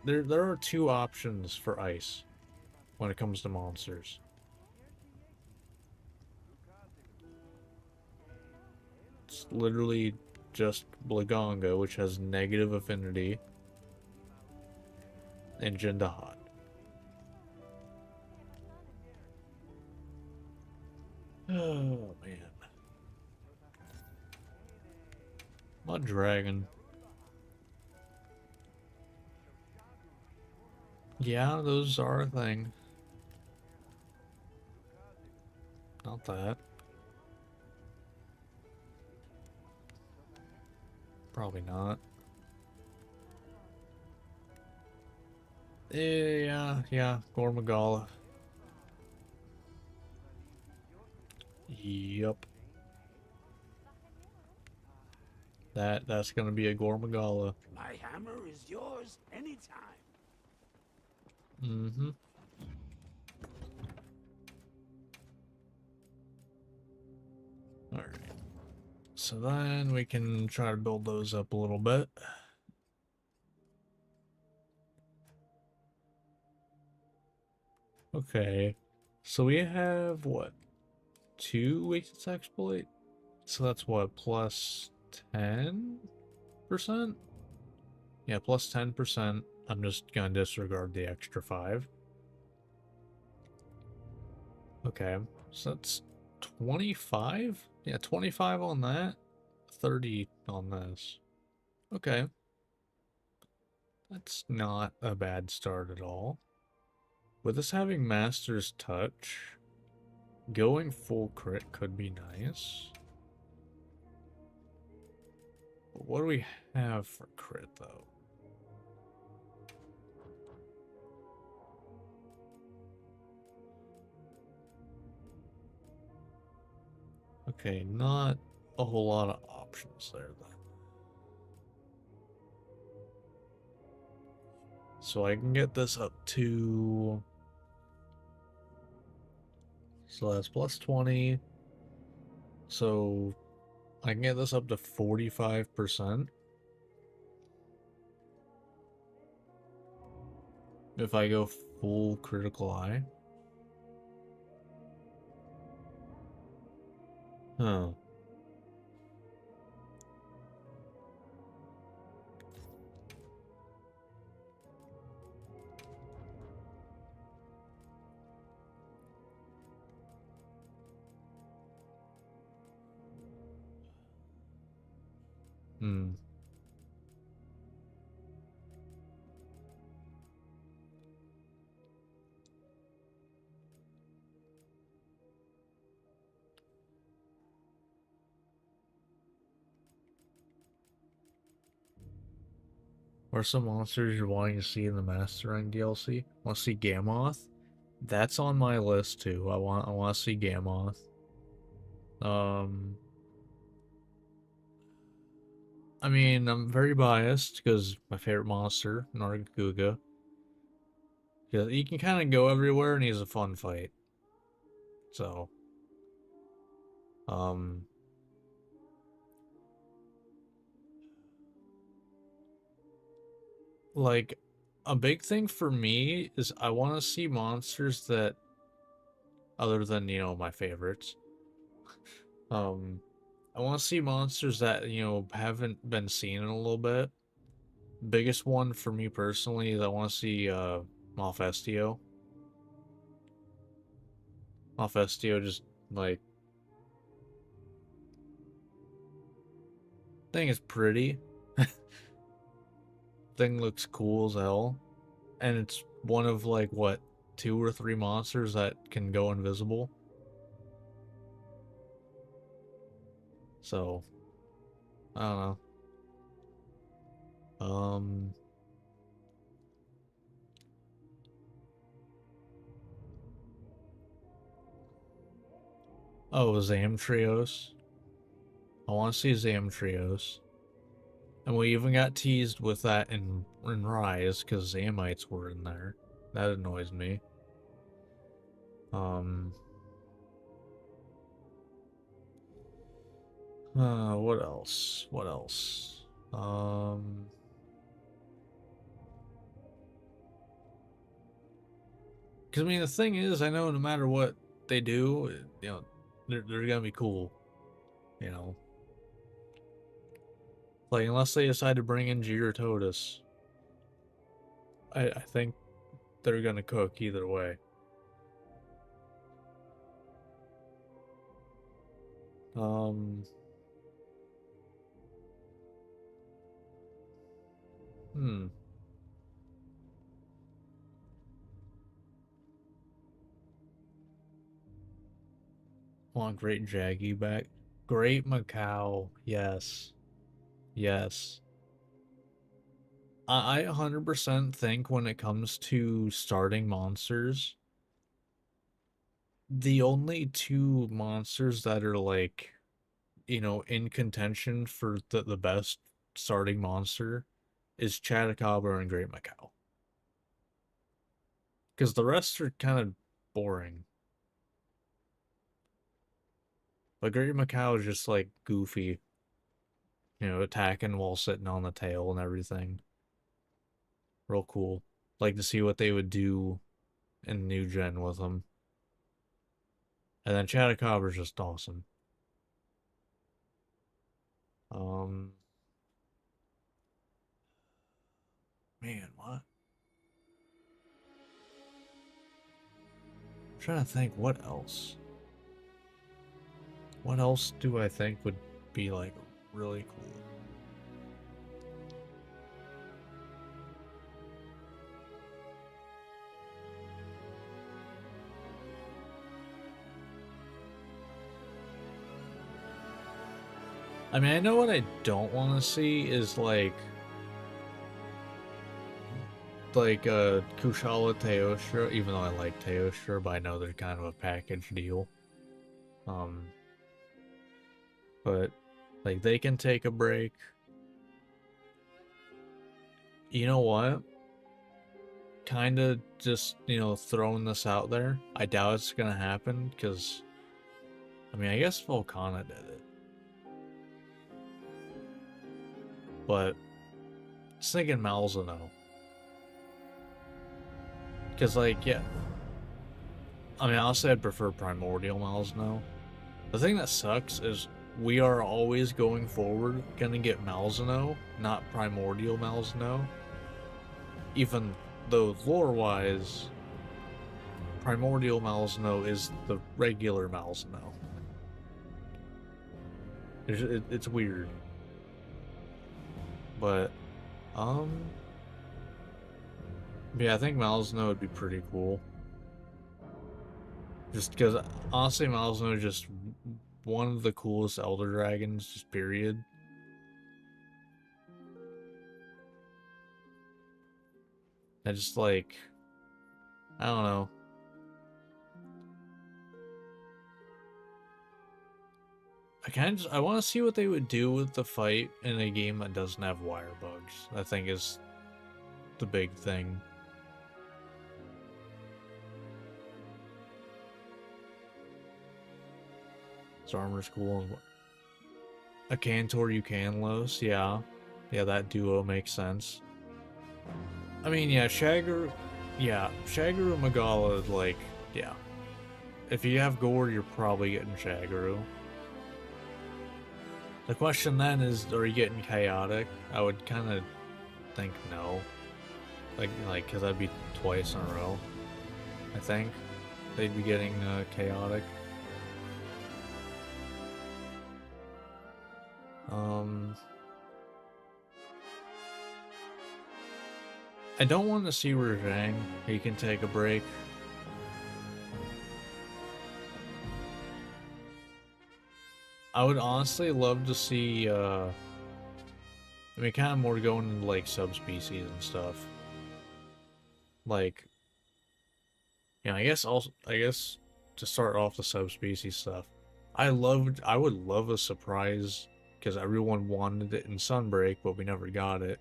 There are two options for ice when it comes to monsters. It's literally just Blaganga, which has negative affinity, and Jindahad. Oh, man. Mud Dragon. Yeah, those are a thing. Not that. Probably not. Yeah, Gormagala. Yup. That's gonna be a Gormagala. My hammer is yours anytime. Mm-hmm. Alright. So then we can try to build those up a little bit. Okay. So we have, what? 2 weakness exploit? So that's what, plus 10%? Yeah, plus 10%. I'm just gonna disregard the extra 5. Okay, so that's 25? Yeah, 25 on that, 30 on this. Okay. That's not a bad start at all. With us having Master's Touch, going full crit could be nice. But what do we have for crit, though? Okay, not a whole lot of options there, then. So I can get this up to... So that's plus 20. So I can get this up to 45%. If I go full critical eye. Huh. Hmm. What are some monsters you're wanting to see in the Master Rank DLC? Want to see Gammoth? That's on my list too. I want to see Gammoth. I mean, I'm very biased because my favorite monster, Nargacuga. Yeah, he can kind of go everywhere and he's a fun fight. So, like, a big thing for me is I want to see monsters that, other than, you know, my favorites, I want to see monsters that, you know, haven't been seen in a little bit. Biggest one for me personally is I want to see, Malfestio. Malfestio just, like, thing is pretty. Thing looks cool as hell. And it's one of, like, what, 2 or 3 monsters that can go invisible. So, I don't know. Oh, Zamtrios. I want to see Zamtrios. And we even got teased with that in Rise, because Zamites were in there. That annoys me. What else? What else? Because, I mean, the thing is, I know no matter what they do, you know, they're gonna be cool. You know? Like, unless they decide to bring in Giratodus, I think they're gonna cook either way. Want Great Jaggy back. Great Macau. Yes. Yes. I 100% think when it comes to starting monsters, the only 2 monsters that are, like, you know, in contention for the best starting monster is Chatacabra and Great Macau. Because the rest are kind of boring. But Great Macau is just, like, goofy. You know, attacking while sitting on the tail and everything. Real cool. Like to see what they would do in new gen with them. And then Chatacabra is just awesome. Man, what? I'm trying to think what else. What else do I think would be like really cool? I mean, I know what I don't want to see is like Kushala Teostra, even though I like Teostra, but I know they're kind of a package deal. But like they can take a break. You know what? Kind of just, throwing this out there. I doubt it's gonna happen because, I mean, I guess Volcana did it. But just thinking Malzeno. Because, like, yeah. I mean, honestly, I'd prefer Primordial Malzeno. The thing that sucks is we are always going forward gonna get Malzeno, not Primordial Malzeno. Even though lore-wise, Primordial Malzeno is the regular Malzeno. It's weird. But, yeah, I think Malzeno would be pretty cool. Just because, honestly, Malzeno is just one of the coolest Elder Dragons, just period. I just, like, I don't know. I want to see what they would do with the fight in a game that doesn't have wire bugs. I think is the big thing. His armor's cool. A Cantor Eucanlos, yeah. Yeah, that duo makes sense. I mean, yeah, Shagru Magala, like, yeah. If you have Gore, you're probably getting Shagru. The question then is, are you getting Chaotic? I would kind of think no. Like, because that'd be twice in a row. I think they'd be getting Chaotic. I don't want to see Rajang. He can take a break. I would honestly love to see, I mean, kind of more going into, like, subspecies and stuff. Like, I guess to start off the subspecies stuff, I would love a surprise, because everyone wanted it in Sunbreak, but we never got it.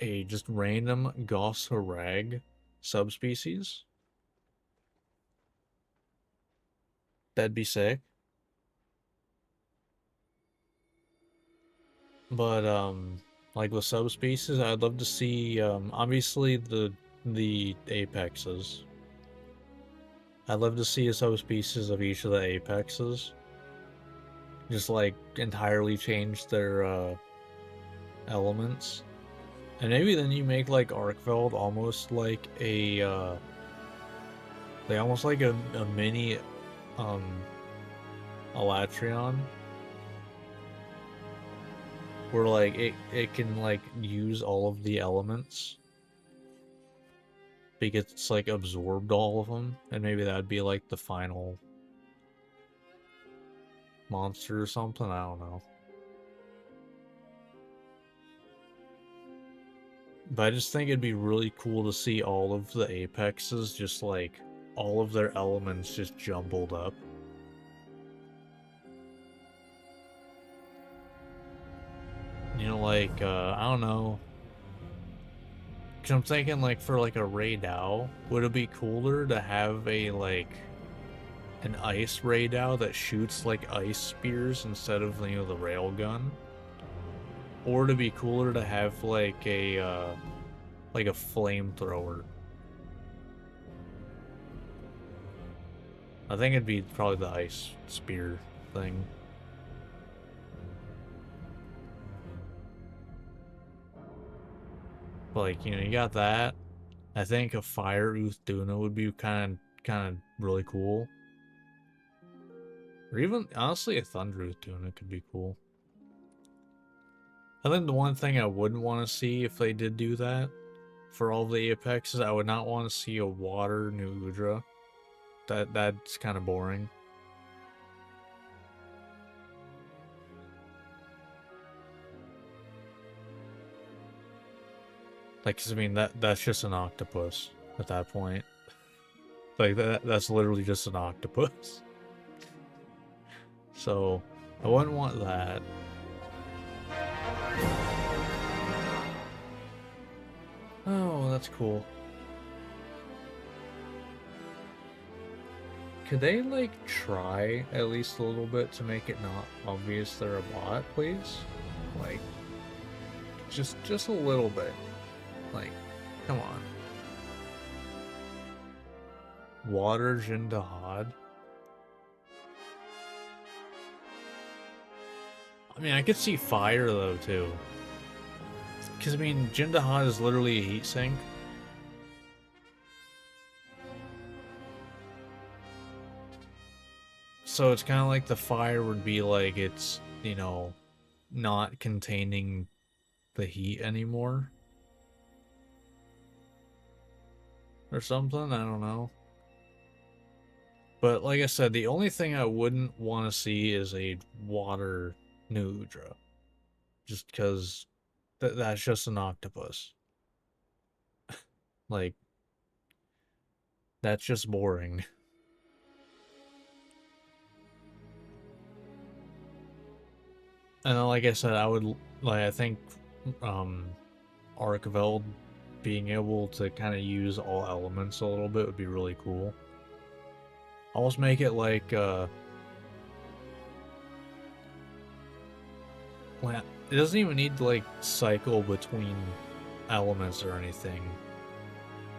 A just random Goss Harag subspecies. That'd be sick. But, like with subspecies, I'd love to see, obviously the apexes. I'd love to see a subspecies of each of the apexes. Just, like, entirely change their, elements. And maybe then you make, like, Arkfeld almost like a, almost like a mini, Alatreon. Where, like, it can, like, use all of the elements. Because it's, like, absorbed all of them. And maybe that'd be, like, the final monster or something. I don't know. But I just think it'd be really cool to see all of the apexes, just, like, all of their elements just jumbled up. You know, like, I don't know. Cause I'm thinking, like, for, like, a Raidou, would it be cooler to have a, like, an ice Raidou that shoots, like, ice spears instead of, the railgun? Or to be cooler to have, like, a flamethrower? I think it'd be probably the ice spear thing. Like, you know, you got that. I think a Fire Uthduna would be kind of really cool. Or even, honestly, a Thunder Uthduna could be cool. I think the one thing I wouldn't want to see if they did do that for all the Apexes, I would not want to see a Water New Udra. That's kind of boring. Like, 'cause I mean, that's just an octopus at that point. Like, that's literally just an octopus. So, I wouldn't want that. Oh, that's cool. Could they, like, try at least a little bit to make it not obvious they're a bot, please? Like, just a little bit. Like, come on. Water Jindahad? I mean, I could see fire, though, too. Because, I mean, Jindahad is literally a heat sink. So it's kind of like the fire would be like it's, you know, not containing the heat anymore. Or something, I don't know. But like I said, the only thing I wouldn't want to see is a Water New Udra. Just because that's just an octopus. Like, that's just boring. And then, like I said, I think, Archveld being able to kind of use all elements a little bit would be really cool. Almost make it like, well, it doesn't even need to, like, cycle between elements or anything.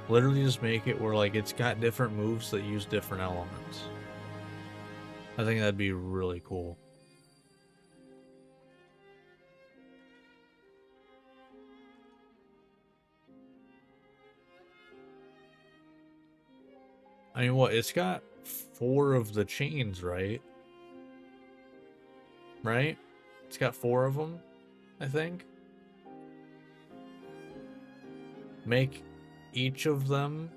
Literally just make it where, like, it's got different moves that use different elements. I think that'd be really cool. I mean, what? It's got 4 of the chains, right? Right? It's got 4 of them, I think. Make each of them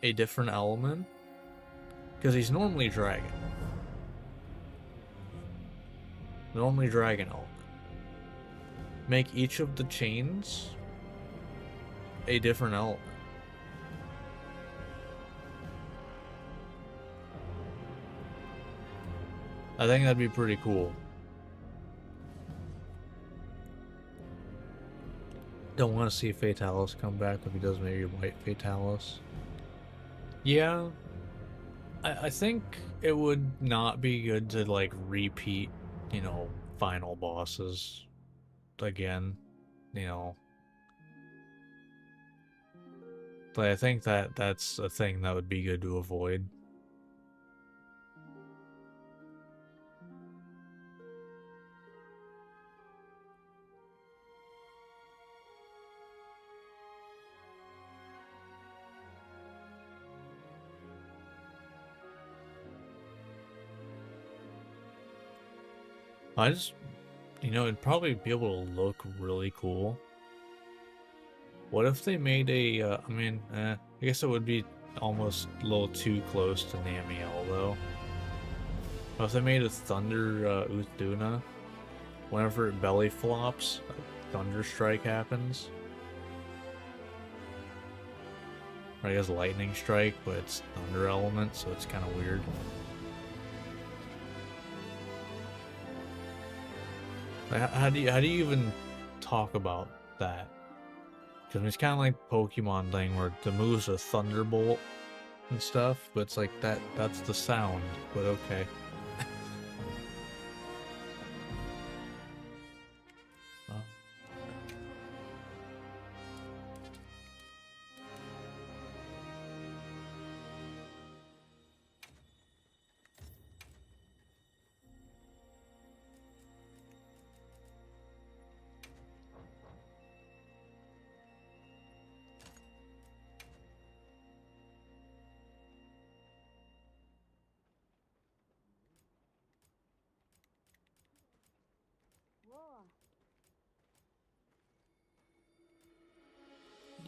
a different element. Because he's normally dragon. Normally dragon element. Make each of the chains a different element. I think that'd be pretty cool. Don't want to see Fatalis come back. If he does, maybe White Fatalis. Yeah. I think it would not be good to, like, repeat, you know, final bosses again. You know. But I think that's a thing that would be good to avoid. I just, you know, it'd probably be able to look really cool. What if they made a, I mean, I guess it would be almost a little too close to Namiel, though. What if they made a Thunder Uthduna? Whenever it belly flops, a Thunder Strike happens. Or I guess Lightning Strike, but it's Thunder element, so it's kind of weird. How do you even talk about that? Because it's kind of like Pokemon thing where the moves are Thunderbolt and stuff, but it's like that's the sound, but okay.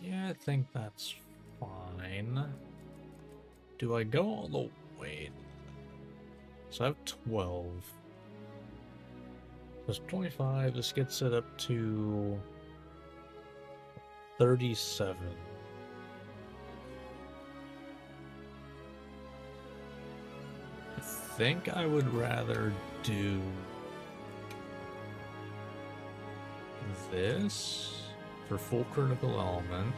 Yeah, I think that's fine. Do I go all the way? So I have 12. That's 25. This gets it up to 37. I think I would rather do this for full critical element.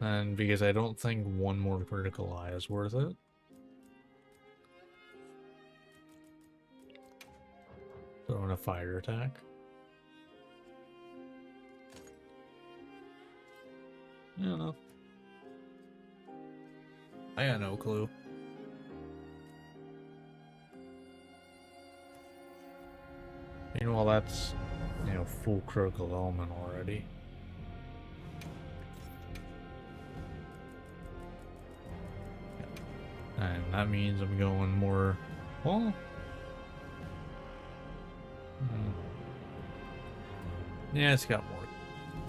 And because I don't think one more critical eye is worth it. Throw in a fire attack. I don't know. I got no clue. Meanwhile, that's, you know, full critical element already. And that means I'm going more, well, yeah, it's got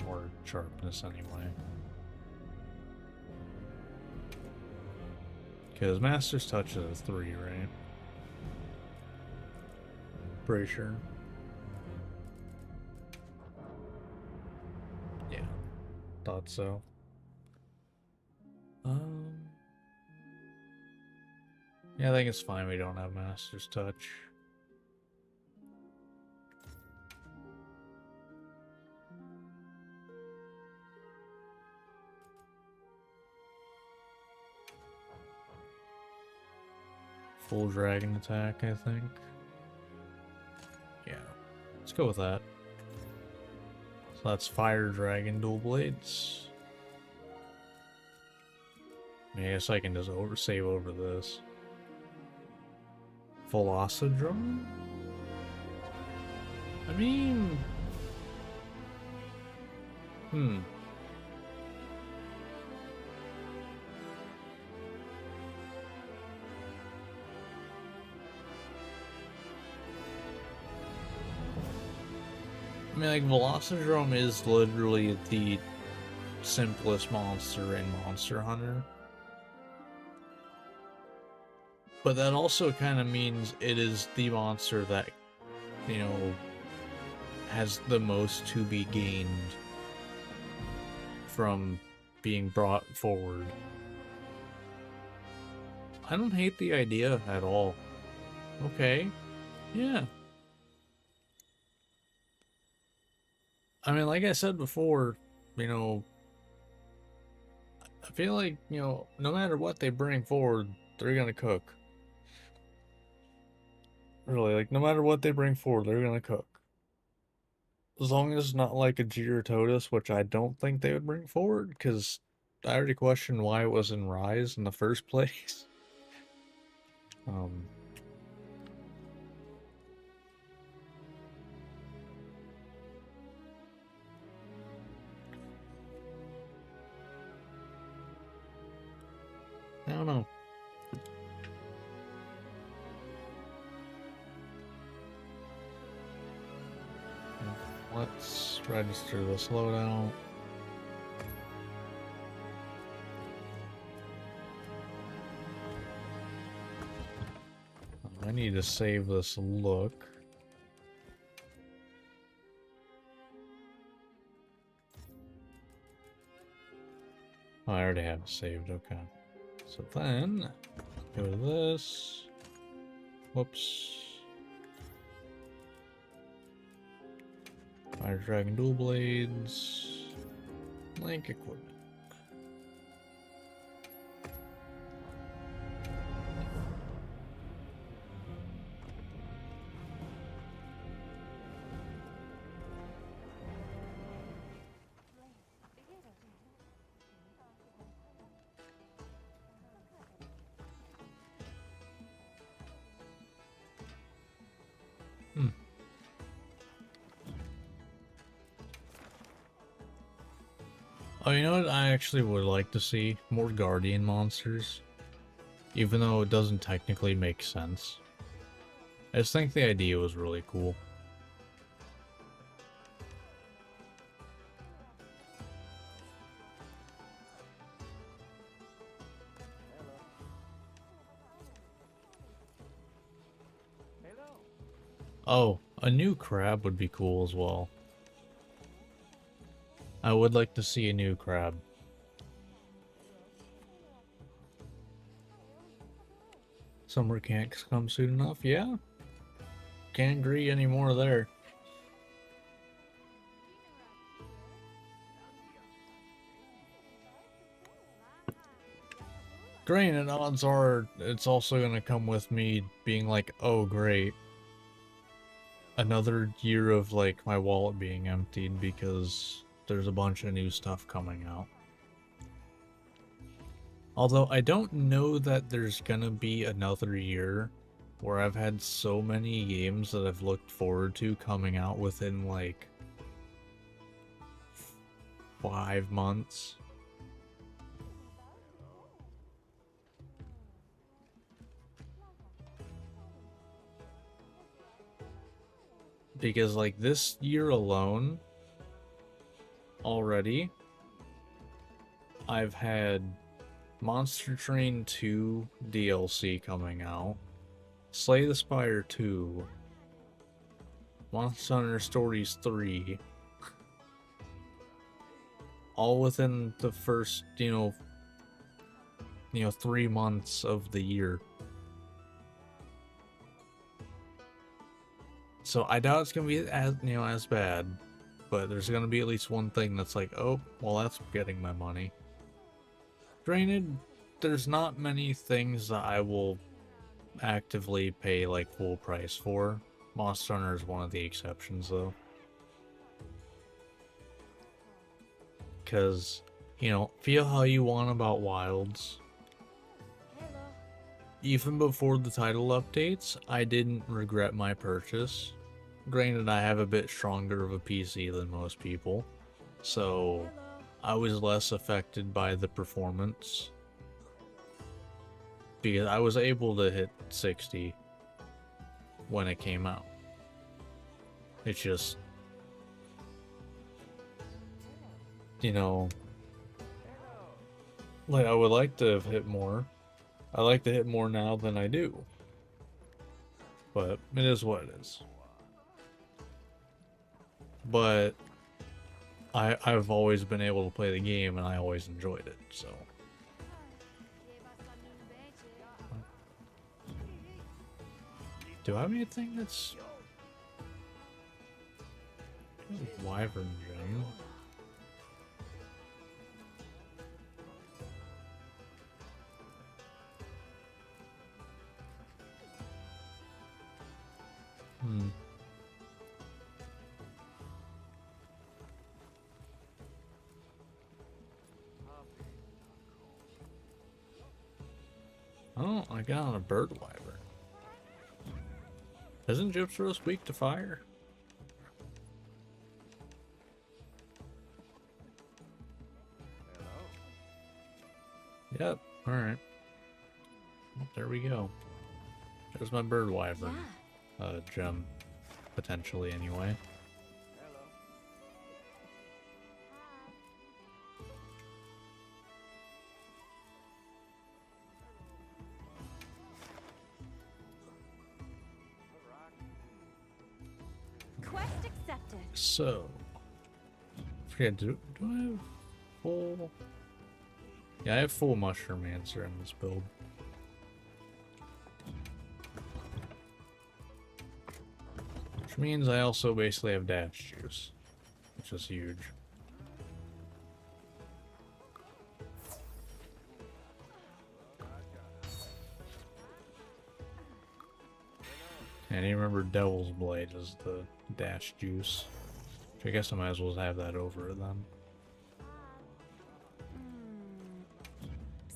more sharpness anyway. Because Master's Touch is a 3, right? Pretty sure. Yeah, thought so. Yeah, I think it's fine we don't have Master's Touch. Full dragon attack, I think. Yeah, let's go with that. So that's Fire Dragon Dual Blades. I guess I can just save over this. Velocidrome? I mean... I mean, like, Velocidrome is literally the simplest monster in Monster Hunter. But that also kind of means it is the monster that, you know, has the most to be gained from being brought forward. I don't hate the idea at all. Okay. Yeah. I mean, like I said before, you know, I feel like, you know, no matter what they bring forward, they're gonna cook. Really, like, no matter what they bring forward, they're gonna cook. As long as it's not like a Gyarados, which I don't think they would bring forward, because I already questioned why it was in Rise in the first place. I don't know. Let's register this loadout. I need to save this look. Oh, I already have it saved, okay. So then, go to this. Whoops. Fire Dragon Dual Blades. Link equipment. Oh, you know what? I actually would like to see more Guardian monsters. Even though it doesn't technically make sense. I just think the idea was really cool. Oh, a new crab would be cool as well. I would like to see a new crab. Summer can't come soon enough, yeah? Can't agree anymore there. Granted, odds are it's also gonna come with me being like, oh great. Another year of like my wallet being emptied because there's a bunch of new stuff coming out. Although I don't know that there's gonna be another year where I've had so many games that I've looked forward to coming out within like 5 months. Because like this year alone, already, I've had Monster Train 2 DLC coming out, Slay the Spire 2, Monster Hunter Stories 3, all within the first, 3 months of the year. So I doubt it's gonna be as bad, but there's gonna be at least one thing that's like, oh, well, that's getting my money. Granted, there's not many things that I will actively pay like full price for. Monster Hunter is one of the exceptions, though. Because, feel how you want about Wilds. Even before the title updates, I didn't regret my purchase. Granted, I have a bit stronger of a PC than most people, so I was less affected by the performance. Because I was able to hit 60 when it came out. It's just, like I would like to have hit more. I like to hit more now than I do. But it is what it is. But I've always been able to play the game and I always enjoyed it, so. Do I have anything that's Wyvern Gem? Oh, I got on a bird wyvern. Isn't Gypsros weak to fire? Yep, alright. There we go. There's my bird wyvern. Gem. Potentially, anyway. Quest accepted. So, forget, do I have full? Yeah, I have full Mushroom Answer in this build. Which means I also basically have Dash Juice, which is huge. And I remember Devil's Blade is the Dash Juice. Which I guess I might as well have that over it then.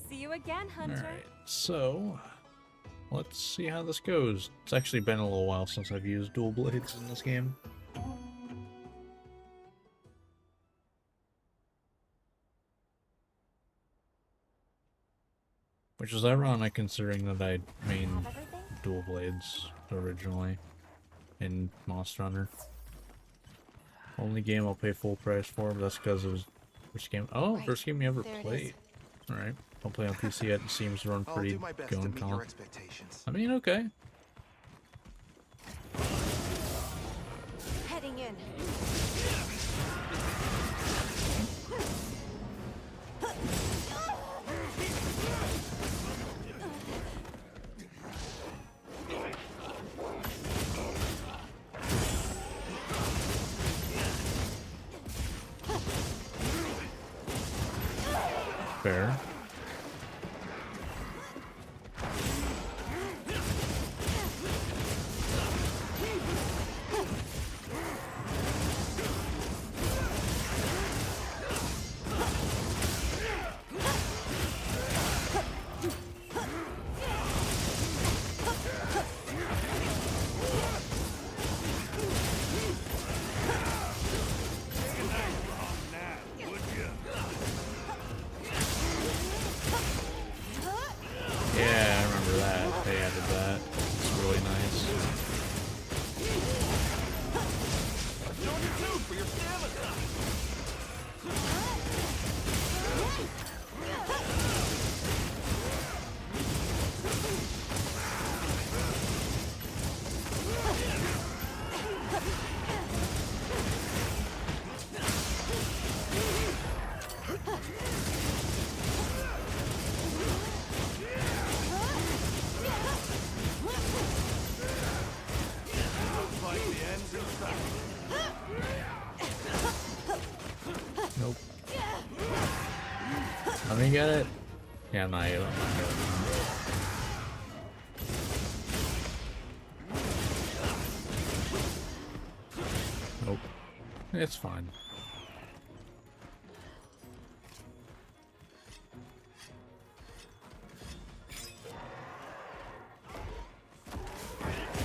See you again, Hunter. Alright, so let's see how this goes. It's actually been a little while since I've used dual blades in this game. Which is ironic considering that I mained dual blades originally in Monster Hunter. Only game I'll pay full price for, but that's because it was first game. Oh, Right. first game you ever There it played. Alright, don't play on PC yet. It seems to run I'll pretty do my best to going meet your calm. expectations. I mean, okay. coming in. Fair. Yeah, I remember that. They added that. It's really nice. Doing your tooth for your stamina. Looks like the end's in sight. Nope. Let me get it. Yeah, I'm not able. Nope. It's fine.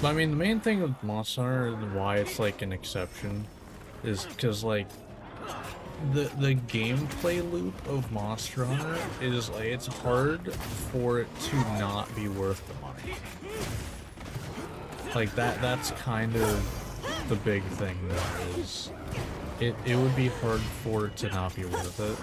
But I mean, the main thing with Monster Hunter and why it's like an exception is because like the gameplay loop of Monster Hunter is like it's hard for it to not be worth the money. Like that's kind of the big thing though, is it would be hard for it to not be worth it.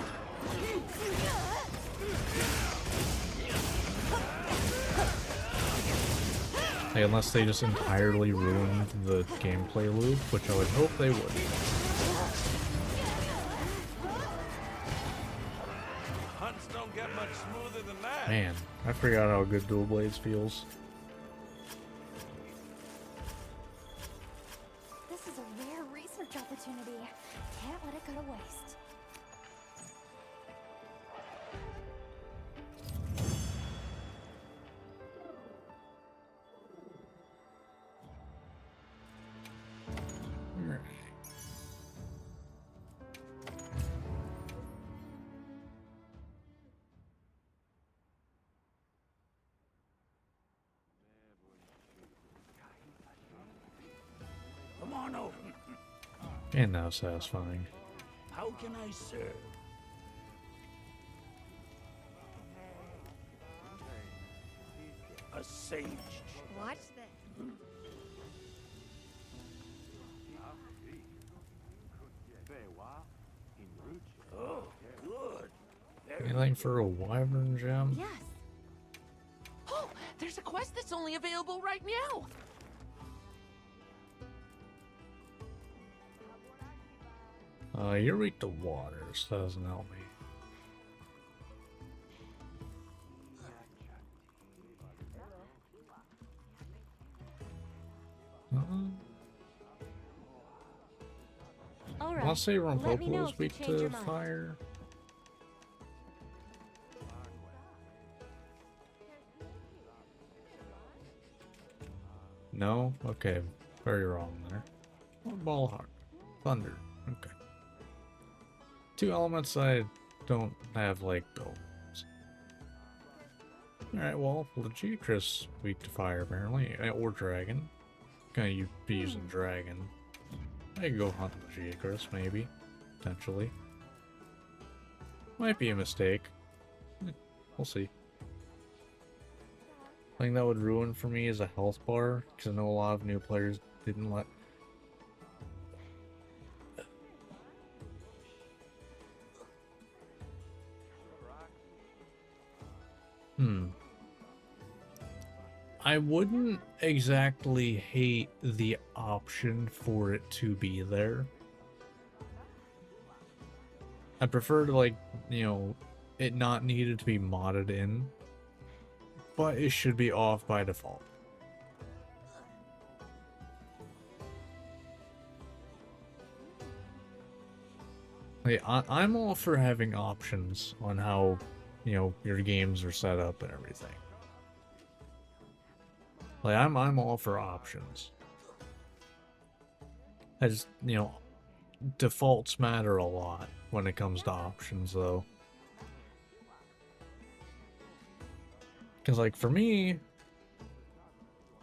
Like, unless they just entirely ruined the gameplay loop, which I would hope they would. Hunts don't get much smoother than that. Man, I forgot how good Dual Blades feels. This is a rare research opportunity. Can't let it go to waste. Come on over. And now satisfying. How can I serve? A sage. Watch this. Oh, good. Very Anything for a Wyvern gem? Yes. Oh, there's a quest that's only available right now. You're weak to water, so that doesn't help me. All I'll right. say Let me know Rumpopo is if you weak change to your mind. fire. No? Okay, very wrong there. Ball Hawk. Thunder. Okay. Two elements I don't have like builds. Alright, well, Legitris weak to fire apparently, or dragon. Gonna be using dragon. I could go hunt Legitris, maybe. Potentially. Might be a mistake. We'll see. Thing that would ruin for me is a health bar, because I know a lot of new players didn't let. I wouldn't exactly hate the option for it to be there. I prefer to, like, you know, it not needed to be modded in, but it should be off by default. Like, I'm all for having options on how, you know, your games are set up and everything. Like, I'm all for options. I just, you know, defaults matter a lot when it comes to options, though. Because, like, for me,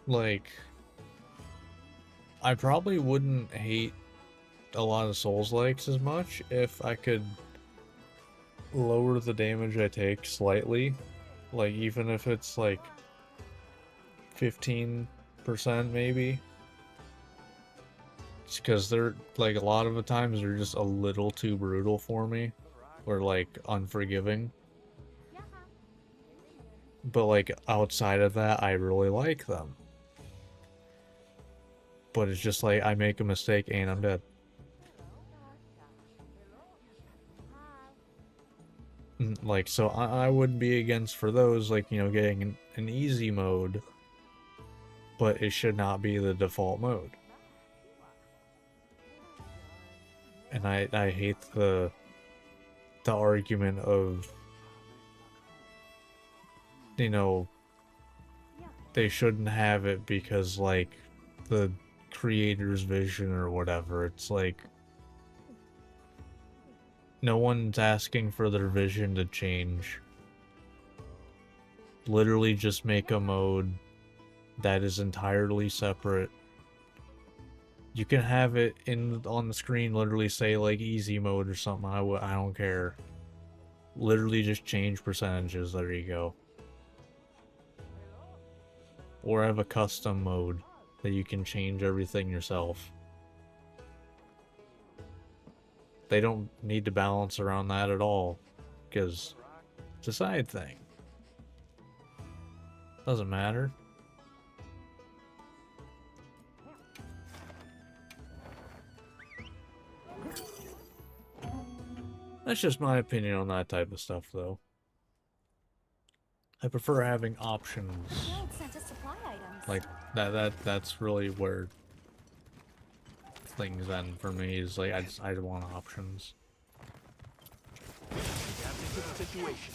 like, I probably wouldn't hate a lot of Souls-likes as much if I could lower the damage I take slightly. Like, even if it's, like, 15% maybe. It's because they're, like, a lot of the times they're just a little too brutal for me. Or, like, unforgiving. But, like, outside of that, I really like them. But it's just like, I make a mistake and I'm dead. Like, so I wouldn't be against for those, like, you know, getting an easy mode. But it should not be the default mode. And I hate the argument of, you know, they shouldn't have it because, like, the creator's vision or whatever. It's like, no one's asking for their vision to change. Literally just make a mode that is entirely separate. You can have it on the screen, literally say like easy mode or something. I don't care. Literally just change percentages. There you go. Or have a custom mode that you can change everything yourself. They don't need to balance around that at all, because it's a side thing. Doesn't matter. That's just my opinion on that type of stuff, though. I prefer having options. Guild sent us supply items. Like that's really where things end for me, is like I want options. Adapting to the situation.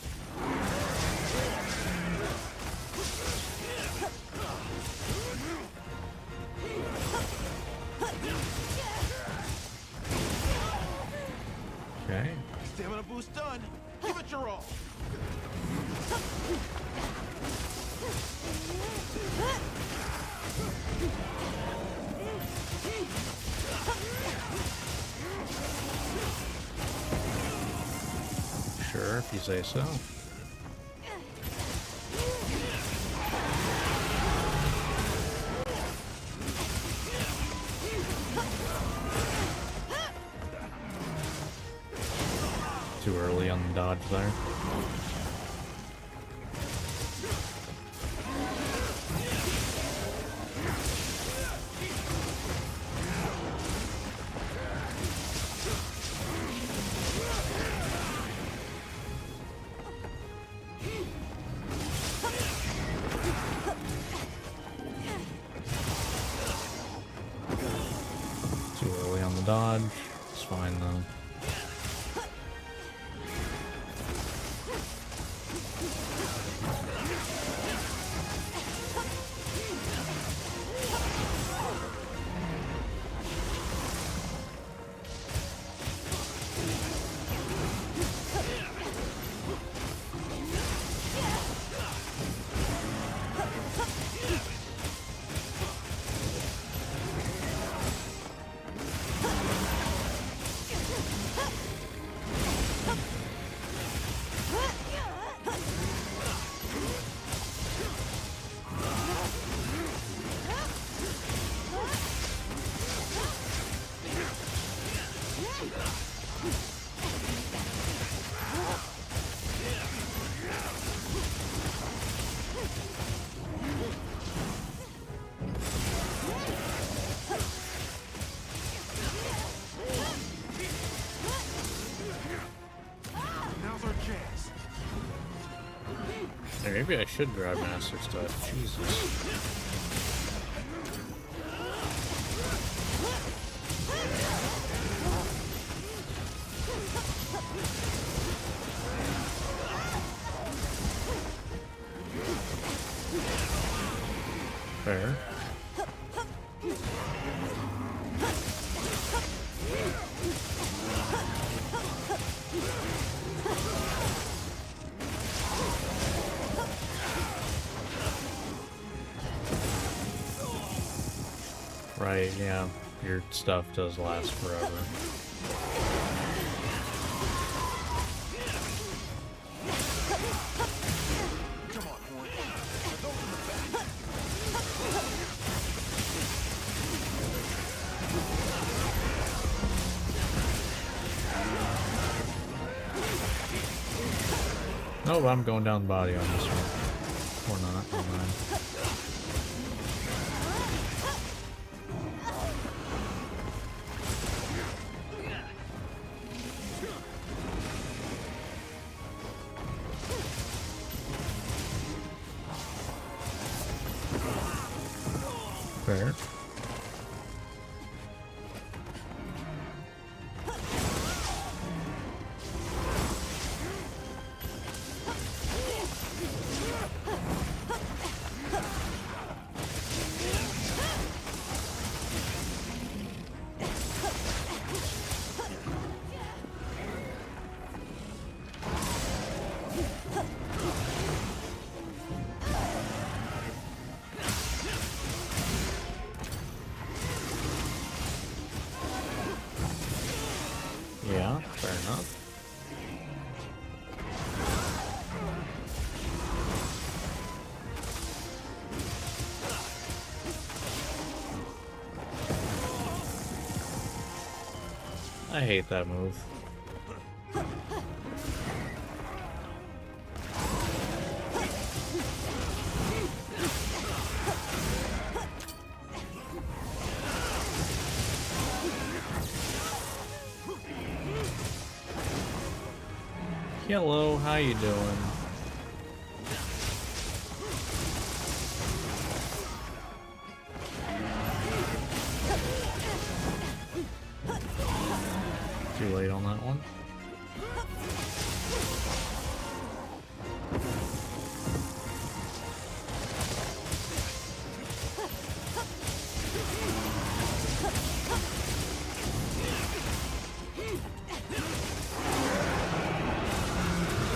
Okay. Stamina boost done. Give it your all. Sure, if you say so. Too early on the dodge there. Too early on the dodge. It's fine though. Hey, maybe I should grab Master Stuff. Jesus. Fair. Right, yeah. Your stuff does last forever. Come on, Horn. Now go from the back. No, I'm going down the body on this one. Or not, never mind. Fair. Yeah, fair enough. I hate that move. Hello, how you doing? Too late on that one.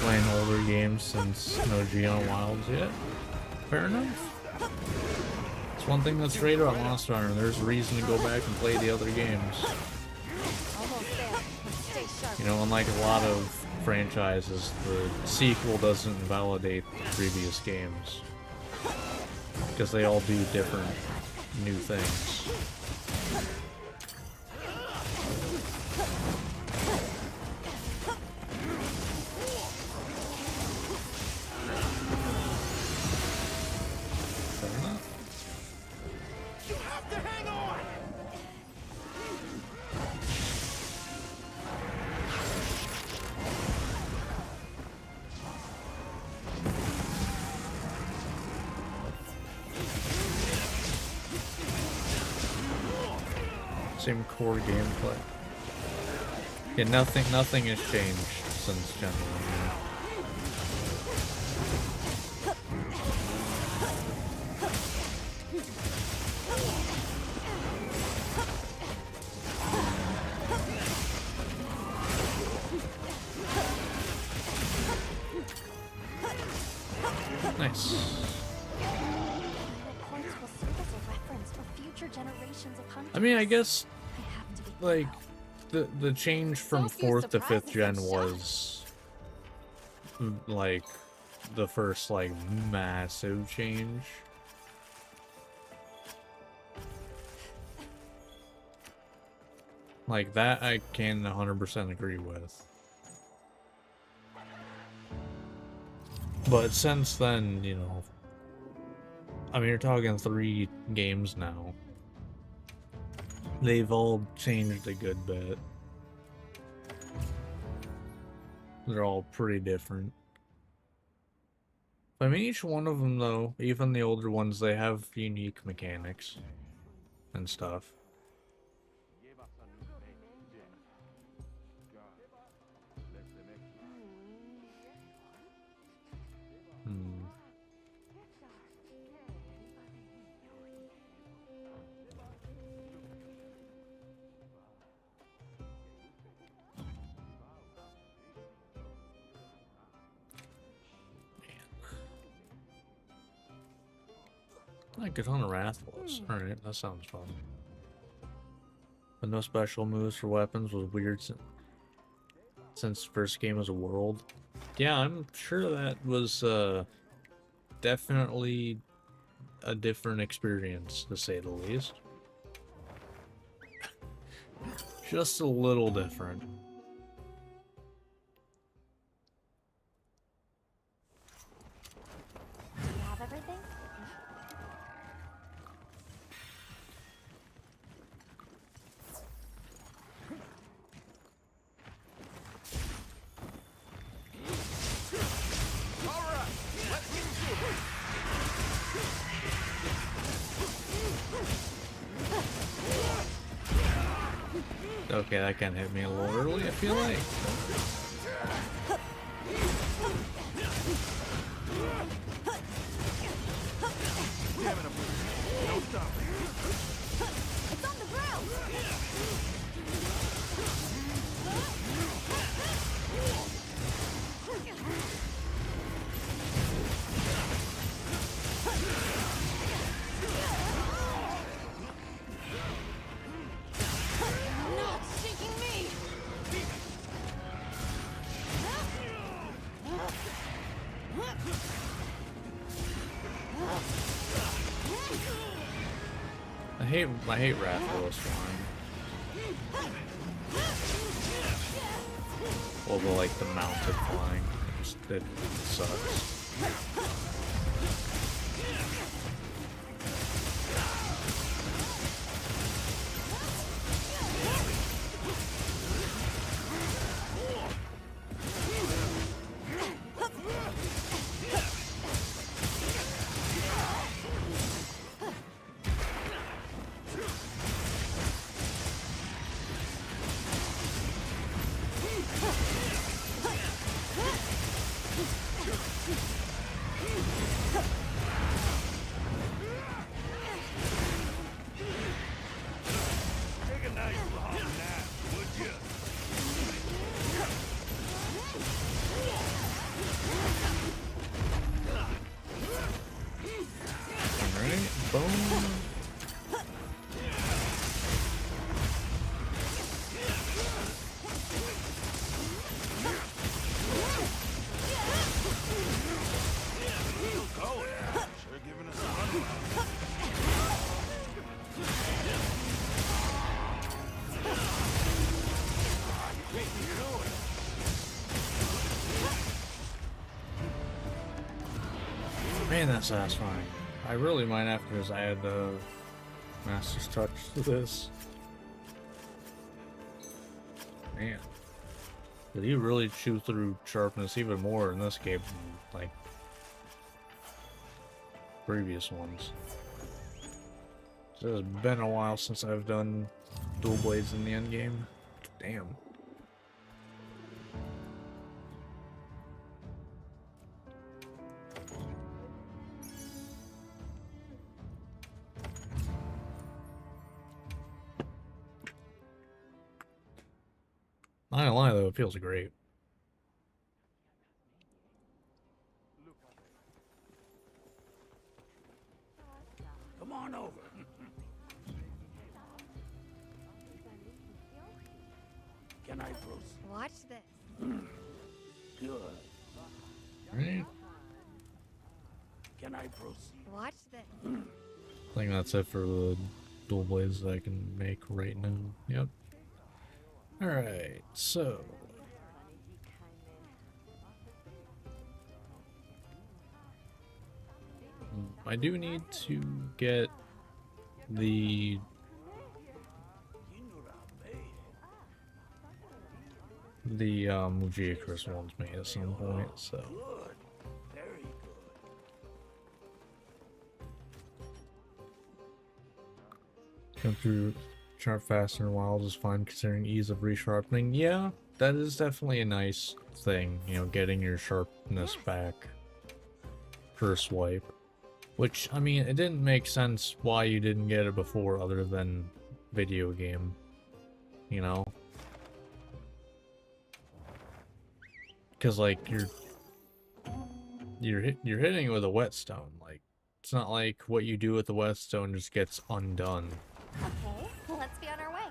Playing older games since no Geon Wilds yet. Fair enough. It's one thing that's great about Monster Hunter. There's a reason to go back and play the other games. Almost there. Stay sharp. You know, unlike a lot of franchises, the sequel doesn't validate the previous games. Because they all do different new things. Fair enough. You have to hang on! Same core gameplay. Yeah, nothing has changed since Gen 1. Nice. Points will serve as a reference for future generations of hunters. I mean, I guess I have to be like the change from So few 4th to 5th surprises, gen I'm was like the first like massive change. Like that I can 100% agree with. But since then, you know, I mean, you're talking 3 games now. They've all changed a good bit. They're all pretty different. I mean, each one of them, though, even the older ones, they have unique mechanics and stuff. Hmm. Like a ton of Rathalos. Alright, that sounds fun. But no special moves for weapons was weird since first game was a world. Yeah, I'm sure that was definitely a different experience, to say the least. Just a little different. Do you have everything? All right, let's get to it. Okay, that kind of hit me a little early, I feel like. Damn it, no stopping. It's on the ground! Not sinking me! I hate Rathalos flying. Well, the mounted flying. It sucks. Take a nice long nap, would you? Alright, boom. Still going. Sure giving us a runaround. Man, that's satisfying. I really might have to just add Master's Touch to this. Man. Did he really chew through sharpness even more in this game than, like, previous ones? So it's been a while since I've done dual blades in the end game. Damn. Not gonna lie though, it feels great. Come on over. Can I proceed? Watch this. Good. Right? Can I proceed? Watch this. I think that's it for the dual blades that I can make right now. Yep. Alright, so I do need to get the Mugia Chris ones made at some point, so Good. Very good. Come through sharp faster and wild is fine considering ease of resharpening. Yeah, that is definitely a nice thing, you know, getting your sharpness back per swipe. Which, I mean, it didn't make sense why you didn't get it before other than video game, you know? Because, like, you're hitting it with a whetstone. Like, it's not like what you do with the whetstone just gets undone. Okay, let's be on our way.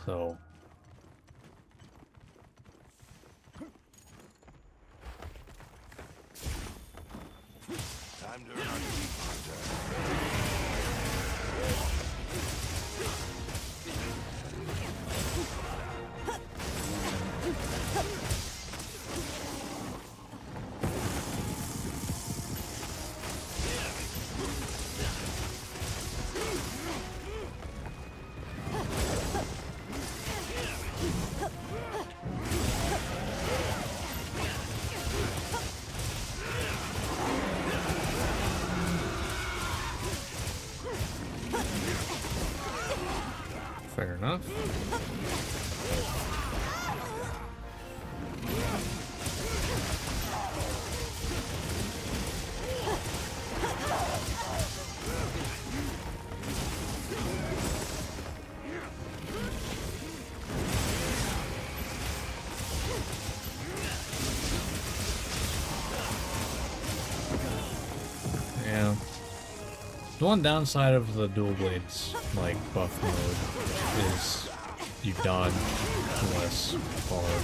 So, Time to earn our keep, Hunter. fair enough. Yeah. The one downside of the dual blades, like, buff mode is you dodge less hard.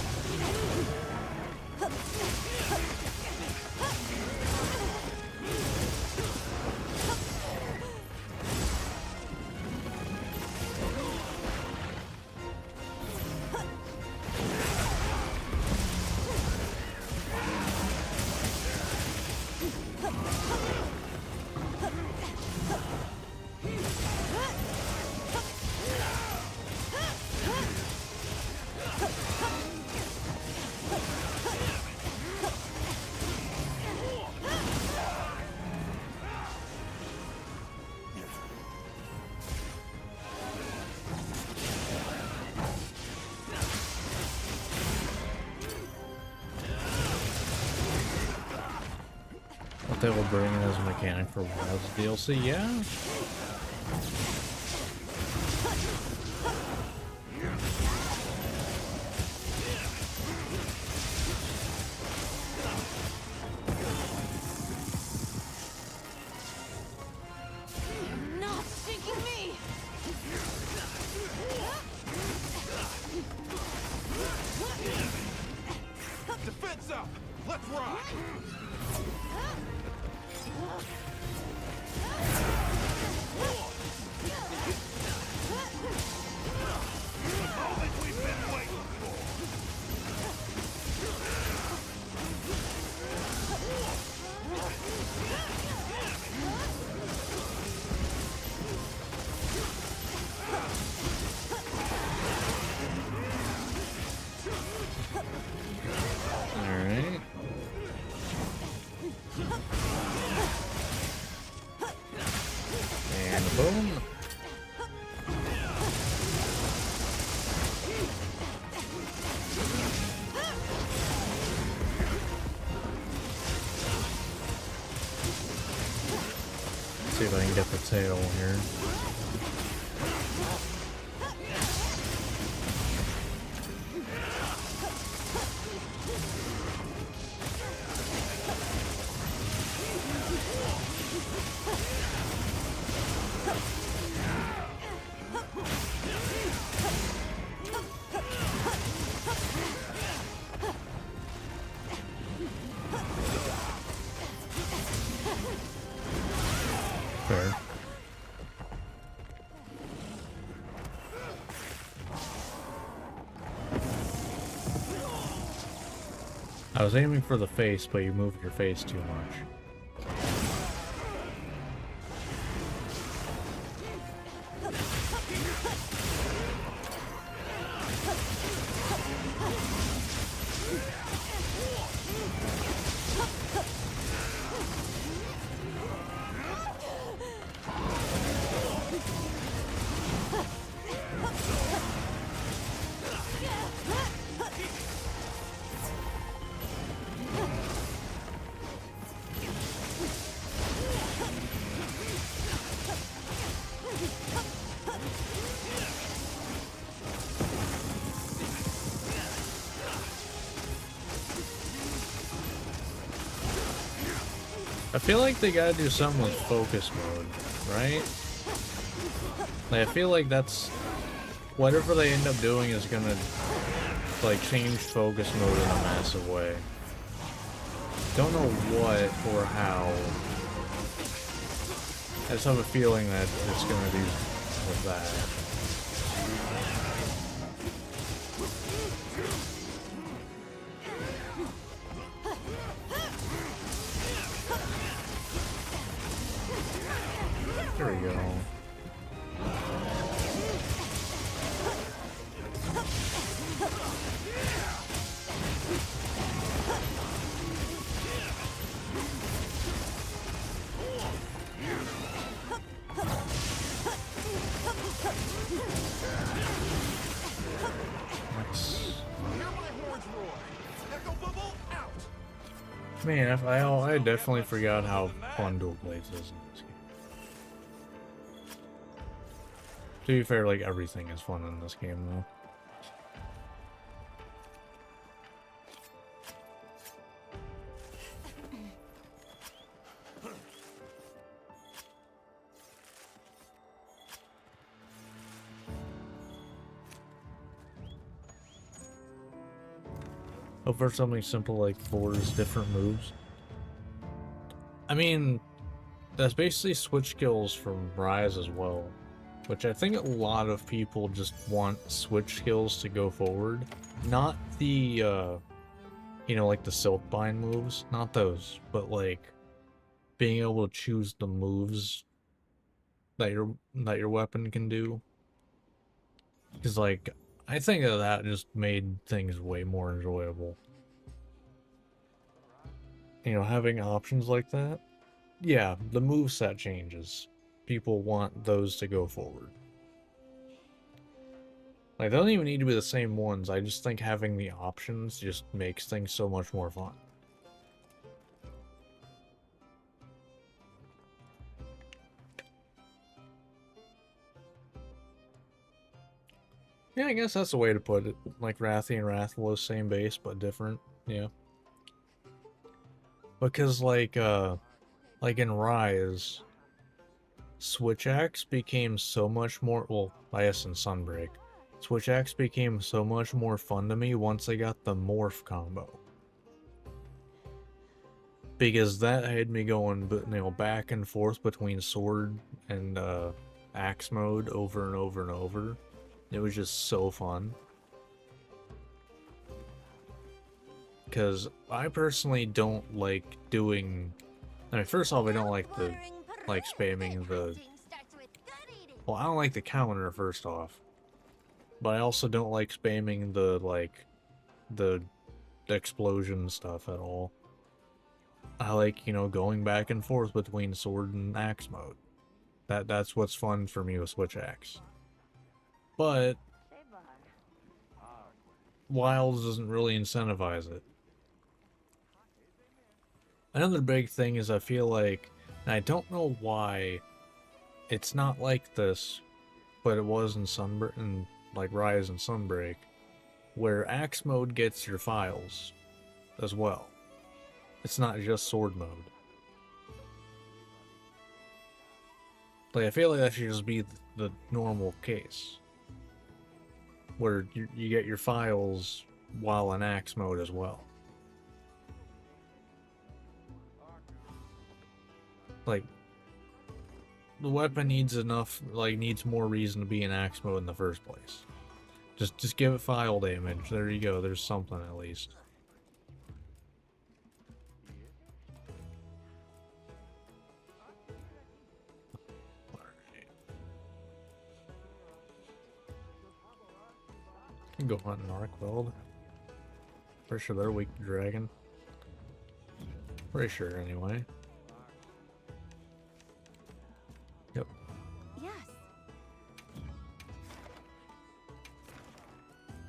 What they will bring as a mechanic for Wilds DLC, yeah. Not sinking me! Defense up! Let's rock! Moment we've been waiting for! Alright. And boom. See if I can get the tail here. Fair. I was aiming for the face, but you moved your face too much. I feel like they gotta do something with focus mode, right? Like, I feel like that's whatever they end up doing is gonna like change focus mode in a massive way. Don't know what or how. I just have a feeling that it's gonna do with that. There we go. Man, I definitely forgot how fun Dual Blades is in this game. To be fair, like, everything is fun in this game, though. Oh, for something simple like 4's different moves. I mean, that's basically switch skills from Rise as well. Which I think a lot of people just want switch skills to go forward. Not the, you know, like the Silkbind moves. Not those. But, like, being able to choose the moves that your weapon can do. Because, like, I think that just made things way more enjoyable. You know, having options like that. Yeah, the moveset changes. People want those to go forward. Like, they don't even need to be the same ones. I just think having the options just makes things so much more fun. Yeah, I guess that's the way to put it. Like Rathy and Rathalos, same base, but different. Yeah. Because, like in Rise, Switch Axe became so much more, well, I guess in Sunbreak, Switch Axe became so much more fun to me once I got the Morph combo. Because that had me going, you know, back and forth between Sword and Axe mode over and over and over. It was just so fun. Because I personally don't like doing... I mean, first off, I don't like the... like spamming the... Well, I don't like the counter, first off. But I also don't like spamming the, like... the explosion stuff at all. I like, you know, going back and forth between Sword and Axe mode. That's what's fun for me with Switch Axe. But... Wilds doesn't really incentivize it. Another big thing is I feel like, and I don't know why, it's not like this, but it was in Sunbreak, and like Rise and Sunbreak, where Axe mode gets your files as well. It's not just Sword mode. Like, I feel like that should just be the normal case, where you get your files while in Axe mode as well. Like, the weapon needs enough, like, needs more reason to be in Axe mode in the first place. Just give it file damage. There you go. There's something at least. Alright. Can go hunt an Arkweld. Pretty sure they're weak to dragon. Pretty sure, anyway. Yep. Yes.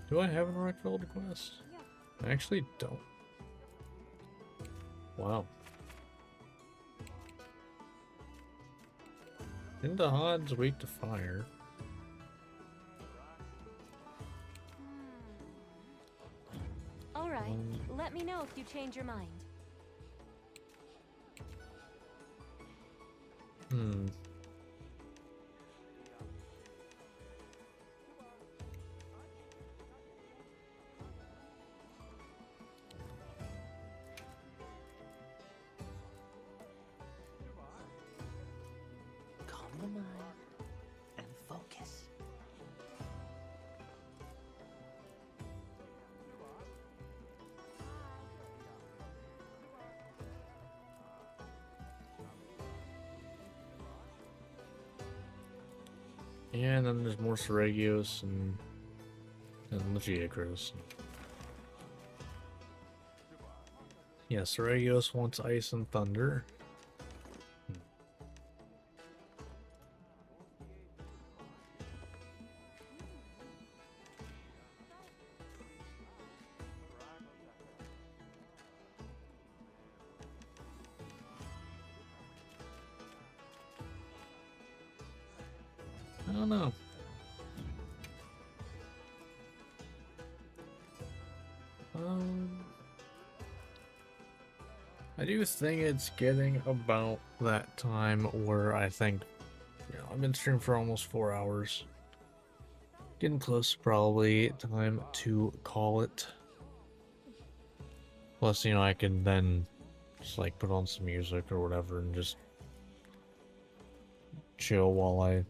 Do I have an Arkweld quest? I actually don't. Wow. Indahad's weak to fire. All right. Let me know if you change your mind. Hmm. Calm the mind and focus. Yeah, and then there's more Seregios and Legiacros. Yeah, Seregios wants Ice and Thunder. I don't know. I do think it's getting about that time where I think, I've been streaming for almost 4 hours. Getting close, probably time to call it. Plus, I can then just like put on some music or whatever and just chill while I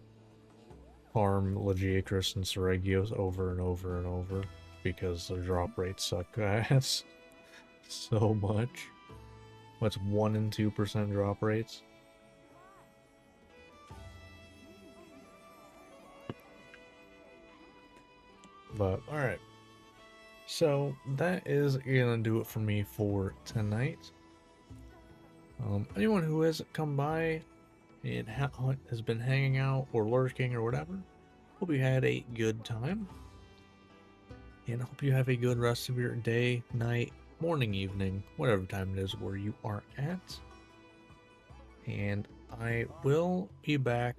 farm Legiacris and Seregios over and over and over because their drop rates suck ass so much. What's 1 and 2% drop rates? But alright. So that is gonna do it for me for tonight. Anyone who has come by and has been hanging out or lurking or whatever, hope you had a good time. And I hope you have a good rest of your day, night, morning, evening, whatever time it is where you are at. And I will be back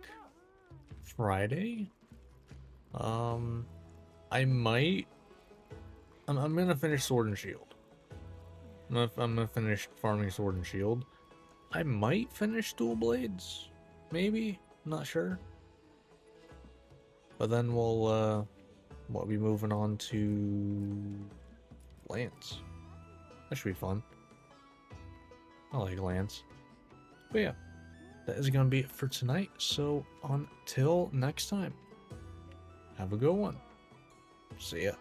Friday. I'm gonna finish Sword and Shield. I'm gonna finish farming Sword and Shield. I might finish Dual Blades, maybe, not sure. But then we'll be moving on to Lance. That should be fun. I like Lance. But yeah, that is gonna be it for tonight. So until next time, have a good one. See ya.